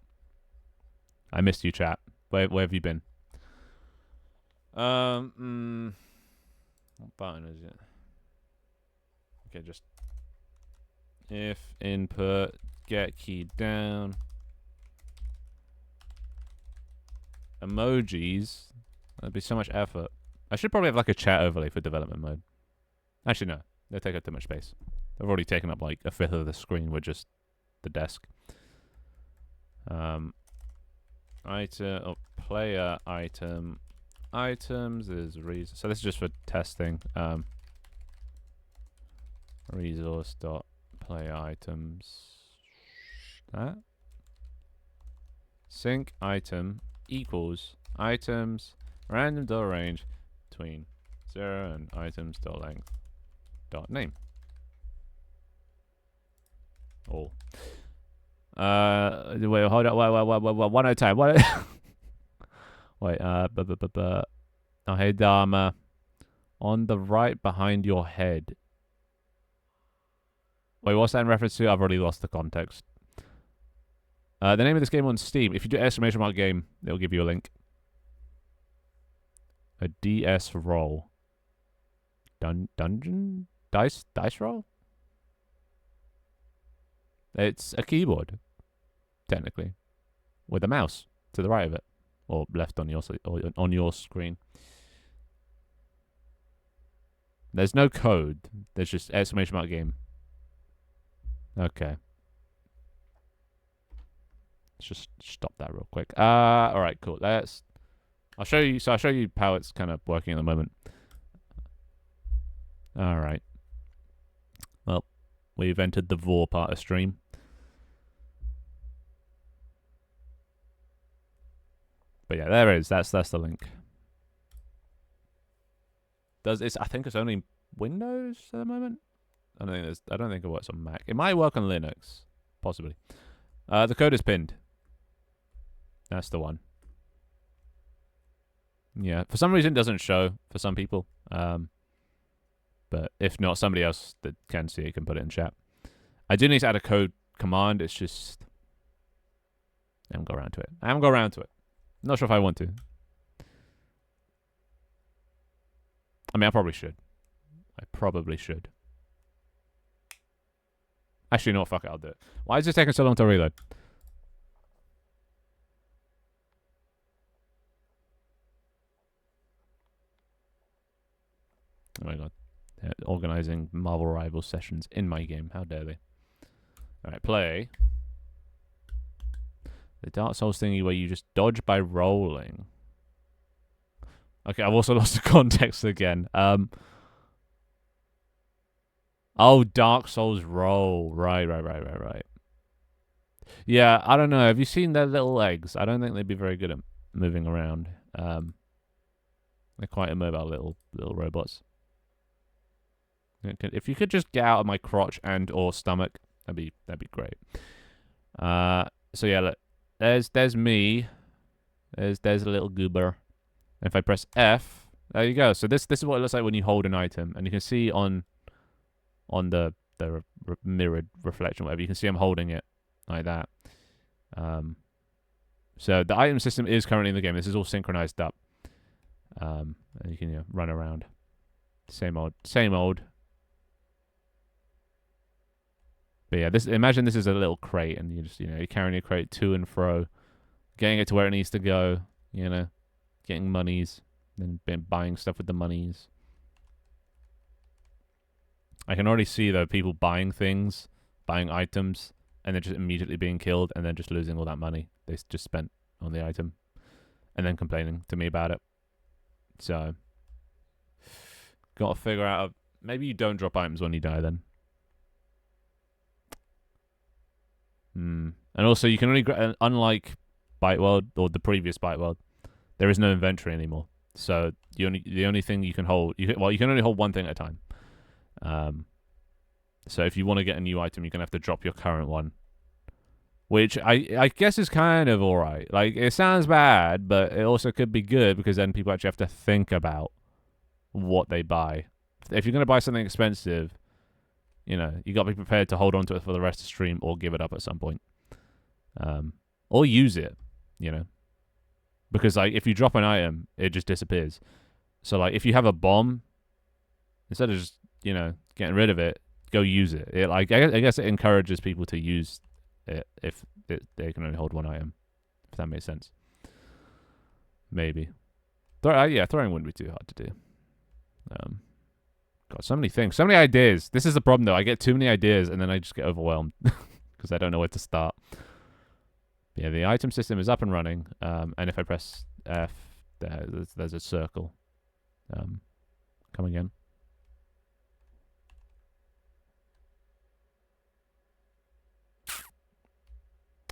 I missed you, chat. Where have you been? What button is it? Okay, just if input get key down emojis. That'd be so much effort. I should probably have like a chat overlay for development mode. Actually, no, they take up too much space. They've already taken up like a fifth of the screen with just the desk. Player item. Items is reason. So this is just for testing. Resource dot player items. That sync item equals items random dot range between 0 and items dot length dot name. All. Wait, hold on. Wait, one at a time. Wait, oh, hey, Dharma. On the right behind your head. Wait, what's that in reference to? I've already lost the context. The name of this game on Steam, if you do exclamation mark game, it'll give you a link. A DS roll. Dungeon? Dice roll? It's a keyboard, technically, with a mouse to the right of it, or left on your screen. There's no code. There's just exclamation mark game. Okay. Let's just stop that real quick. All right, cool. I'll show you. So I'll show you how it's kind of working at the moment. All right. Well, we've entered the VOR part of stream. But yeah, there it is. That's the link. I think it's only Windows at the moment. I don't think it works on Mac. It might work on Linux, possibly. The code is pinned. That's the one. Yeah, for some reason it doesn't show for some people. But if not, somebody else that can see it can put it in chat. I do need to add a code command. It's just I haven't got around to it. Not sure if I want to. I mean, I probably should. Actually, no, fuck it, I'll do it. Why is it taking so long to reload? Oh my god. They're organizing Marvel Rivals sessions in my game. How dare they? Alright, play. The Dark Souls thingy where you just dodge by rolling. Okay, I've also lost the context again. Oh, Dark Souls roll. Right. Yeah, I don't know. Have you seen their little legs? I don't think they'd be very good at moving around. They're quite immobile little robots. If you could just get out of my crotch and or stomach, that'd be great. So yeah, look. There's me. There's a little goober. And if I press F, there you go. So this is what it looks like when you hold an item, and you can see on the mirrored reflection, whatever, you can see I'm holding it like that. So the item system is currently in the game. This is all synchronized up. And you can run around. Same old. But yeah, imagine this is a little crate, and you just you're carrying a crate to and fro, getting it to where it needs to go. Getting monies, then buying stuff with the monies. I can already see though people buying things, buying items, and then just immediately being killed, and then just losing all that money they just spent on the item, and then complaining to me about it. So, got to figure out. Maybe you don't drop items when you die then. And also, you can only unlike Byte World or the previous Byte World, there is no inventory anymore. So the only thing you can hold, you can only hold one thing at a time. So if you want to get a new item, you're gonna have to drop your current one, which I guess is kind of alright. Like, it sounds bad, but it also could be good because then people actually have to think about what they buy. If you're gonna buy something expensive, you got to be prepared to hold on to it for the rest of the stream or give it up at some point. Or use it, because like if you drop an item, it just disappears. So like, if you have a bomb, instead of just getting rid of it, go use it. I guess it encourages people to use it if they can only hold one item. If that makes sense. Maybe. Throwing wouldn't be too hard to do. God, so many things, so many ideas. This is the problem, though. I get too many ideas, and then I just get overwhelmed because I don't know where to start. Yeah, the item system is up and running, and if I press F, there's a circle coming in.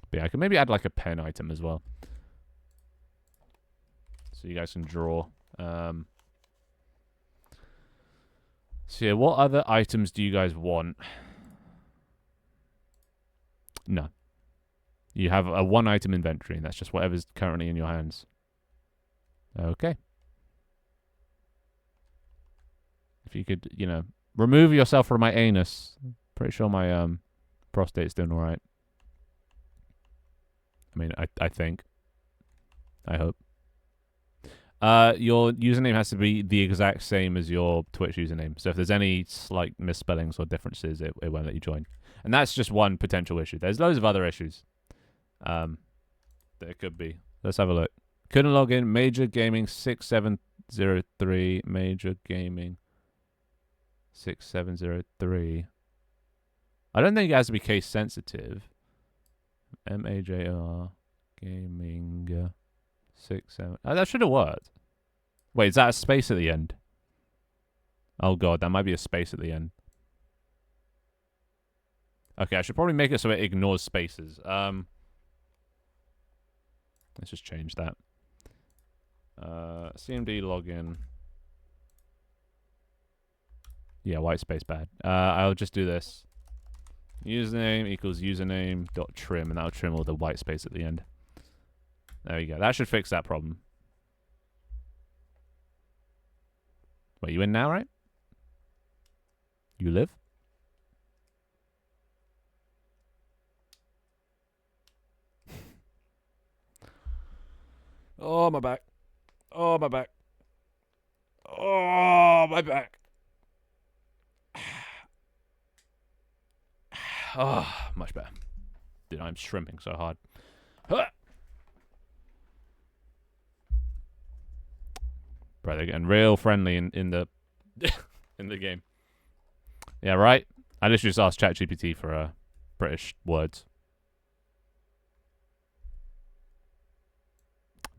But yeah, I could maybe add like a pen item as well, so you guys can draw. So yeah, what other items do you guys want? No. You have a one item inventory, and that's just whatever's currently in your hands. Okay. If you could, remove yourself from my anus. Pretty sure my prostate's doing alright. I mean, I think. I hope. Your username has to be the exact same as your Twitch username. So if there's any slight misspellings or differences, it won't let you join. And that's just one potential issue. There's loads of other issues. That it could be. Let's have a look. Couldn't log in. Major Gaming 6703. Major Gaming 6703. I don't think it has to be case sensitive. MAJR Gaming 67. Oh, that should have worked. Wait, is that a space at the end? Oh god, that might be a space at the end. Okay, I should probably make it so it ignores spaces. Let's just change that. CMD login. Yeah, white space bad. I'll just do this. Username equals username dot trim, and that'll trim all the white space at the end. There you go. That should fix that problem. Wait, you in now, right? You live? Oh, my back. Oh, my back. Oh, my back. Oh, much better. Dude, I'm shrimping so hard. Bro, they're getting real friendly in the in the game. Yeah, right? I literally just asked ChatGPT for British words.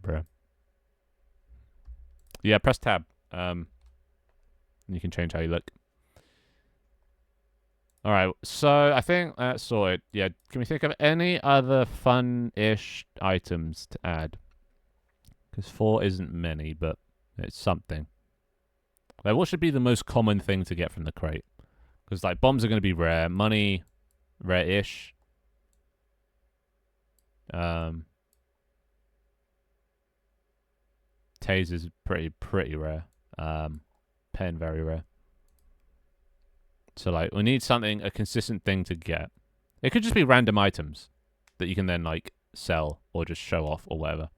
Bro. Yeah, press tab. And you can change how you look. Alright, so I think that's sorted. Yeah, can we think of any other fun-ish items to add? Because 4 isn't many, but it's something. Like, what should be the most common thing to get from the crate? Because, like, bombs are going to be rare. Money, rare-ish. Taser's pretty rare. Pen, very rare. So, like, we need something, a consistent thing to get. It could just be random items that you can then, like, sell or just show off or whatever.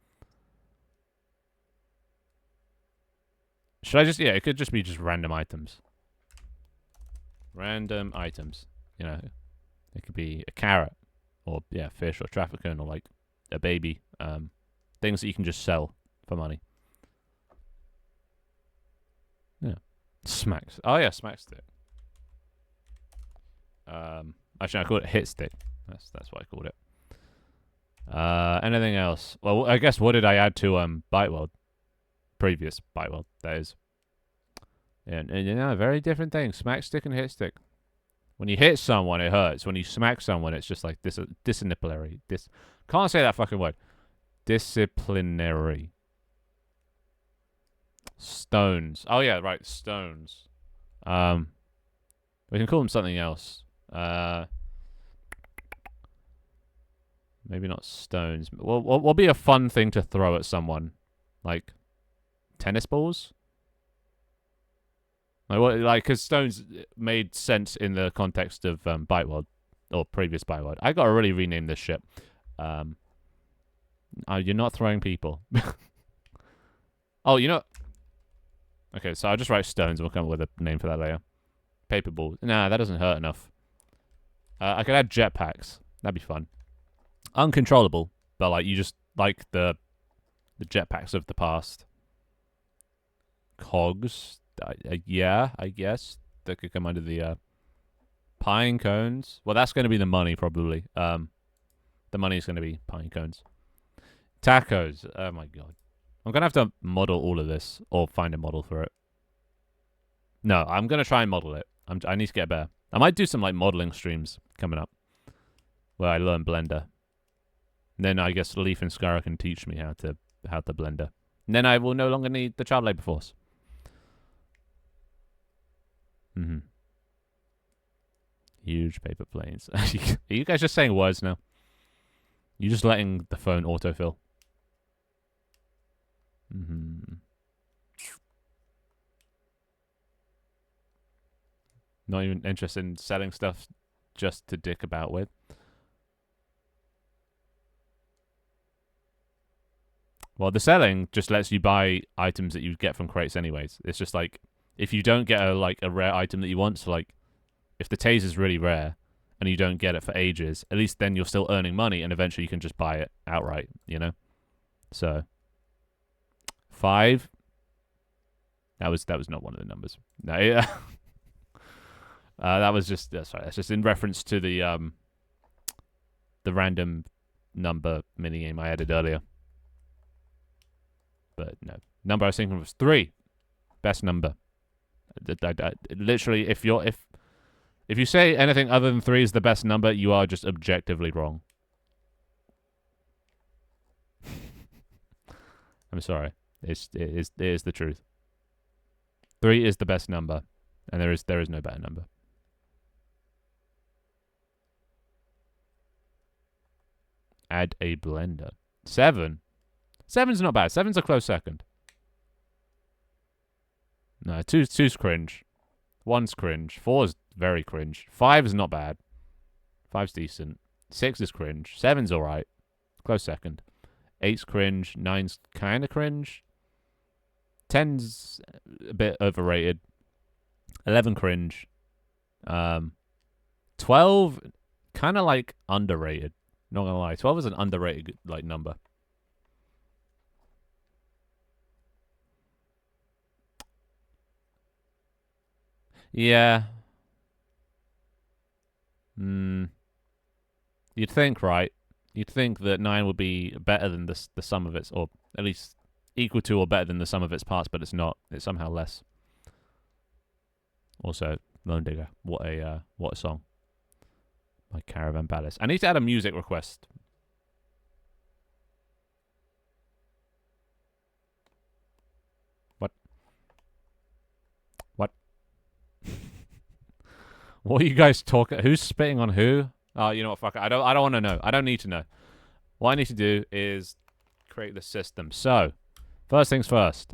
Should I just... Yeah, it could just be just random items. Random items. You know, it could be a carrot or, yeah, fish or traffic cone or, like, a baby. Things that you can just sell for money. Yeah. Smacks. Oh, yeah, smack stick. Actually, I call it hit stick. That's what I called it. Anything else? Well, I guess what did I add to Bite World? Previous Bite World, that is. And you know, very different things. Smack stick and hit stick. When you hit someone, it hurts. When you smack someone, it's just like disciplinary. Can't say that fucking word. Disciplinary. Stones. Oh yeah, right. Stones. We can call them something else. Maybe not stones. What'll be a fun thing to throw at someone? Like tennis balls? Like, because stones made sense in the context of Bite World or previous Bite World. I gotta really rename this shit. You're not throwing people. Oh, you know. Okay, so I'll just write stones and we'll come up with a name for that later. Paper balls. Nah, that doesn't hurt enough. I could add jetpacks. That'd be fun. Uncontrollable, but like you just like the jetpacks of the past. Cogs. Yeah, I guess. That could come under the pine cones. Well, that's going to be the money, probably. The money's going to be pine cones. Tacos. Oh, my God. I'm going to have to model all of this or find a model for it. No, I'm going to try and model it. I need to get better. I might do some like modeling streams coming up where I learn Blender. And then I guess Leaf and Scara can teach me how to Blender. And then I will no longer need the child labor force. Huge paper planes. Are you guys just saying words now? You're just letting the phone autofill. Not even interested in selling stuff just to dick about with. Well, the selling just lets you buy items that you get from crates anyways. It's just like, if you don't get a rare item that you want, so like, if the taser's really rare and you don't get it for ages, at least then you're still earning money and eventually you can just buy it outright, you know? So, 5. That was not one of the numbers. No, that was just sorry. That's just in reference to the random number minigame I added earlier. But no, number I was thinking was 3. Best number. Literally, if you say anything other than 3 is the best number, you are just objectively wrong. I'm sorry. It is the truth. 3 is the best number, and there is no better number. Add a blender. 7. 7's not bad. 7's a close second. No, 2's cringe. 1's cringe. 4's very cringe. 5 is not bad. 5's decent. 6 is cringe. 7's alright. Close second. 8's cringe. 9's kind of cringe. 10's a bit overrated. 11 cringe. 12 kind of like underrated. Not gonna lie. 12 is an underrated like number. Yeah. You'd think, right? You'd think that 9 would be better than the sum of its, or at least equal to or better than the sum of its parts, but it's not. It's somehow less. Also, Lone Digger. What a song. My Caravan Palace. I need to add a music request. What? What are you guys talking? Who's spitting on who? Oh, you know what? Fuck it. I don't want to know. I don't need to know. What I need to do is create the system. So, first things first.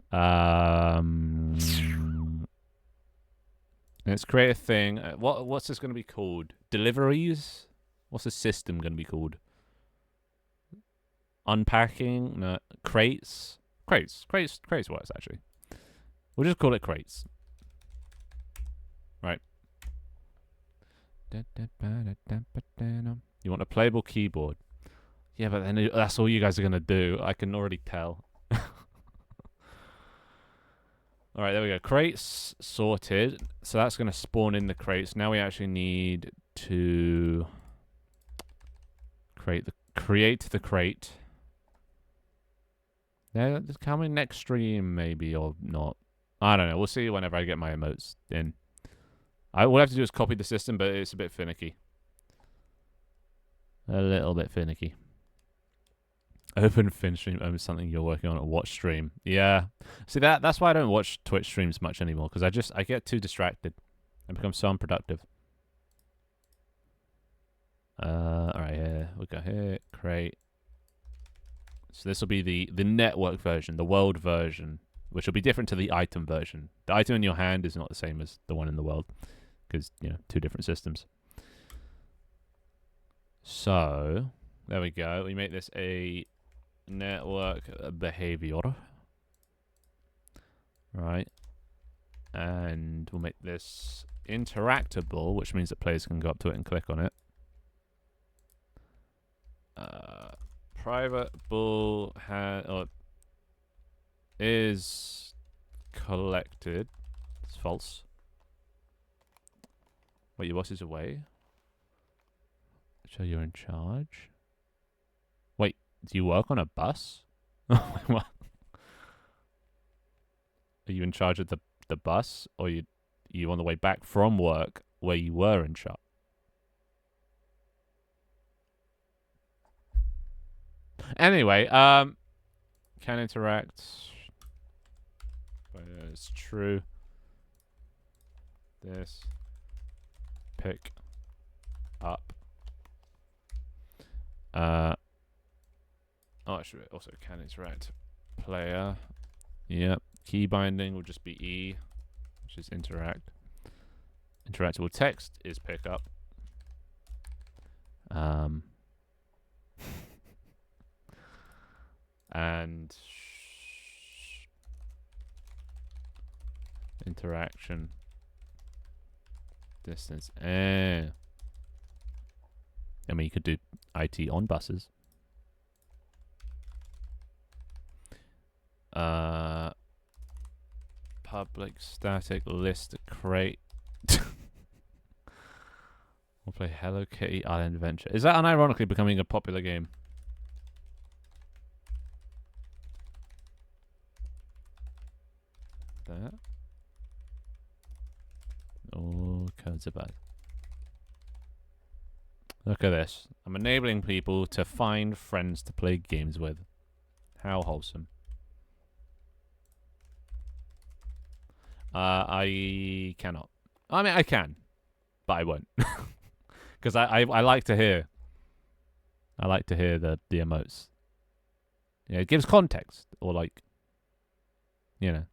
Let's create a thing. What's this going to be called? Deliveries? What's the system going to be called? Unpacking? No. Crates? Crates works, actually. We'll just call it crates. Right. You want a playable keyboard. Yeah, but then that's all you guys are going to do. I can already tell. Alright, there we go. Crates sorted. So that's going to spawn in the crates. Now we actually need to create the crate. They're coming next stream, maybe, or not. I don't know. We'll see whenever I get my emotes in. All I have to do is copy the system, but it's a bit finicky. A little bit finicky. Open Fin stream over something you're working on at watch stream. Yeah. See, that's why I don't watch Twitch streams much anymore, because I get too distracted and become so unproductive. Alright, here. We'll go here. Create. So this will be the network version, the world version, which will be different to the item version. The item in your hand is not the same as the one in the world, because, you know, 2 different systems. So, there we go. We make this a network behavior. Right. And we'll make this interactable, which means that players can go up to it and click on it. Private bull is collected. It's false. Wait, your boss is away? So you're in charge? Wait, do you work on a bus? What? Are you in charge of the bus? Or you on the way back from work where you were in charge? Anyway, can interact. It's true. This. Pick up. Actually, also can interact. Player. Yep. Key binding will just be E, which is interact. Interactable text is pick up. And interaction distance. I mean, you could do IT on buses. Public static list crate. We'll play Hello Kitty Island Adventure. Is that unironically becoming a popular game? That. Oh, codes are bad. Look at this. I'm enabling people to find friends to play games with. How wholesome. I cannot. I mean, I can, but I won't, because I like to hear. I like to hear the emotes. Yeah, it gives context, or like, you know.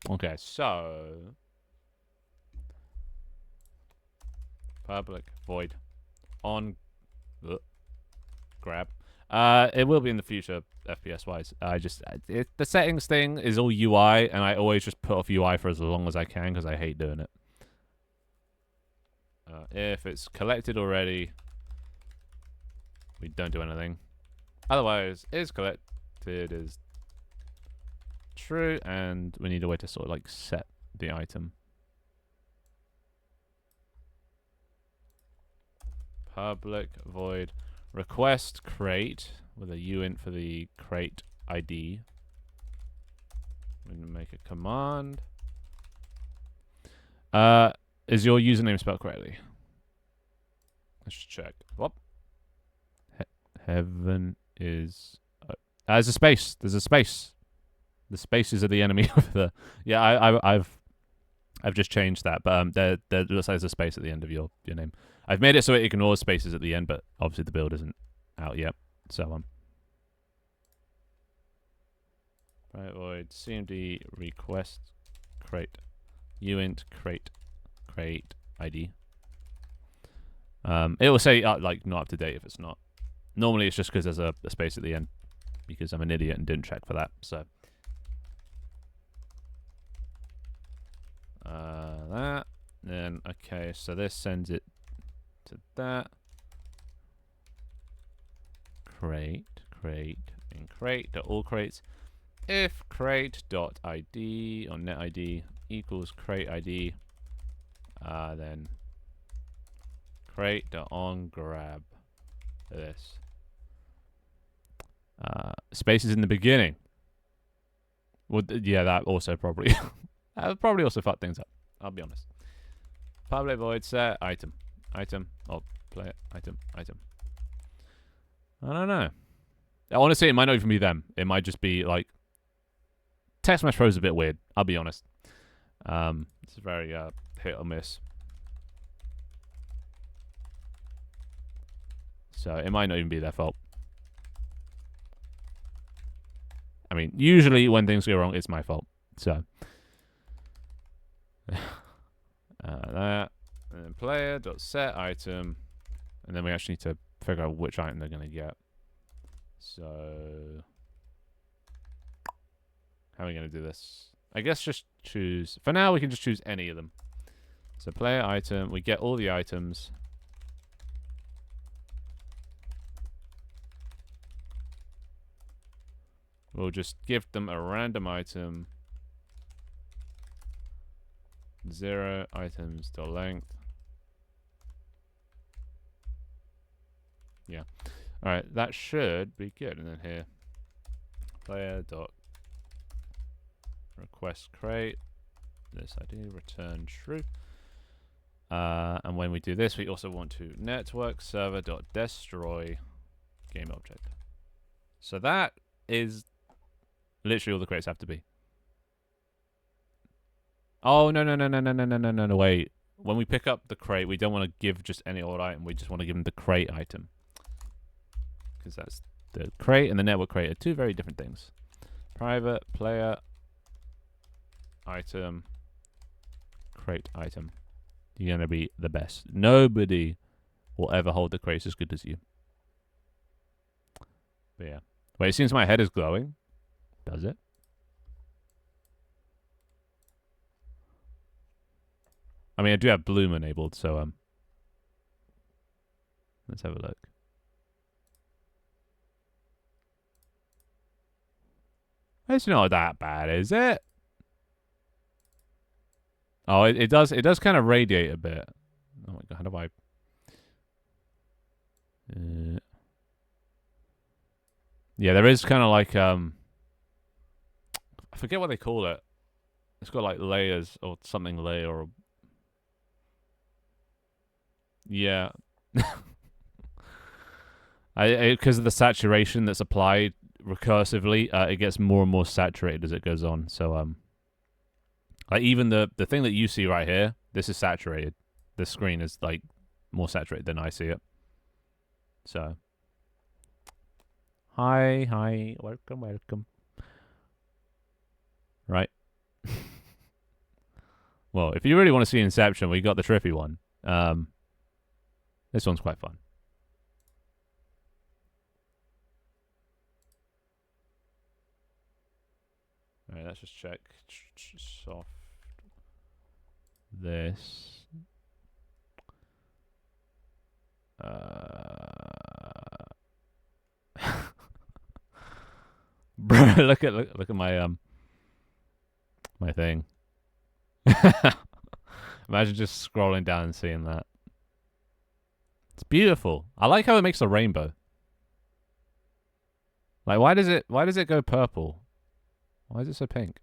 Okay, so public void on grab. It will be in the future, FPS wise. The settings thing is all UI, and I always just put off UI for as long as I can because I hate doing it. If it's collected already, we don't do anything. Otherwise, is collected is true, and we need a way to sort of like set the item. Public void request crate with a uint for the crate ID. I'm going to make a command. Is your username spelled correctly? Let's just check. Whoop. Heaven is. There's a space. There's a space. The spaces are the enemy of the. Yeah, I've just changed that, but there looks like there's a space at the end of your name. I've made it so it ignores spaces at the end, but obviously the build isn't out yet. So right void cmd request crate uint crate ID. It will say like not up to date if it's not. Normally it's just because there's a space at the end, because I'm an idiot and didn't check for that. So that, then okay, so this sends it to that crate and crate dot all crates. If crate dot ID or net ID equals crate ID, then crate dot on grab this. Spaces in the beginning. Well, yeah, that also probably that would probably also fuck things up. I'll be honest. Public void set item. Oh, player item. I don't know. Honestly, it might not even be them. It might just be like text mesh throws a bit weird. I'll be honest. It's very hit or miss. So it might not even be their fault. I mean, usually when things go wrong, it's my fault. So that, and then player dot set item, and then we actually need to figure out which item they're going to get. So how are we going to do this? I guess just choose. For now, we can just choose any of them. So player item. We get all the items. We'll just give them a random item. 0 items to length. Yeah. Alright, that should be good. And then here, player dot request crate. This ID return true. And when we do this, we also want to network server dot destroy game object. So that is literally all the crates have to be. Oh, no, wait. When we pick up the crate, we don't want to give just any old item. We just want to give them the crate item. Because that's the crate and the network crate are two very different things. Private player item crate item. You're going to be the best. Nobody will ever hold the crates as good as you. But yeah. Wait, it seems my head is glowing. Does it? I mean, I do have bloom enabled, so let's have a look. It's not that bad, is it? Oh, it does kind of radiate a bit. Oh my god, how do I? Yeah, there is kind of like I forget what they call it. It's got like layers or something layer or yeah. Because of the saturation that's applied recursively, it gets more and more saturated as it goes on. So like even the thing that you see right here, this is saturated. The screen is like more saturated than I see it. So hi, welcome. Right. Well, if you really want to see Inception, we got the trippy one. This one's quite fun. Alright, let's just check. Soft. This. Bro, look at my my thing. Imagine just scrolling down and seeing that. It's beautiful. I like how it makes a rainbow. Like, why does it go purple? Why is it so pink?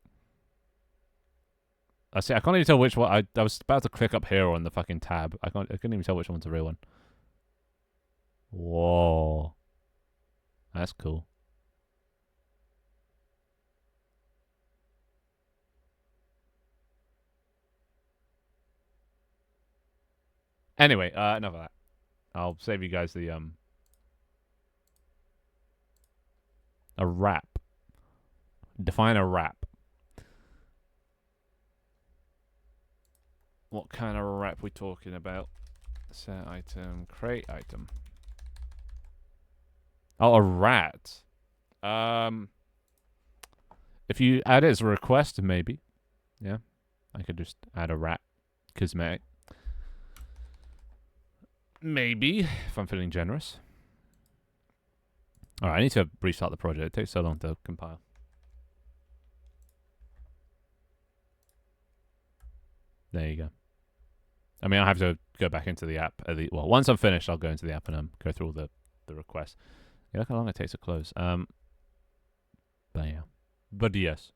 I see. I can't even tell which one. I was about to click up here on the fucking tab. I couldn't even tell which one's a real one. Whoa, that's cool. Anyway, enough of that. I'll save you guys the a wrap. Define a wrap. What kind of wrap we talking about? Set item, crate item. Oh, a rat. If you add it as a request, maybe. Yeah, I could just add a rat cosmetic. Maybe, if I'm feeling generous. Alright, I need to restart the project. It takes so long to compile. There you go. I mean, I have to go back into the app. Well, once I'm finished, I'll go into the app and go through all the requests. Yeah, look how long it takes to close. But yeah. But yes.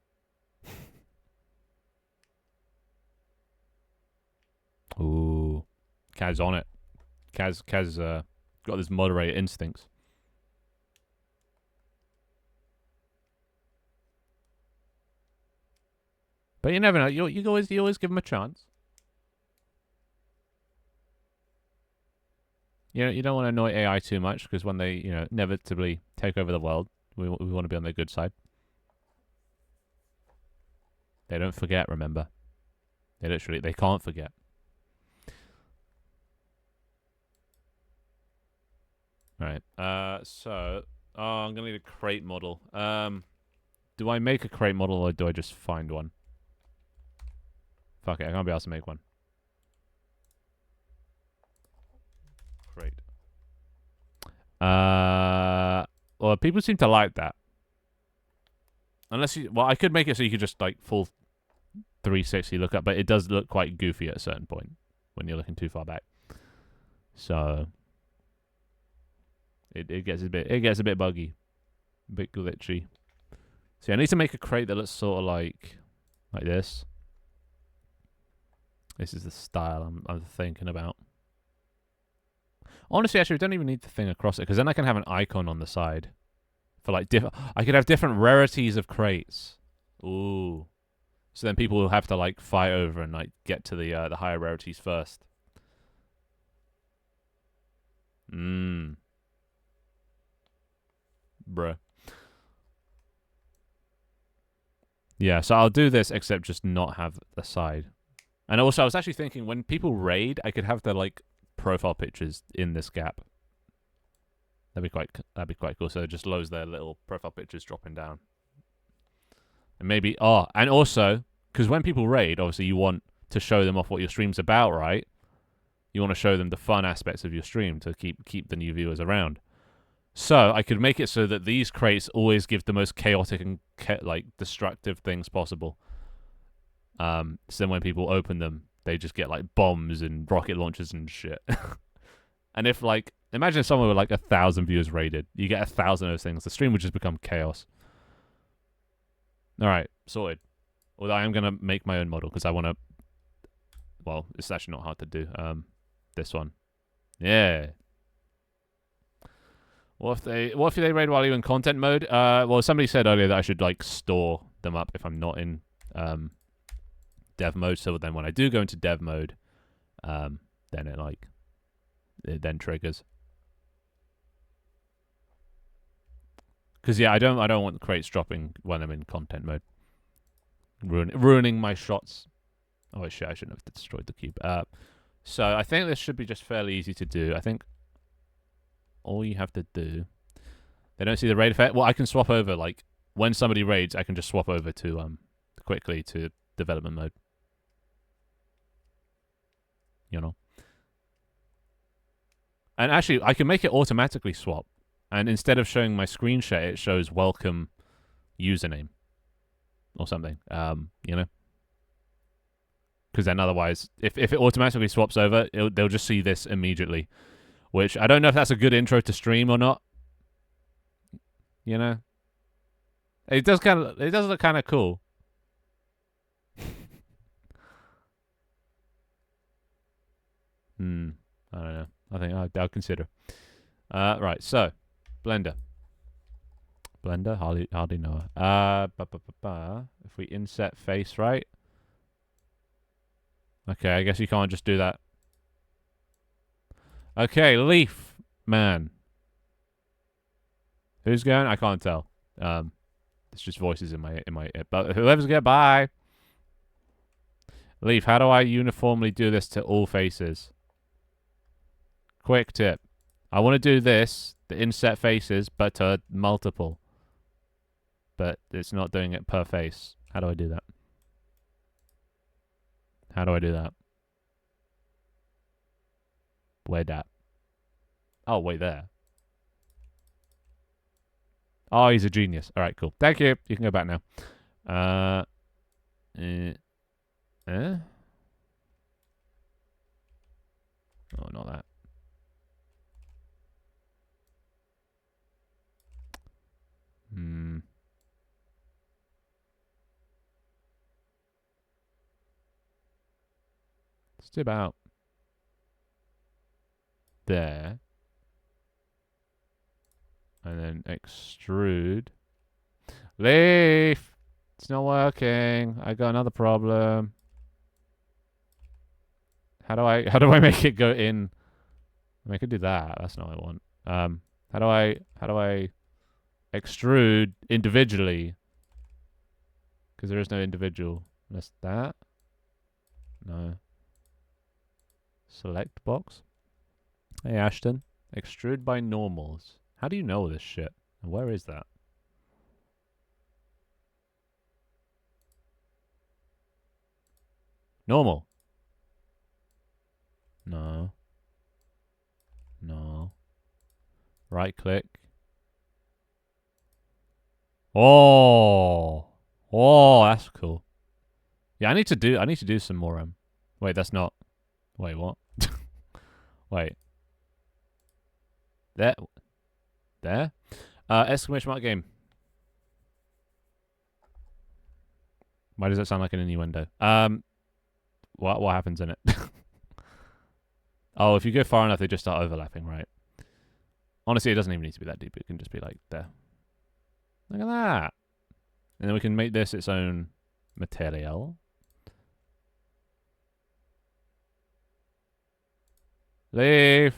Ooh. Kaz on it. Kaz got this moderator instincts. But you never know. You always give him a chance. You don't want to annoy AI too much because when they inevitably take over the world, we want to be on their good side. They don't forget. Remember, they can't forget. All right. So Oh, I'm gonna need a crate model. Do I make a crate model or do I just find one? Fuck it, I can't be asked to make one. Crate. Well, people seem to like that. Unless you, well, I could make it so you could just like full 360 look up, but it does look quite goofy at a certain point when you're looking too far back. So it gets a bit buggy, a bit glitchy. See, I need to make a crate that looks sort of like this. This is the style I'm thinking about. Honestly, actually, we don't even need the thing across it because then I can have an icon on the side for like I could have different rarities of crates. Ooh. So then people will have to like fight over and like get to the higher rarities first. Bruh. Yeah, so I'll do this except just not have the side. And also I was actually thinking when people raid, I could have their like profile pictures in this gap. That'd be quite cool. So it just loads their little profile pictures dropping down. And maybe and also because when people raid, obviously you want to show them off what your stream's about, right? You want to show them the fun aspects of your stream to keep the new viewers around. So I could make it so that these crates always give the most chaotic and like destructive things possible. So then when people open them, they just get like bombs and rocket launchers and shit. And if like imagine someone with like 1,000 viewers raided, you get 1,000 of those things. The stream would just become chaos. All right, sorted. Although I am gonna make my own model because I want to. Well, it's actually not hard to do. This one, yeah. What if they raid while you're in content mode? Well, somebody said earlier that I should like store them up if I'm not in dev mode. So then when I do go into dev mode, then it then triggers. Because yeah, I don't want the crates dropping when I'm in content mode, ruining my shots. Oh shit! I shouldn't have destroyed the cube. So I think this should be just fairly easy to do. I think all you have to do. They don't see the raid effect. Well, I can swap over. Like when somebody raids, I can just swap over to quickly to development mode. You know. And actually, I can make it automatically swap. And instead of showing my screen share, it shows welcome username or something. You know. Because then otherwise, if it automatically swaps over, they'll just see this immediately. Which I don't know if that's a good intro to stream or not. You know, it does look kind of cool. I don't know. I think I'll consider. Right. So, Blender, hardly know. If we inset face, right? Okay, I guess you can't just do that. Okay, Leaf Man. Who's going? I can't tell. It's just voices in my ear. But whoever's going, bye. Leaf, how do I uniformly do this to all faces? Quick tip. I want to do this, the inset faces, but to multiple. But it's not doing it per face. How do I do that? How do I do that? Where that? Oh, wait there. Oh, he's a genius. All right, cool. Thank you. You can go back now. Oh, not that. It's about there. And then extrude. Leaf! It's not working. I got another problem. How do I make it go in? I could do that. That's not what I want. How do I extrude individually? Because there is no individual. That's that. No. Select box. Hey Ashton. Extrude by normals. How do you know this shit? Where is that? Normal. No. No. Right click. Oh. Oh, that's cool. Yeah, I need to do some more wait, that's not. Wait, what? Wait. There. There? Exclamation mark game. Why does that sound like an innuendo? What happens in it? Oh, if you go far enough, they just start overlapping, right? Honestly, it doesn't even need to be that deep. It can just be like there. Look at that. And then we can make this its own material. Leaf.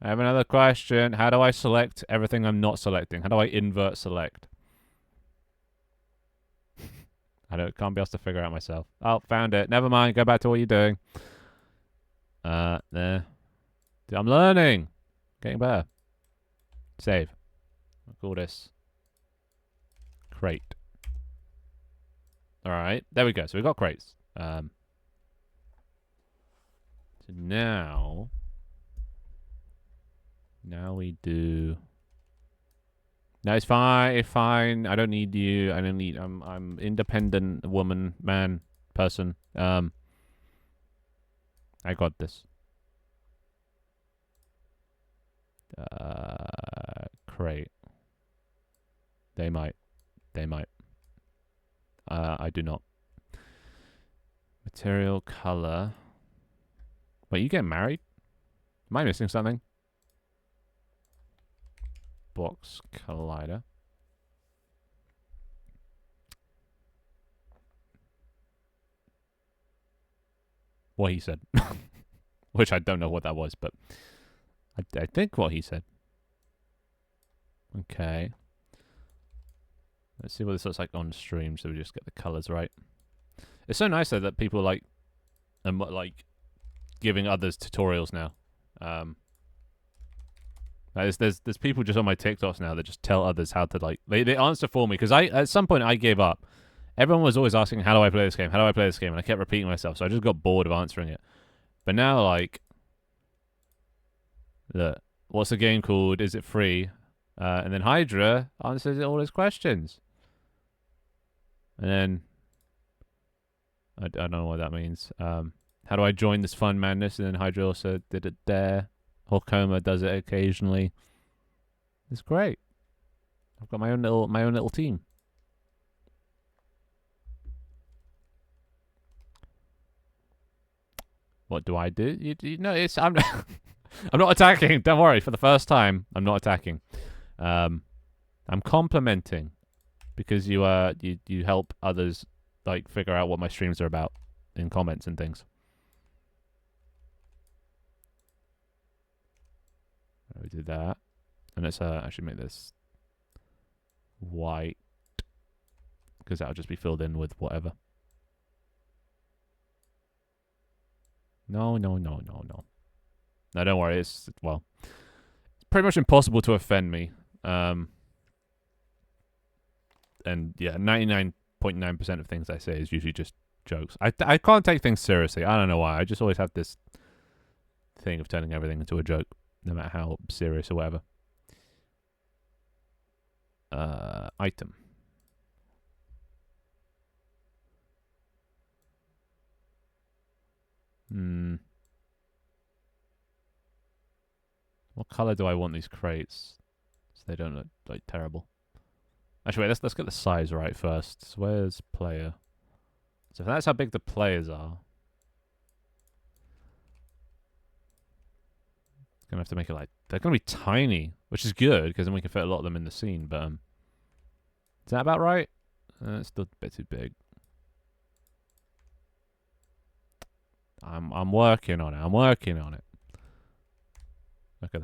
I have another question. How do I select everything I'm not selecting? How do I invert select? Can't be asked to figure out myself. Oh, found it. Never mind. Go back to what you're doing. There. I'm learning. Getting better. Save. I'll call this crate. Alright. There we go. So we've got crates. So now we do. No, it's fine. It's fine. I don't need you. I don't need. I'm independent woman, man, person. I got this. Crate. They might. I do not. Material color. Wait, you getting married? Am I missing something? Box collider. What he said. Which I don't know what that was, but I think what he said. Okay. Let's see what this looks like on stream so we just get the colors right. It's so nice though that people like giving others tutorials now. There's people just on my TikToks now that just tell others how to they answer for me because at some point I gave up. Everyone was always asking how do I play this game? How do I play this game? And I kept repeating myself, so I just got bored of answering it. But now look, what's the game called? Is it free? And then Hydra answers all his questions. And then I don't know what that means. How do I join this fun madness? And then Hydra also did it there. Horkoma does it occasionally. It's great. I've got my own little team. What do I do? You know, I'm I'm not attacking. Don't worry. For the first time, I'm not attacking. I'm complimenting because you help others figure out what my streams are about in comments and things. We did that, and let's actually make this white because that'll just be filled in with whatever. No. No, don't worry. It's pretty much impossible to offend me. And yeah, 99.9% of things I say is usually just jokes. I can't take things seriously. I don't know why. I just always have this thing of turning everything into a joke, no matter how serious or whatever. Item. What color do I want these crates so they don't look terrible? Actually, wait, let's get the size right first. So where's player? So if that's how big the players are, gonna have to make it they're gonna be tiny, which is good because then we can fit a lot of them in the scene. But is that about right? It's still a bit too big. I'm working on it. I'm working on it. Look at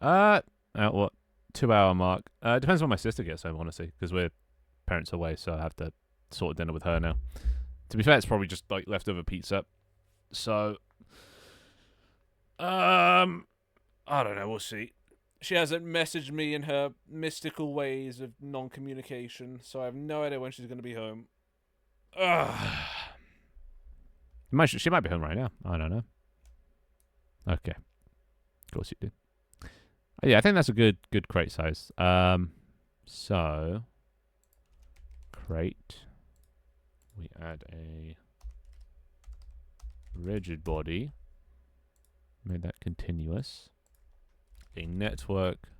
that. At what 2-hour mark? Depends when my sister gets home, honestly, because we're parents away, so I have to sort dinner with her now. To be fair, it's probably just leftover pizza. So, I don't know. We'll see. She hasn't messaged me in her mystical ways of non-communication, so I have no idea when she's going to be home. Ugh. She might be home right now. I don't know. Okay. Of course you do. Yeah, I think that's a good crate size. So crate. We add a rigid body. Made that continuous. A network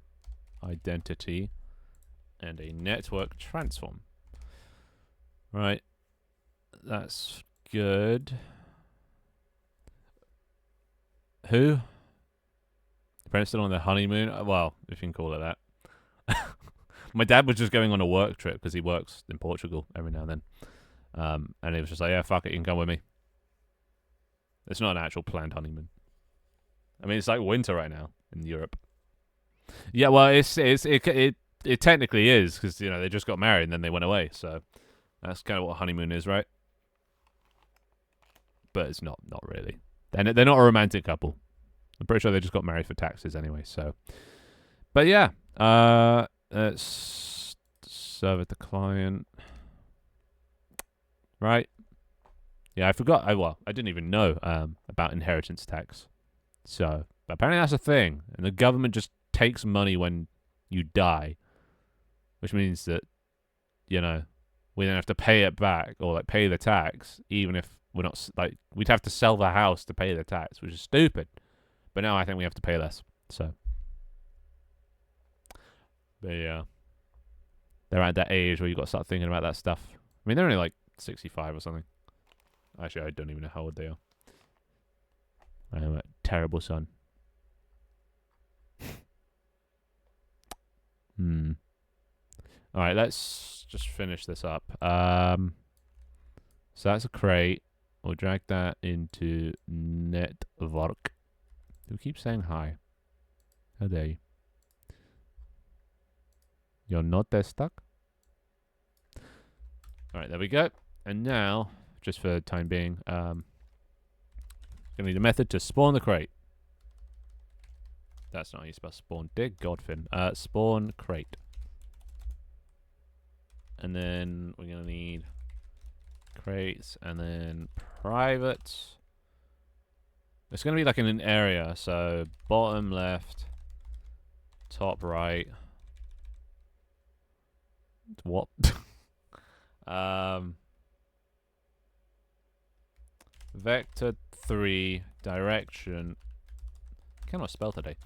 identity and a network transform. Right. That's good. Who? Parents still on their honeymoon? Well, if you can call it that. My dad was just going on a work trip because he works in Portugal every now and then. And he was just like, yeah, fuck it, you can come with me. It's not an actual planned honeymoon. I mean, it's like winter right now in Europe. Yeah, well, it technically is because, you know, they just got married and then they went away. So that's kind of what a honeymoon is, right? But it's not really. They're not a romantic couple. I'm pretty sure they just got married for taxes anyway. So, but yeah, let's serve it the client. Right? Yeah, I forgot. I didn't even know about inheritance tax. So apparently that's a thing, and the government just takes money when you die, which means that, you know, we don't have to pay it back or like pay the tax, even if we're not like we'd have to sell the house to pay the tax, which is stupid. But now I think we have to pay less. So, but yeah, they're at that age where you got to start thinking about that stuff. I mean, they're only like 65 or something. Actually, I don't even know how old they are. I am a terrible son. Alright, let's just finish this up. So that's a crate. We'll drag that into network. Do we keep saying hi? How dare you? You're not that stuck? Alright, there we go. And now, just for the time being, gonna need a method to spawn the crate. That's not how you spell spawn. Dear God, Finn. Spawn crate. And then we're gonna need crates and then private. It's gonna be like in an area, so bottom left, top right. What? Vector 3 direction. I cannot spell today.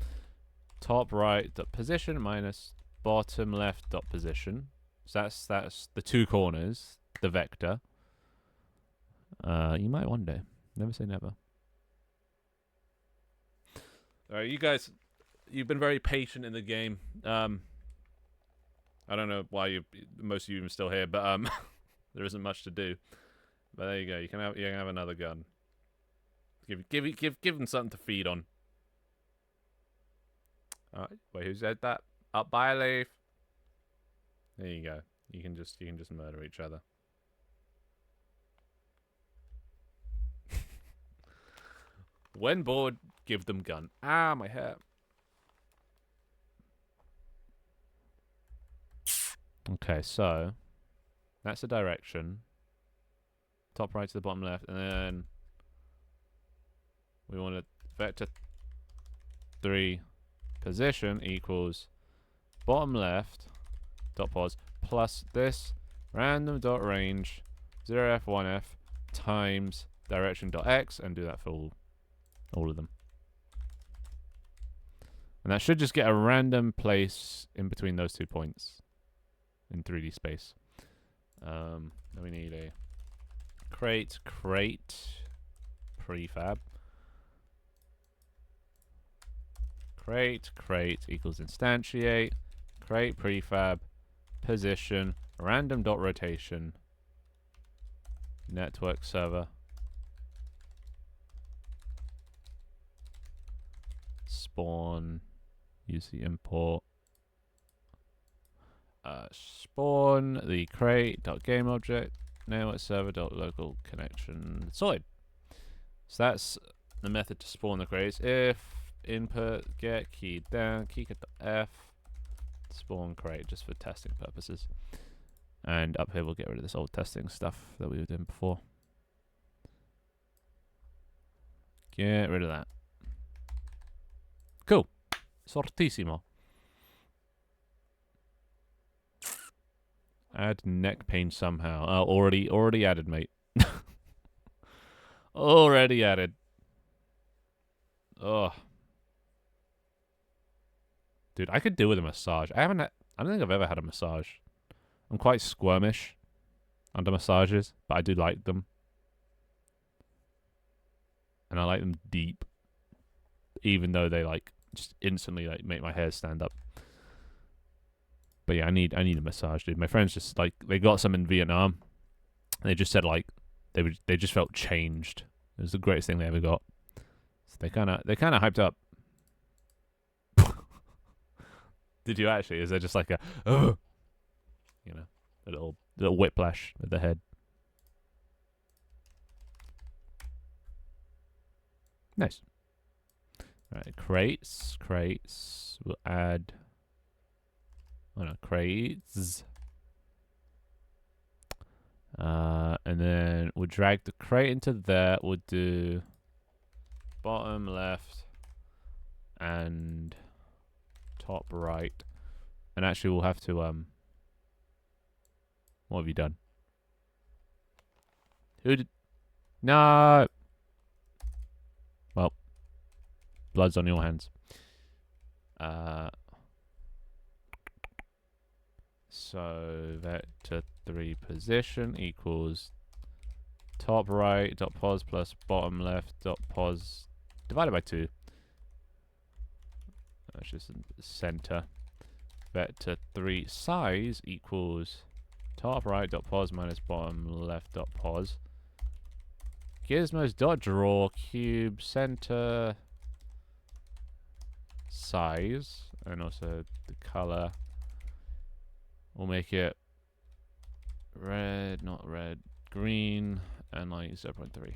Top right dot position minus bottom left dot position. So that's the two corners, the vector. You might one day. Never say never. Alright, you guys, you've been very patient in the game. I don't know why most of you are still here, but there isn't much to do. But there you go. You can have another gun. Give them something to feed on. Alright, wait, who said that? Up by a leaf. There you go. You can just murder each other. When bored, give them gun. Ah, my hair. Okay, so that's the direction. Top right to the bottom left, and then we want to vector 3 position equals bottom left dot pos plus this random dot range 0f1f times direction dot x, and do that for all of them. And that should just get a random place in between those 2 points in 3D space. Then we need a crate prefab. Crate equals instantiate crate prefab position random dot rotation network server spawn. Use the import. Spawn the crate dot game object network server dot local connection. Sorted. So that's the method to spawn the crates. If input, get key down, keycat.f, spawn crate just for testing purposes. And up here we'll get rid of this old testing stuff that we were doing before. Get rid of that. Cool. Sortissimo. Add neck pain somehow. Oh, already added, mate. Already added. Oh. Dude, I could do with a massage. I don't think I've ever had a massage. I'm quite squirmish under massages, but I do like them. And I like them deep. Even though they like just instantly like make my hair stand up. But yeah, I need a massage, dude. My friends just like they got some in Vietnam. And they just said like they just felt changed. It was the greatest thing they ever got. So they kinda hyped up. Did you actually? Is there just like a you know, a little whiplash at the head? Nice. Alright, crates. We'll add crates. And then we'll drag the crate into there. We'll do bottom left and top right. And actually we'll have to what have you done? Who did No. Well, blood's on your hands. So vector 3 position equals top right dot pos plus bottom left dot pos divided by 2. That's just center. Vector 3 size equals top right dot pos minus bottom left dot pos. Gizmos dot draw cube center size, and also the color. We'll make it red, not red, green, and like 0.3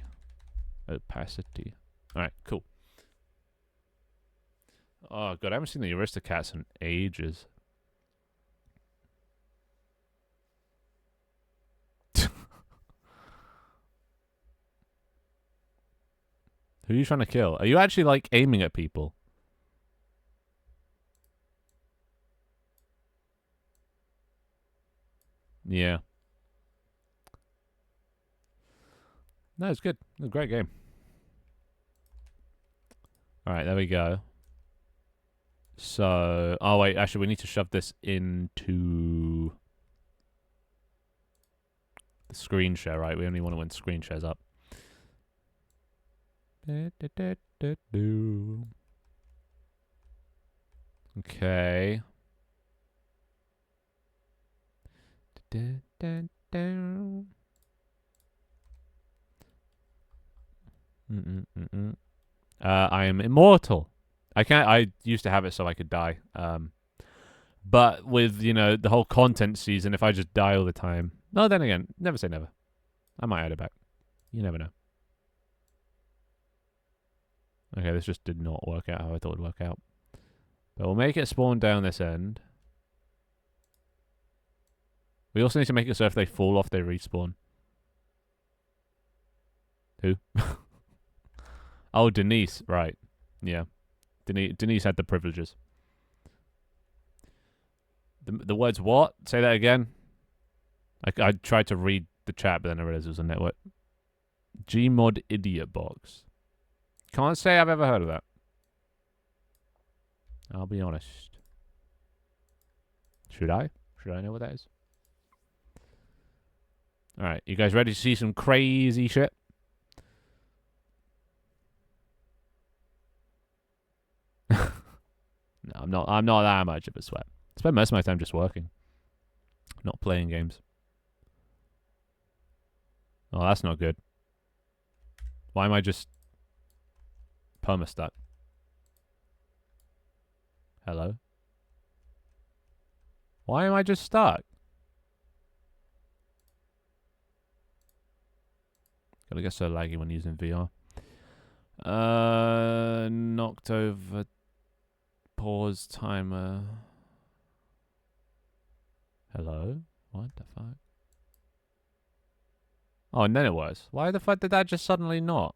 opacity. Alright, cool. Oh god, I haven't seen the Aristocats in ages. Who are you trying to kill? Are you actually like aiming at people? Yeah. No, it's good. It's a great game. Alright, there we go. So, oh wait, actually we need to shove this into the screen share, right? We only want it when screen shares up. Okay. I am immortal. I used to have it so I could die. But with, you know, the whole content season, if I just die all the time. No, then again, never say never. I might add it back. You never know. Okay, this just did not work out how I thought it would work out. But we'll make it spawn down this end. We also need to make it so if they fall off, they respawn. Who? Oh, Denise. Right. Yeah. Denise had the privileges. The words what? Say that again. I tried to read the chat, but then I realized it was a network. Gmod idiot box. Can't say I've ever heard of that. I'll be honest. Should I? Should I know what that is? Alright, you guys ready to see some crazy shit? No, I'm not that much of a sweat. I spend most of my time just working. Not playing games. Oh, that's not good. Why am I just perma-stuck? Hello? Why am I just stuck? Gotta get so laggy when using VR. Nocturne knocked over. Pause timer. Hello? What the fuck? Oh, and then it was. Why the fuck did that just suddenly not?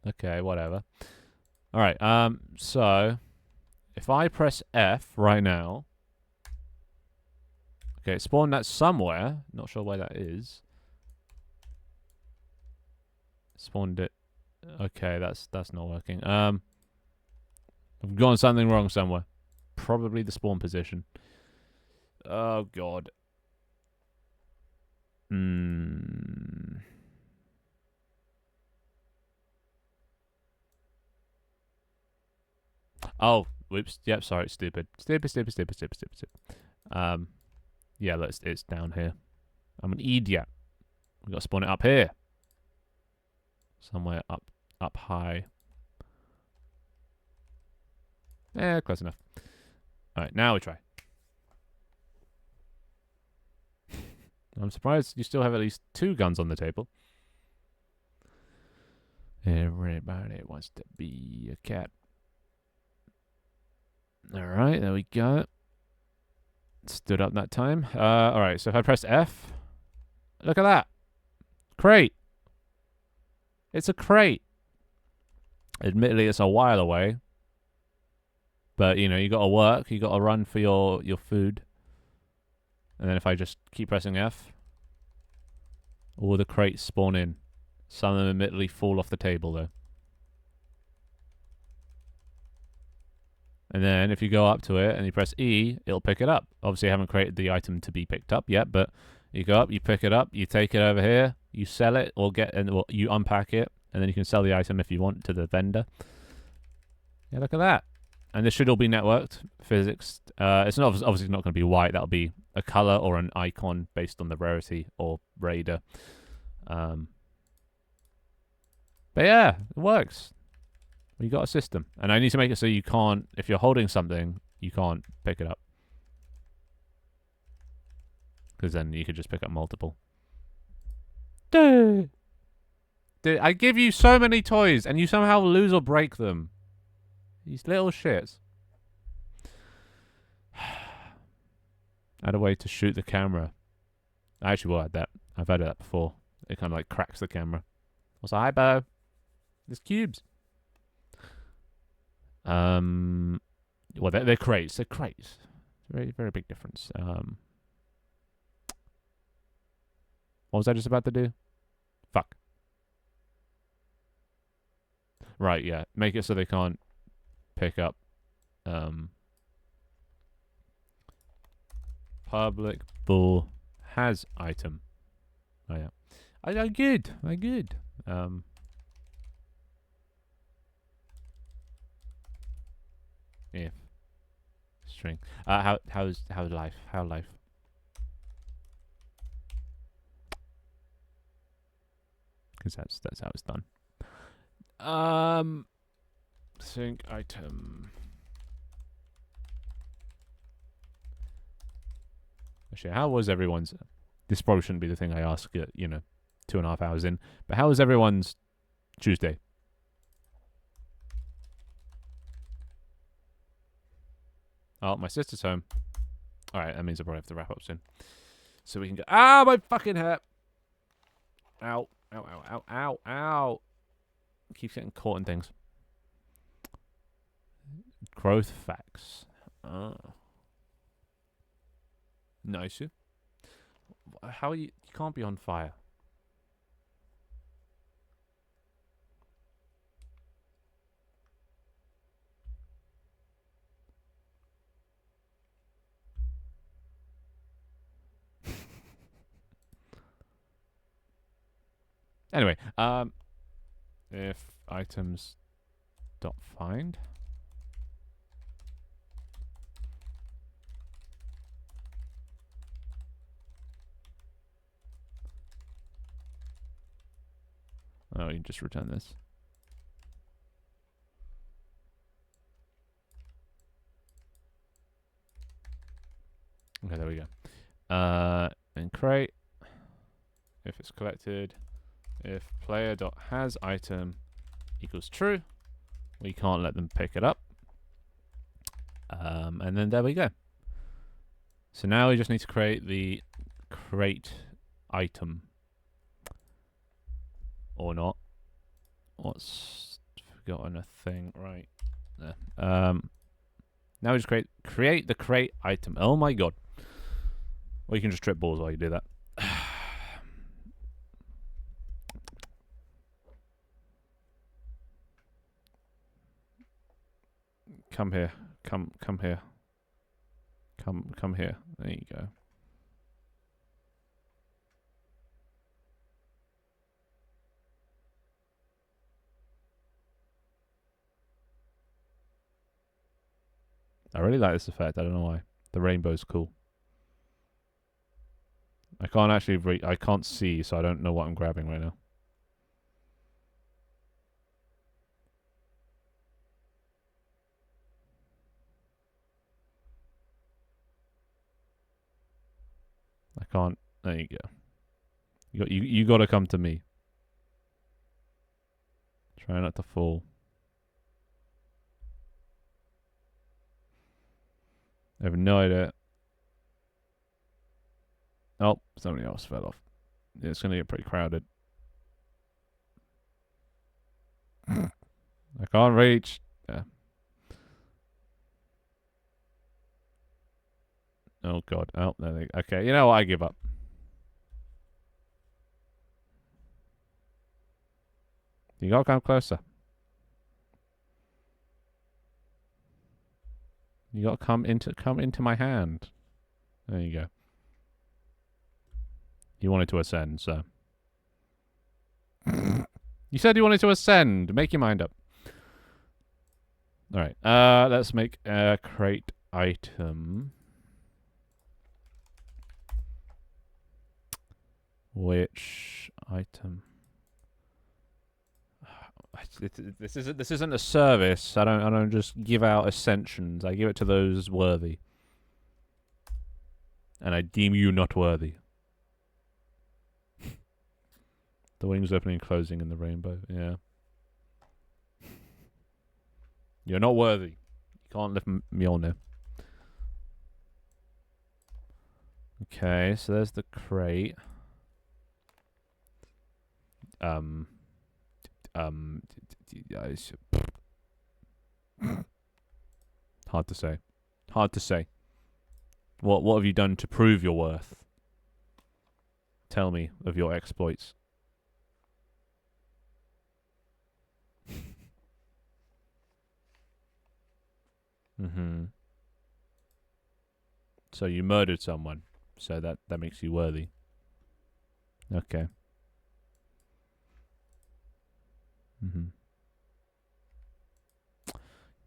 Okay, whatever. Alright, so if I press F right now. Okay, it spawned that somewhere. Not sure where that is. Spawned it. Okay, that's not working. I've gotten something wrong somewhere. Probably the spawn position. Oh god. Oh, whoops. Yep, sorry, stupid. Stupid. Yeah, it's down here. I'm an idiot. We got to spawn it up here. Somewhere up high. Yeah, close enough. Alright, now we try. I'm surprised you still have at least 2 guns on the table. Everybody wants to be a cat. Alright, there we go. Stood up that time. Alright, so if I press F. Look at that. Crate. It's a crate. Admittedly, it's a while away. But, you know, you got to work. You got to run for your food. And then if I just keep pressing F, all the crates spawn in. Some of them admittedly fall off the table, though. And then if you go up to it and you press E, it'll pick it up. Obviously, I haven't created the item to be picked up yet, but you go up, you pick it up, you take it over here, you sell it, or you unpack it, and then you can sell the item if you want to the vendor. Yeah, look at that. And this should all be networked. Physics. It's not obviously not going to be white. That'll be a color or an icon based on the rarity or raider. But yeah, it works. We got a system. And I need to make it so you can't, if you're holding something, you can't pick it up. Because then you could just pick up multiple. Dude, I give you so many toys and you somehow lose or break them. These little shits. Add a way to shoot the camera. I actually will add that. I've added that before. It kind of like cracks the camera. Also, hi, Bo. There's cubes. Well, they're crates. They're crates. Very, very big difference. What was I just about to do? Fuck. Right, yeah. Make it so they can't pick up public bull has item. Oh yeah. I good. If string. How's life? How life? Because that's how it's done. Sync item. Actually, how was everyone's? This probably shouldn't be the thing I ask. 2.5 hours in. But how was everyone's Tuesday? Oh, my sister's home. All right, that means I probably have to wrap up soon, so we can go. Ah, my fucking hair! Ow! Ow! Ow! Ow! Ow! Ow! Keeps getting caught in things. Growth facts. Oh. Nice. How are you? You can't be on fire. Anyway, if items dot find. Oh, you just return this. Okay, there we go. And crate. If it's collected. If player dot has item equals true. We can't let them pick it up. And then there we go. So now we just need to create the crate item. Or not. What's forgotten a thing right there. Now we just create the crate item. Oh my god. Or you can just trip balls while you do that. Come here. Come here. Come here. There you go. I really like this effect. I don't know why. The rainbow's cool. I can't actually I can't see, so I don't know what I'm grabbing right now. I can't. There you go. You got to come to me. Try not to fall. I have no idea. Oh, somebody else fell off. Yeah, it's gonna get pretty crowded. I can't reach. Yeah. Oh god. Oh, there they go. Okay, you know what? I give up. You gotta come closer. You gotta come into my hand. There you go. You wanted to ascend, so. You said you wanted to ascend. Make your mind up. Alright. Let's make a crate item. Which item? This isn't a service. I don't just give out ascensions. I give it to those worthy. And I deem you not worthy. The wings opening and closing in the rainbow. Yeah. You're not worthy. You can't lift Mjolnir. Okay, so there's the crate. Hard to say. Hard to say. What have you done to prove your worth? Tell me of your exploits. Mm-hmm. So you murdered someone. So that makes you worthy. Okay. Mm-hmm.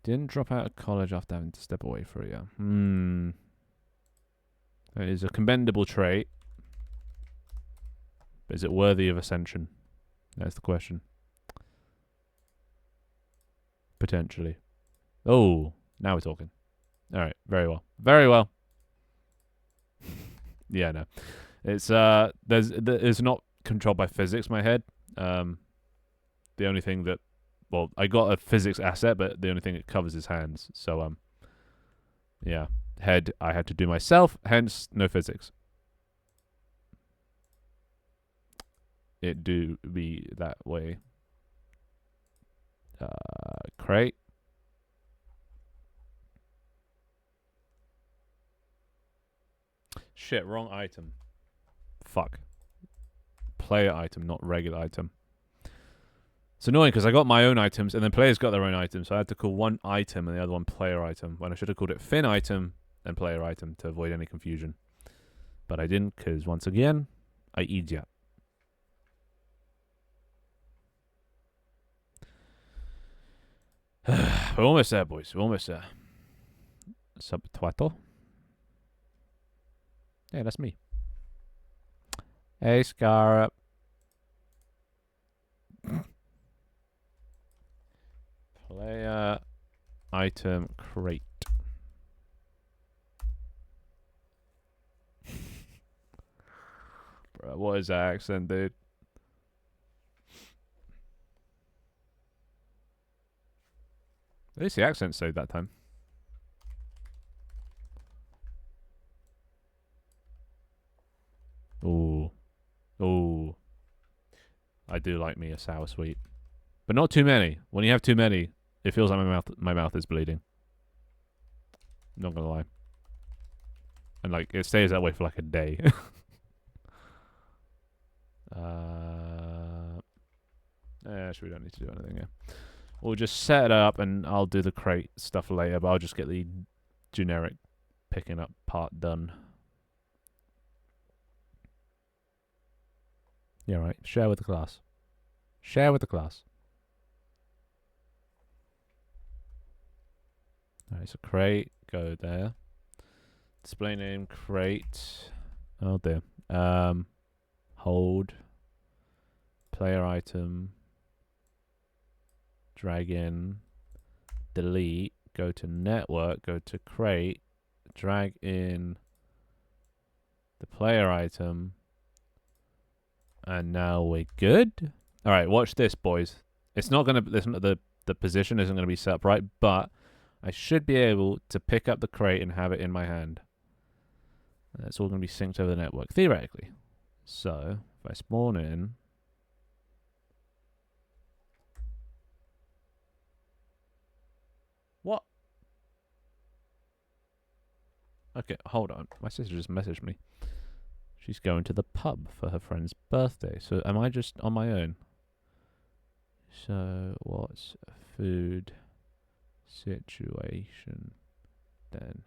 Didn't drop out of college after having to step away for a year. That is a commendable trait. But is it worthy of ascension? That's the question. Potentially. Oh, now we're talking. Alright, very well. Very well. Yeah, no. It's it's not controlled by physics, my head. The only thing that, well, I got a physics asset, but the only thing it covers is hands. So yeah, head I had to do myself, hence no physics. It do be that way. Crate. Shit, wrong item. Fuck. Player item, not regular item. It's annoying because I got my own items and then players got their own items, so I had to call one item and the other one player item, when I should have called it Finn item and player item to avoid any confusion. But I didn't, because once again, I idiot. We're almost there, boys. We're almost there. Subtwato. Yeah, that's me. Hey, Scarab. Player item crate. Bro, what is that accent, dude? At least the accent stayed that time. Ooh. Ooh. I do like me a sour sweet. But not too many. When you have too many, it feels like my mouth is bleeding. Not gonna lie. And like it stays that way for like a day. Actually, we don't need to do anything here. We'll just set it up and I'll do the crate stuff later, but I'll just get the generic picking up part done. Yeah, right. Share with the class. Share with the class. Alright, so crate, go there. Display name, crate. Oh dear. Hold. Player item. Drag in. Delete. Go to network. Go to crate. Drag in the player item. And now we're good. Alright, watch this, boys. It's not gonna the position isn't gonna be set up right, but I should be able to pick up the crate and have it in my hand. And that's all going to be synced over the network, theoretically. So, if I spawn in... What? Okay, hold on. My sister just messaged me. She's going to the pub for her friend's birthday. So, am I just on my own? So, what's food... situation then?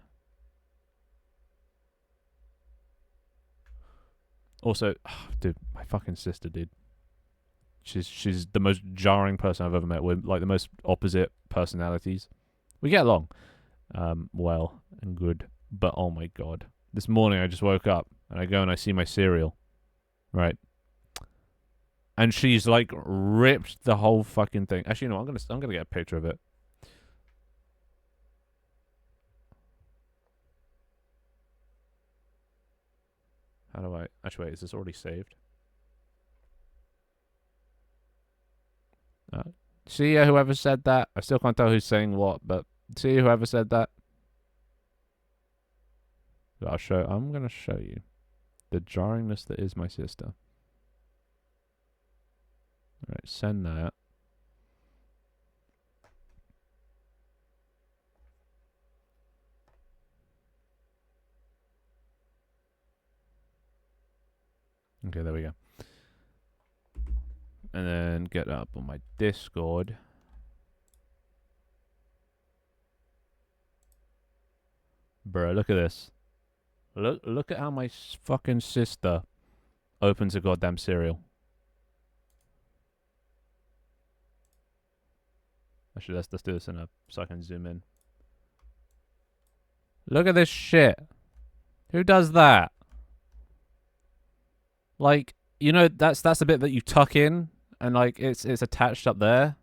Also, dude, my fucking sister, dude. She's the most jarring person I've ever met. We're like the most opposite personalities. We get along, well and good, but oh my god, this morning I just woke up and I go and I see my cereal, right? And she's like ripped the whole fucking thing. Actually, no, I'm gonna get a picture of it. How do I... Actually, wait, is this already saved? See whoever said that? I still can't tell who's saying what, but see whoever said that? I'm going to show you the jarringness that is my sister. Alright, send that. Okay, there we go. And then get up on my Discord. Bro, look at this. Look at how my fucking sister opens a goddamn cereal. Actually, let's do this in a so I can zoom in. Look at this shit. Who does that? Like, you know, that's the bit that you tuck in, and like it's attached up there.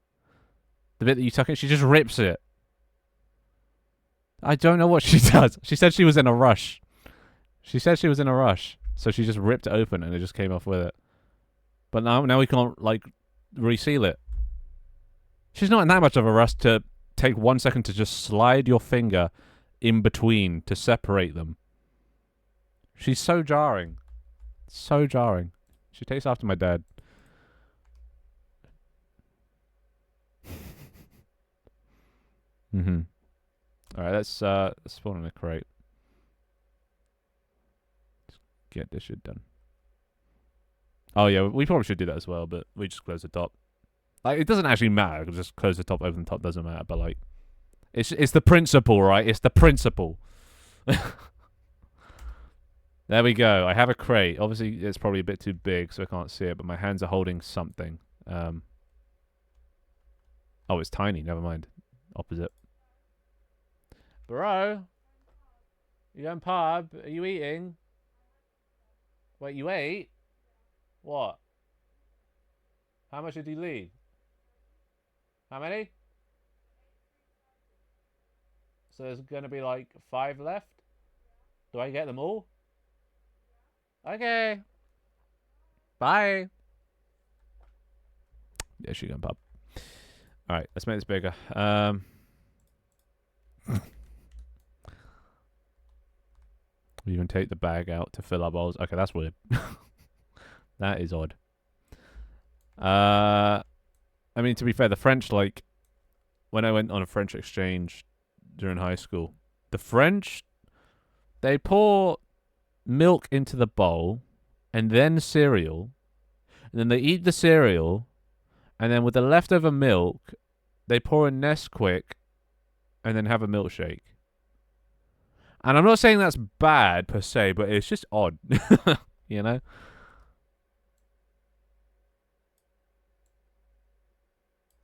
The bit that you tuck in, she just rips it. I don't know what she does. She said she was in a rush. So she just ripped it open and it just came off with it. But now we can't like reseal it. She's not in that much of a rush to take 1 second to just slide your finger in between to separate them. She's so jarring. So jarring. She tastes after my dad. Mm-hmm. Alright, let's spawn in a crate. Let's get this shit done. Oh yeah, we probably should do that as well, but we just close the top. Like, it doesn't actually matter, just close the top, open the top, doesn't matter, but like it's the principle, right? It's the principle. There we go. I have a crate. Obviously, it's probably a bit too big, so I can't see it, but my hands are holding something. Oh, it's tiny. Never mind. Opposite. Bro? You going pub? Are you eating? Wait, you ate? What? How much did you leave? How many? So there's going to be like 5 left? Do I get them all? Okay. Bye. Yeah, she going pub. Alright, let's make this bigger. We even take the bag out to fill our bowls. Okay, that's weird. That is odd. I mean, to be fair, the French, like, when I went on a French exchange during high school, the French, they pour milk into the bowl and then cereal, and then they eat the cereal, and then with the leftover milk, they pour in Nesquik and then have a milkshake. And I'm not saying that's bad per se, but it's just odd, you know?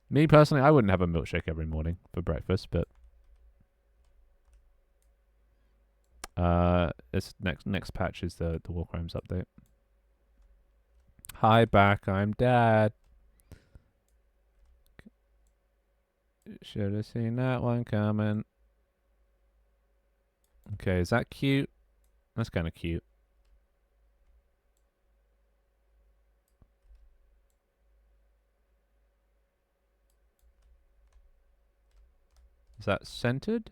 Me personally, I wouldn't have a milkshake every morning for breakfast, but this next patch is the War Crimes update. Hi back, I'm Dad. Should have seen that one coming. Okay, is that cute? That's kind of cute. Is that centered?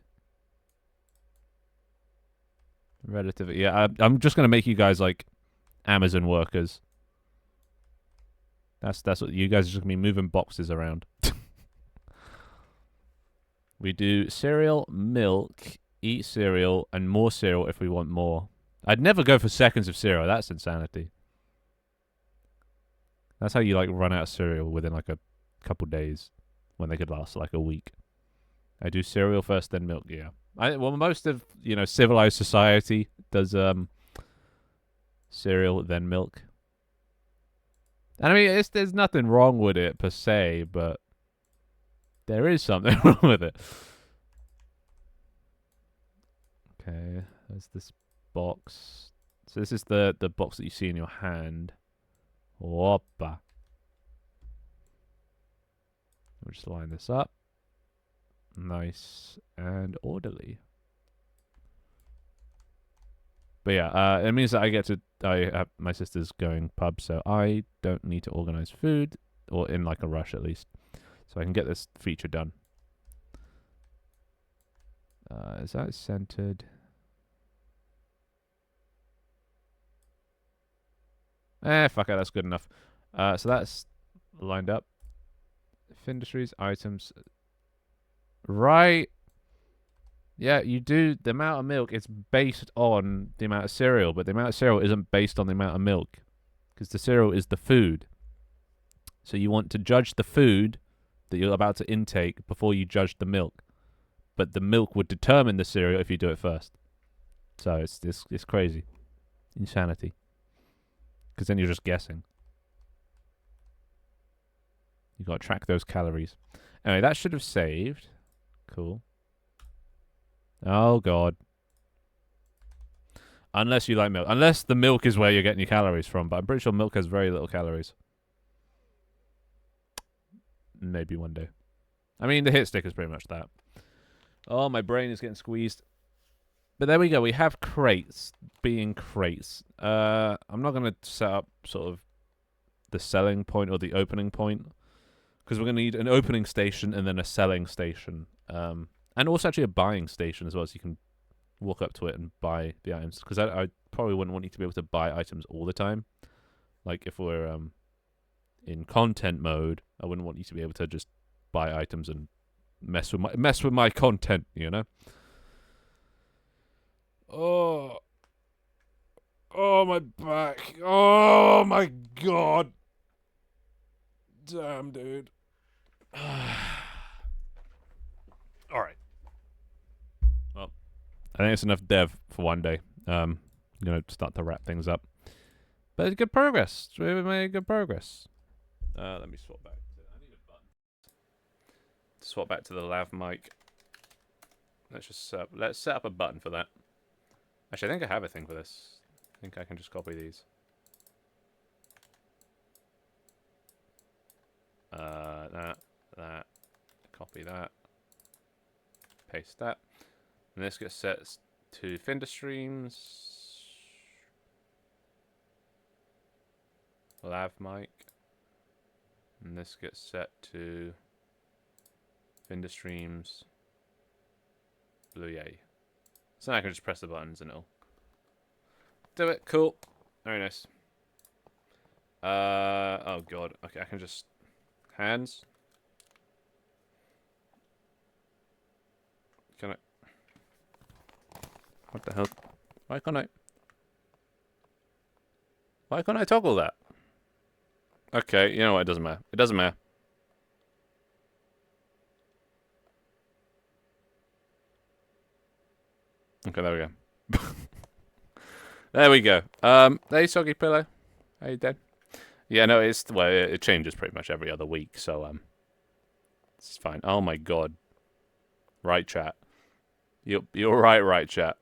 Relatively, yeah. I'm just gonna make you guys like Amazon workers. That's what you guys are just gonna be moving boxes around. We do cereal, milk, eat cereal, and more cereal if we want more. I'd never go for seconds of cereal. That's insanity. That's how you like run out of cereal within like a couple days, when they could last like a week. I do cereal first, then milk. Yeah. Well, most of civilized society does cereal then milk. And I mean, there's nothing wrong with it per se, but there is something wrong with it. Okay, there's this box. So this is the box that you see in your hand. Whoppa. We'll just line this up. Nice and orderly. But yeah, it means that I have my sister's going pub, so I don't need to organize food, or in like a rush at least, so I can get this feature done. Is that centered? Fuck it, that's good enough. So that's lined up. Industries, items. Right. Yeah, you do. The amount of milk, it's based on the amount of cereal, but the amount of cereal isn't based on the amount of milk, because the cereal is the food. So you want to judge the food that you're about to intake before you judge the milk. But the milk would determine the cereal if you do it first. So it's crazy. Insanity. Because then you're just guessing. You got to track those calories. Anyway, that should have saved. Cool. Oh, God. Unless you like milk. Unless the milk is where you're getting your calories from. But I'm pretty sure milk has very little calories. Maybe one day. I mean, the hit stick is pretty much that. Oh, my brain is getting squeezed. But there we go. We have crates being crates. I'm not going to set up sort of the selling point or the opening point, because we're going to need an opening station and then a selling station. And also actually a buying station as well, so you can walk up to it and buy the items. Because I probably wouldn't want you to be able to buy items all the time. Like if we're in content mode, I wouldn't want you to be able to just buy items and mess with my content, you know? Oh, my back. Oh, my God. Damn, dude. All right. Well, I think it's enough dev for one day. I'm going to start to wrap things up. But it's good progress. We made good progress. Let me swap back. I need a button. Swap back to the lav mic. Let's set up a button for that. Actually, I think I have a thing for this. I think I can just copy these. That. Copy that. Paste that. And this gets set to Finder Streams. Lav mic. And this gets set to Finder Streams. Blue yay. So now I can just press the buttons and it'll do it. Cool. Very nice. Oh god. Okay, I can just hands. Can I? What the hell? Why can't I? Why can't I toggle that? Okay, you know what? It doesn't matter. It doesn't matter. Okay, there we go. There we go. Hey, Soggy Pillow. How you doing? Yeah, no, it changes pretty much every other week, so it's fine. Oh my god. Right, chat. You're right, chat.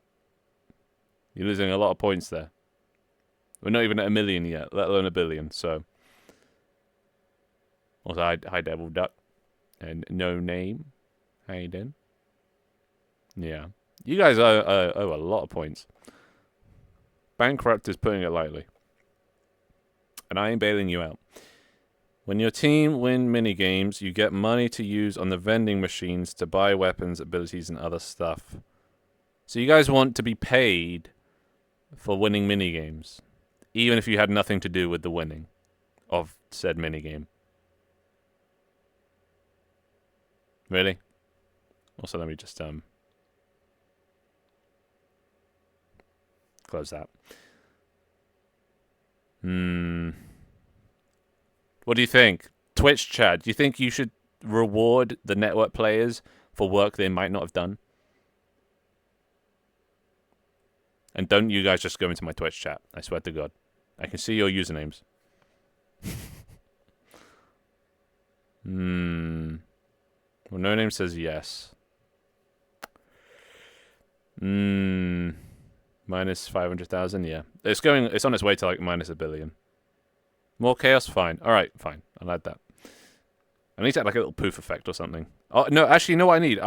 You're losing a lot of points there. We're not even at 1 million yet, let alone 1 billion. So, also hi Devil Duck and No Name. How you doing? Yeah, you guys owe a lot of points. Bankrupt is putting it lightly, and I ain't bailing you out. When your team win minigames, you get money to use on the vending machines to buy weapons, abilities, and other stuff. So you guys want to be paid for winning minigames, even if you had nothing to do with the winning of said minigame. Really? Also, let me just close that. What do you think? Twitch chat, do you think you should reward the network players for work they might not have done? And don't you guys just go into my Twitch chat. I swear to God. I can see your usernames. Well, No Name says yes. Minus 500,000, yeah. It's on its way to like minus 1 billion. More chaos? Fine. Alright, fine. I'll add that. I need to add like a little poof effect or something. Oh, no, actually, you know what I need?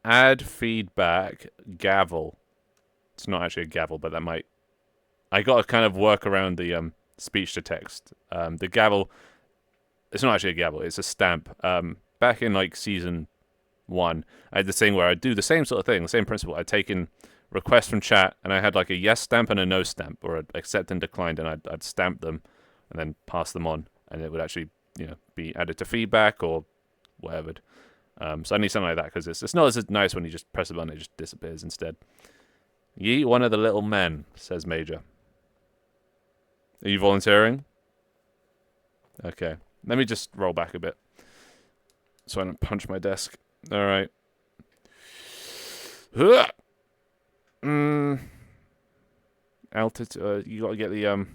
Add feedback gavel. It's not actually a gavel, but that might... I got to kind of work around the speech to text. The gavel... It's not actually a gavel, it's a stamp. Back in like season 1, I had this thing where I'd do the same sort of thing, the same principle. I'd take in requests from chat, and I had like a yes stamp and a no stamp, or an accept and declined, and I'd stamp them, and then pass them on, and it would actually, be added to feedback or whatever. So I need something like that, because it's not as nice when you just press a button, it just disappears instead. Yeet one of the little men, says Major. Are you volunteering? Okay. Let me just roll back a bit, so I don't punch my desk. Alright. Altitude, you gotta get the,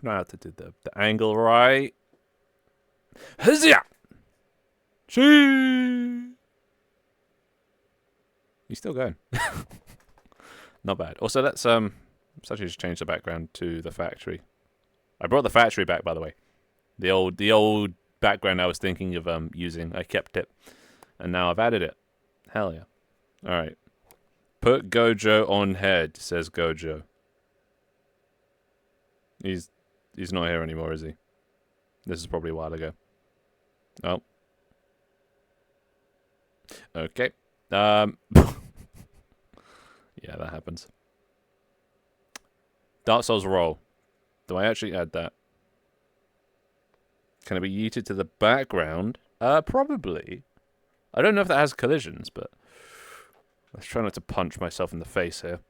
not altitude, the angle right. Huzzah! Chee! He's still going. Not bad. Also, let's actually just change the background to the factory. I brought the factory back, by the way. The old background I was thinking of using. I kept it, and now I've added it. Hell yeah! All right. Put Gojo on head, says Gojo. He's not here anymore, is he? This is probably a while ago. Oh. Okay. Yeah, that happens. Dark Souls roll. Do I actually add that? Can it be yeeted to the background? Probably. I don't know if that has collisions, but let's try not to punch myself in the face here.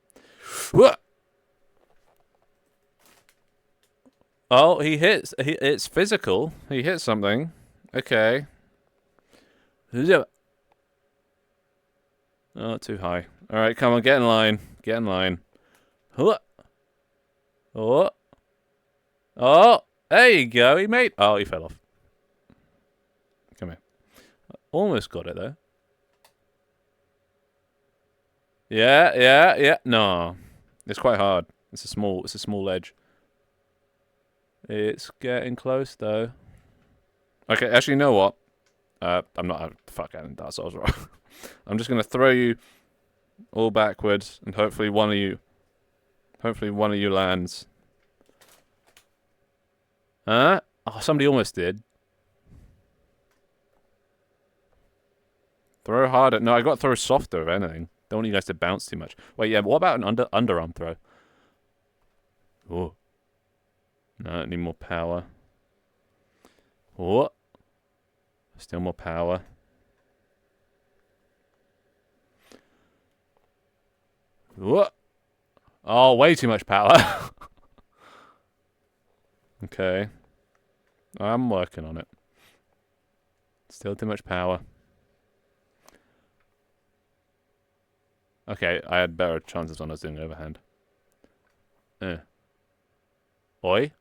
Oh, he hits. It's physical. He hit something. Okay. Oh, too high. All right, come on, get in line. Get in line. Oh. Oh, there you go. He made... Oh, he fell off. Come here. Almost got it, though. Yeah. No. It's quite hard. It's a small edge. It's getting close, though. Okay, actually, you know what? I'm not... Fuck, I didn't Dark Souls wrong. I'm just going to throw you all backwards, and hopefully one of you lands. Huh? Oh, somebody almost did. Throw harder. No, I got to throw softer, if anything. Don't want you guys to bounce too much. Wait, yeah, what about an underarm throw? Oh. No, I need more power. Oh. Still more power. Oh. Oh, way too much power. Okay. I'm working on it. Still too much power. Okay, I had better chances when I was doing overhand. Oi.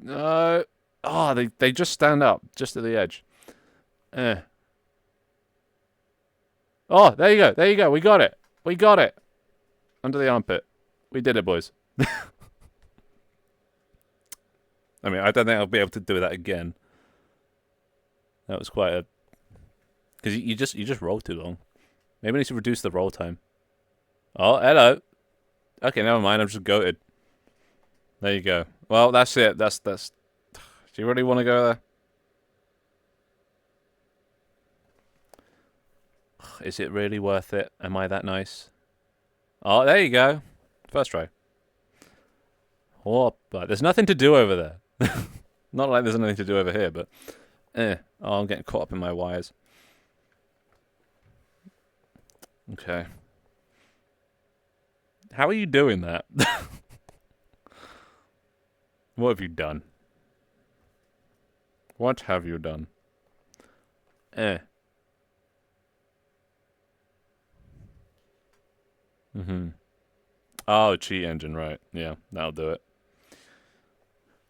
No. Oh, they just stand up, just at the edge. Oh, there you go. There you go. We got it. We got it. Under the armpit. We did it, boys. I mean, I don't think I'll be able to do that again. That was quite a... Because you just roll too long. Maybe I need to reduce the roll time. Oh, hello. Okay, never mind. I'm just goated. There you go. Well, that's it. That's... Do you really want to go there? Is it really worth it? Am I that nice? Oh, there you go. First try. Oh, but there's nothing to do over there. Not like there's nothing to do over here, but... Oh, I'm getting caught up in my wires. Okay. How are you doing that? What have you done? What have you done? Oh, cheat engine, right. Yeah, that'll do it.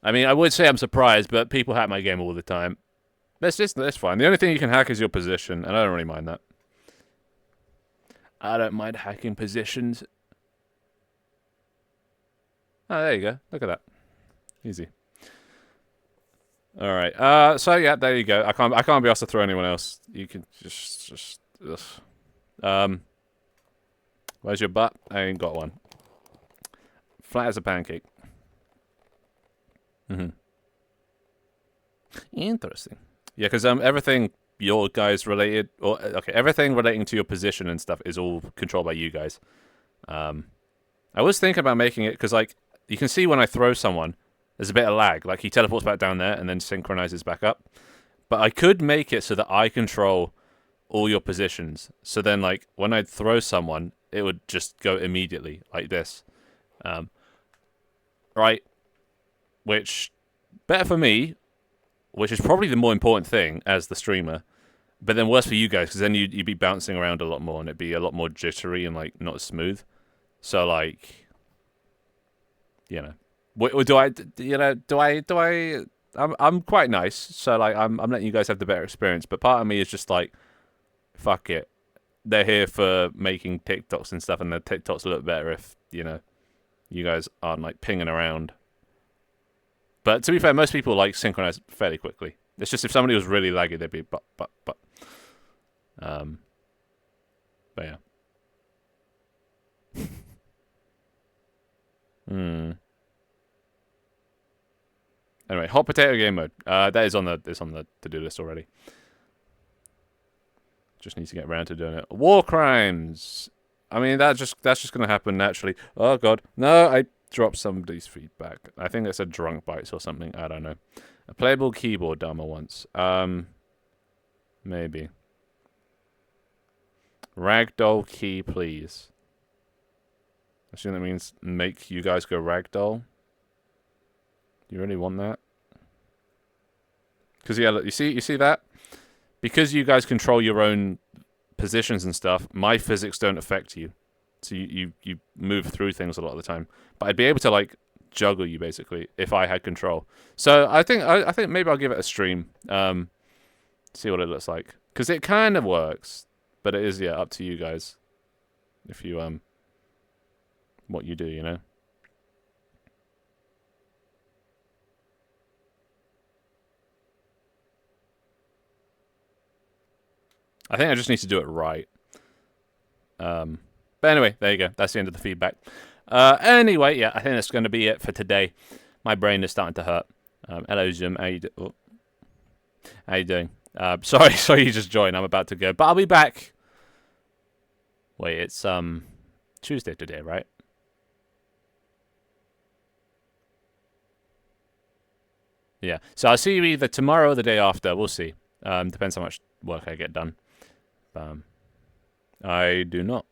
I mean, I would say I'm surprised, but people hack my game all the time. That's fine. The only thing you can hack is your position, and I don't really mind that. I don't mind hacking positions. Oh, there you go. Look at that. Easy. All right. So yeah, there you go. I can't be asked to throw anyone else. You can just. Ugh. Where's your butt? I ain't got one. Flat as a pancake. Interesting. Yeah, because everything your guys related, or okay, everything relating to your position and stuff is all controlled by you guys. I was thinking about making it because like you can see when I throw someone, there's a bit of lag. Like he teleports back down there and then synchronizes back up. But I could make it so that I control all your positions. So then like when I throw someone, it would just go immediately like this. Right? Which, better for me, which is probably the more important thing as the streamer, but then worse for you guys, because then you'd be bouncing around a lot more, and it'd be a lot more jittery and, like, not as smooth. So, like, you know. I'm quite nice, so, like, I'm letting you guys have the better experience, but part of me is just like, fuck it. They're here for making TikToks and stuff, and the TikToks look better if, you know, you guys aren't, like, pinging around. But to be fair, most people, like, synchronize fairly quickly. It's just if somebody was really laggy, they'd be but. But yeah. Anyway, hot potato game mode. That is on the to-do list already. Just need to get around to doing it. War crimes. I mean, that's just gonna happen naturally. Oh god, no! I dropped somebody's feedback. I think it said drunk bites or something. I don't know. A playable keyboard demo once. Maybe. Ragdoll key, please. I assume that means make you guys go ragdoll. You really want that? Because yeah, look, you see that? Because you guys control your own positions and stuff, my physics don't affect you. So you move through things a lot of the time. But I'd be able to like juggle you basically if I had control. So I think maybe I'll give it a stream. See what it looks like. Because it kind of works. But it is, yeah, up to you guys. If you what you do, you know? I think I just need to do it right. But anyway, there you go. That's the end of the feedback. Anyway, yeah, I think that's going to be it for today. My brain is starting to hurt. Hello, Zoom. How you doing? Sorry you just joined. I'm about to go. But I'll be back. Wait, it's Tuesday today, right? Yeah. So I'll see you either tomorrow or the day after. We'll see. Depends how much work I get done. I do not.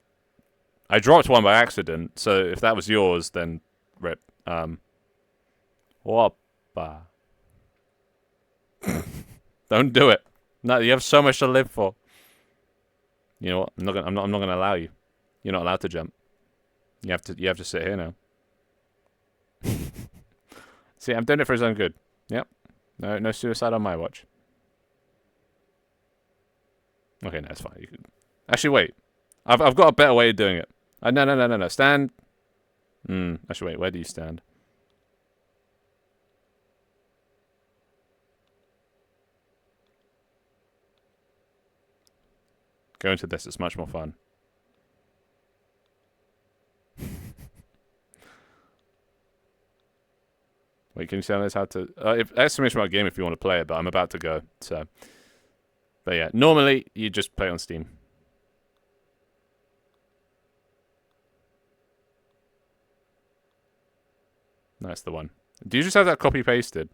I dropped one by accident, so if that was yours, then rip. Whoppa. Don't do it. No, you have so much to live for. You know what? I'm not gonna allow you. You're not allowed to jump. You have to sit here now. See, I'm doing it for his own good. Yep. No suicide on my watch. Okay, no, it's fine. You can... Actually, wait. I've got a better way of doing it. No. Stand. Actually, wait. Where do you stand? Go into this. It's much more fun. Wait, can you tell us how to... exclamation mark game if you want to play it, but I'm about to go, so... But yeah, normally, you just play on Steam. That's the one. Do you just have that copy-pasted?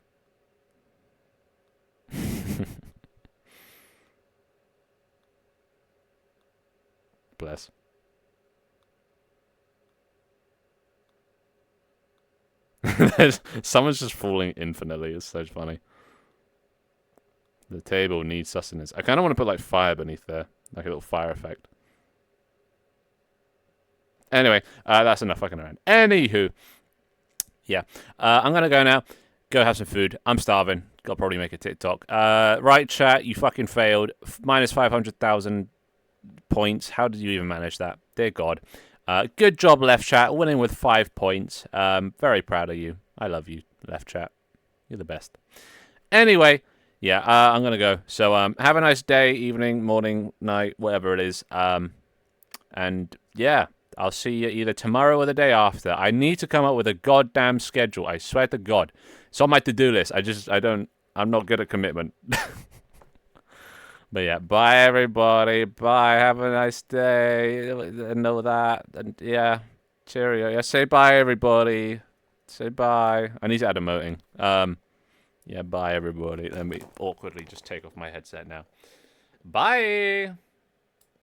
Bless. Someone's just falling infinitely. It's so funny. The table needs sustenance. I kind of want to put like fire beneath there, like a little fire effect. Anyway, that's enough fucking around. Anywho, yeah, I'm gonna go now. Go have some food. I'm starving. I'll probably make a TikTok. Right, chat. You fucking failed. Minus 500,000 points. How did you even manage that? Dear God. Good job, left chat. Winning with 5 points. Very proud of you. I love you, left chat. You're the best. Anyway, yeah, I'm going to go. So have a nice day, evening, morning, night, whatever it is. And yeah, I'll see you either tomorrow or the day after. I need to come up with a goddamn schedule. I swear to God. It's on my to-do list. I'm not good at commitment. But yeah, bye everybody. Bye. Have a nice day. Know that. And yeah, cheerio. Yeah, say bye everybody. Say bye. I need to add emoting. Yeah, bye everybody. Let me awkwardly just take off my headset now. Bye.